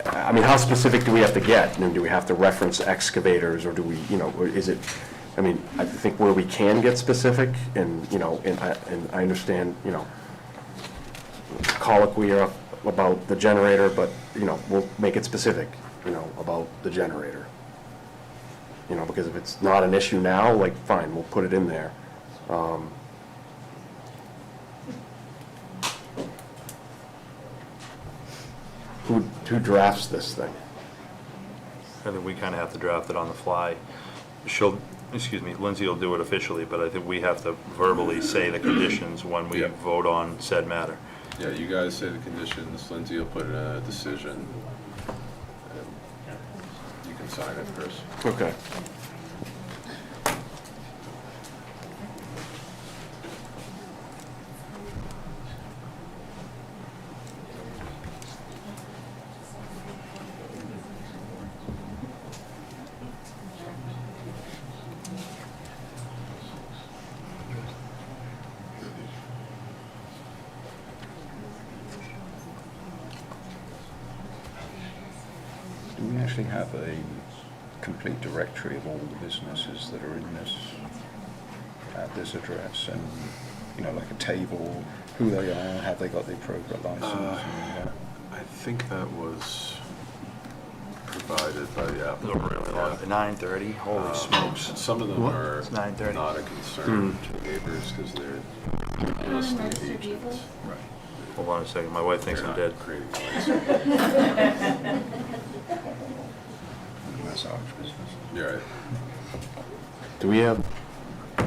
I mean, how specific do we have to get? I mean, do we have to reference excavators, or do we, you know, or is it, I mean, I think where we can get specific, and, you know, and I understand, you know, colloquy about the generator, but, you know, we'll make it specific, you know, about the generator. You know, because if it's not an issue now, like, fine, we'll put it in there. Who drafts this thing? I think we kinda have to draft it on the fly. Lindsay will do it officially, but I think we have to verbally say the conditions when we Yep. vote on said matter. Yeah, you guys say the conditions, Lindsay will put in a decision. and You can sign it, Chris. Okay. Do we actually have a complete directory of all the businesses that are in this, at this address, and, you know, like a table, who they are, have they got the appropriate license? I think that was provided by the applicant. Really long. 9:30, holy smokes. Some of them What? are It's 9:30. not a concern to the neighbors because they're real estate agents. Right. Hold on a second, my wife thinks They're I'm not dead. creating noise. Massage business. You're right. Do we have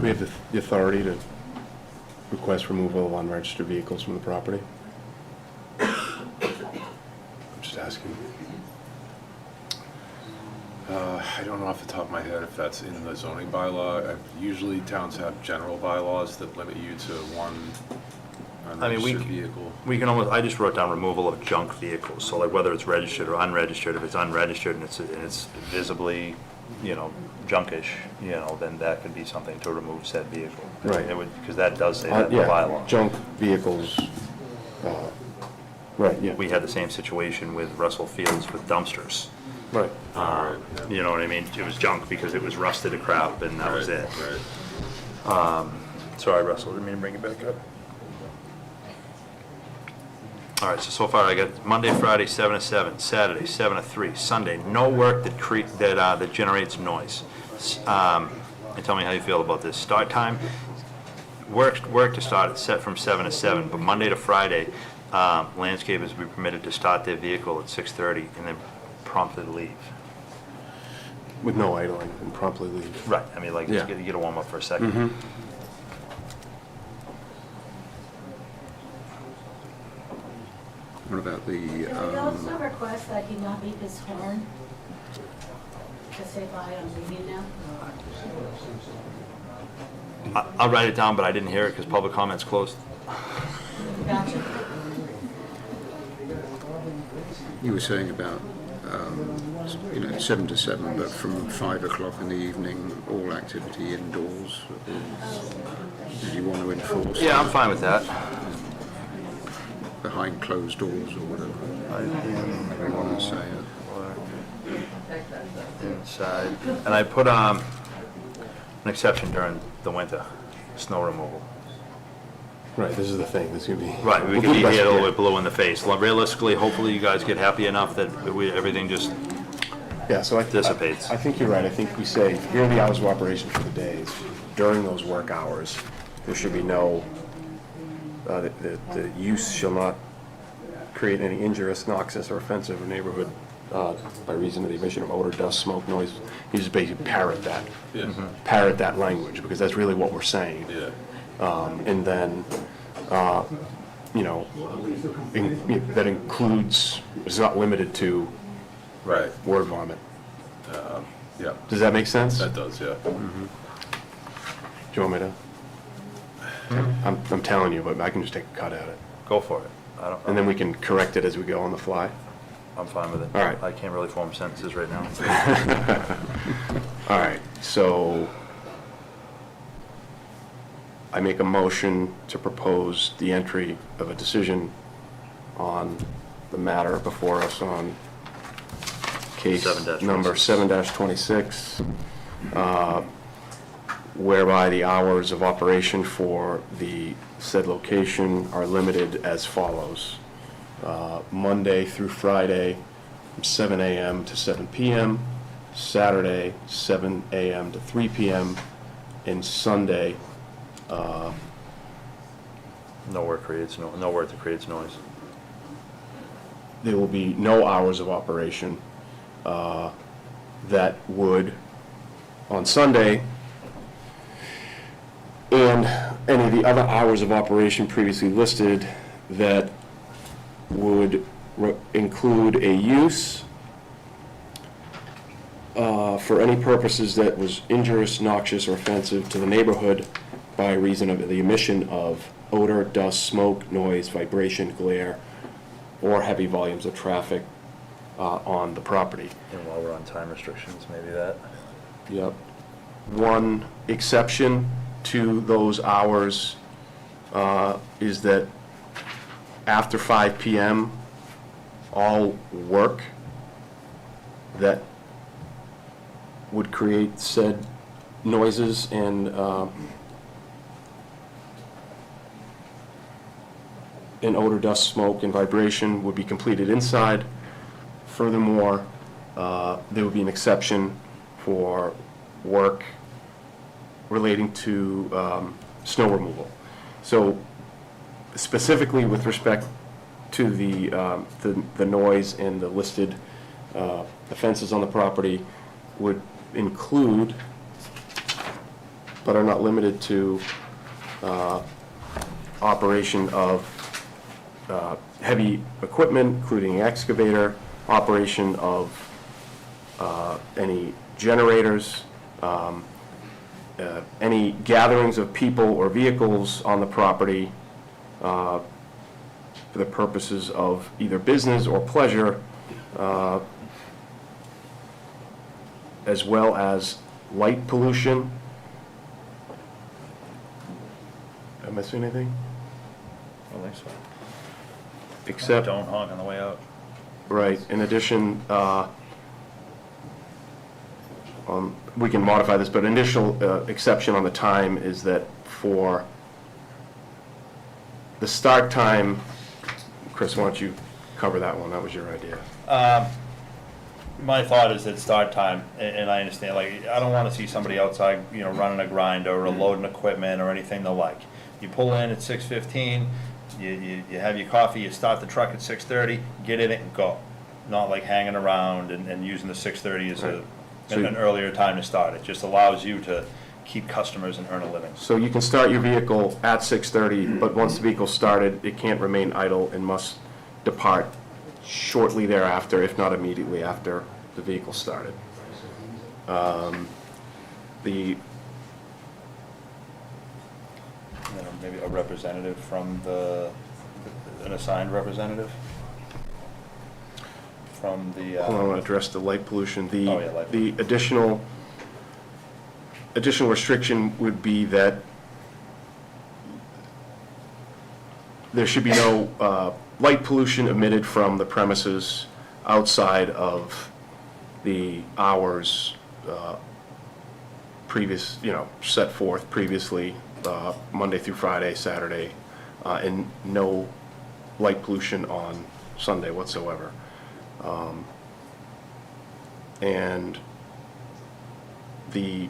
the authority to request removal of unregistered vehicles from the property? I'm just asking. I don't know off the top of my head if that's in the zoning bylaw. Usually towns have general bylaws that limit you to one I mean, unregistered vehicle. we can almost, I just wrote down removal of junk vehicles, so like whether it's registered or unregistered, if it's unregistered and it's visibly, you know, junkish, you know, then that could be something to remove said vehicle. Right. It would, because that does say that in the Yeah, bylaw. junk vehicles, right, yeah. We had the same situation with Russell Fields with dumpsters. Right. You know what I mean? It was junk because it was rusted to crap and that was it. Sorry, Russell, didn't mean to bring it back up. All right, so far I got Monday, Friday, 7 to 7, Saturday, 7 to 3, Sunday, no work that generates noise. And tell me how you feel about this. Start time, work to start, it's set from 7 to 7, but Monday to Friday, landscapers will be permitted to start their vehicle at 6:30 and then promptly leave. With no idling and promptly leave. Right, I mean, like, Yeah. you get a warm up for a second. Mhm. What about the, Can we also request that he not beep his horn to say bye on leaving now? I'll write it down, but I didn't hear it because public comment's closed. Gotcha. you were saying about, 7 to 7, but from 5 o'clock in the evening, all activity indoors. Did you want to enforce? Yeah, I'm fine with that. Behind closed doors or whatever. I want to say it. Inside. And I put an exception during the winter, snow removal. Right, this is the thing, this is gonna be. Right, we we'll can do be the best here a we little can. bit blue in the face. Realistically, hopefully you guys get happy enough that everything just Yeah, so dissipates. I think you're right. I think we say, here are the hours of operation for the days. During those work hours, there should be no, the use shall not create any injurious, noxious, or offensive neighborhood by reason of the emission of odor, dust, smoke, noise. You just basically parrot that. Parrot that language, because that's really what we're saying. And then, that includes, it's not limited to word vomit. Yeah. Does that make sense? That does, yeah. Do you want me to? I'm telling you, but I can just take a cut at it. Go for it. And then we can correct it as we go on the fly. I'm fine with it. All right. I can't really form sentences right now. All right, so I make a motion to propose the entry of a decision on the matter before us on case 7-26. number 7-26, whereby the hours of operation for the said location are limited as follows. Monday through Friday, from 7 a.m. to 7 p.m., Saturday, 7 a.m. to 3 p.m., and Sunday, Nowhere that creates noise. there will be no hours of operation that would, on Sunday, and any of the other hours of operation previously listed that would include a use for any purposes that was injurious, noxious, or offensive to the neighborhood by reason of the emission of odor, dust, smoke, noise, vibration, glare, or heavy volumes of traffic on the property. And while we're on time restrictions, maybe that. Yep. One exception to those hours is that after 5 p.m., all work that would create said noises and odor, dust, smoke, and vibration would be completed inside. Furthermore, there would be an exception for work relating to snow removal. So specifically with respect to the noise and the listed offenses on the property would include, but are not limited to, operation of heavy equipment, including excavator, operation of any generators, any gatherings of people or vehicles on the property for the purposes of either business or pleasure, as well as light pollution. Am I missing anything? I don't think so. Except, Don't honk on the way out. right, in addition, we can modify this, but initial exception on the time is that for the start time, Chris, why don't you cover that one? That was your idea. My thought is that start time, and I understand, like, I don't want to see somebody outside, running a grinder or loading equipment or anything the like. You pull in at 6:15, you have your coffee, you start the truck at 6:30, get in it and go. Not like hanging around and using the 6:30 as a an earlier time to start. It just allows you to keep customers and earn a living. So you can start your vehicle at 6:30, but once the vehicle's started, it can't remain idle and must depart shortly thereafter, if not immediately after the vehicle started. Maybe a representative from an assigned representative from the. Hold on, I want to address the light pollution. Light The additional restriction would be that there should be no light pollution emitted from the premises outside of the hours set forth previously, Monday through Friday, Saturday, and no light pollution on Sunday whatsoever. And the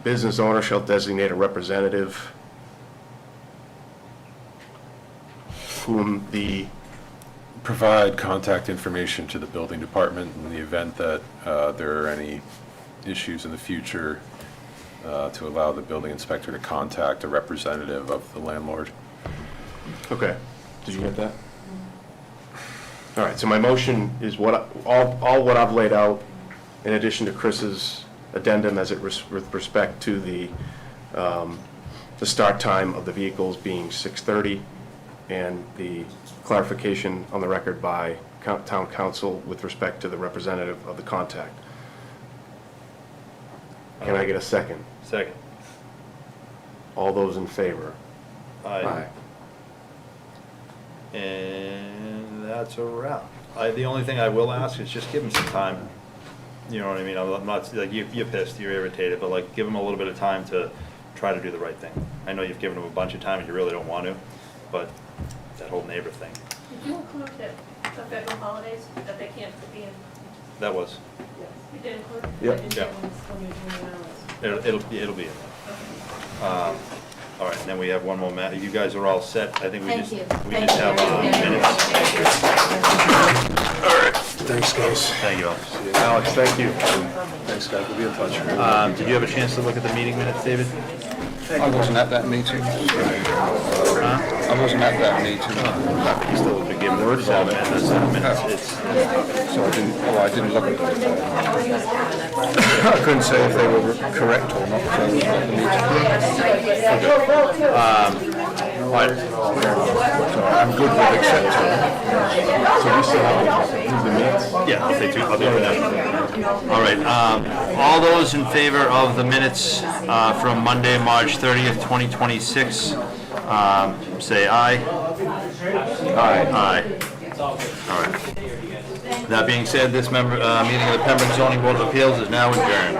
business owner shall designate a representative whom Provide contact information to the building department in the event that there are any issues in the future, to allow the building inspector to contact a representative of the landlord. Okay, did you get that? All right, so my motion is all what I've laid out, in addition to Chris's addendum with respect to the start time of the vehicles being 6:30, and the clarification on the record by town council with respect to the representative of the contact. Can I get a second? Second. All those in favor? Aye. And that's a wrap. The only thing I will ask is just give them some time. You know what I mean? I'm not, like, you're pissed, you're irritated, but like, give them a little bit of time to try to do the right thing. I know you've given them a bunch of time and you really don't want to, but that whole neighbor thing. Did you include the federal holidays, that they can't be in? That was. You did include? Yep. I didn't Yeah. know when you were doing the hours. It'll be in there. All right, and then we have one more you guys are all set. I think we Thank just, you. we Thank just you. have minutes. Thanks, guys. Thank you, Alex. Alex, thank you. Thanks, guys. We'll be in touch. Did you have a chance to look at the meeting minutes, David? I wasn't at that meeting. I wasn't at that meeting. You still could give word salad and that's 7 minutes. So I didn't look at them. I couldn't say if they were correct or not, so I wasn't at the meeting. So I'm good with accepting. So we still have to do the minutes? Yeah, I'll do it for them. All right, all those in favor of the minutes from Monday, March 30th, 2026, say aye. Aye. Aye. All right. That being said, this meeting of the Pembroke Zoning Board of Appeals is now adjourned.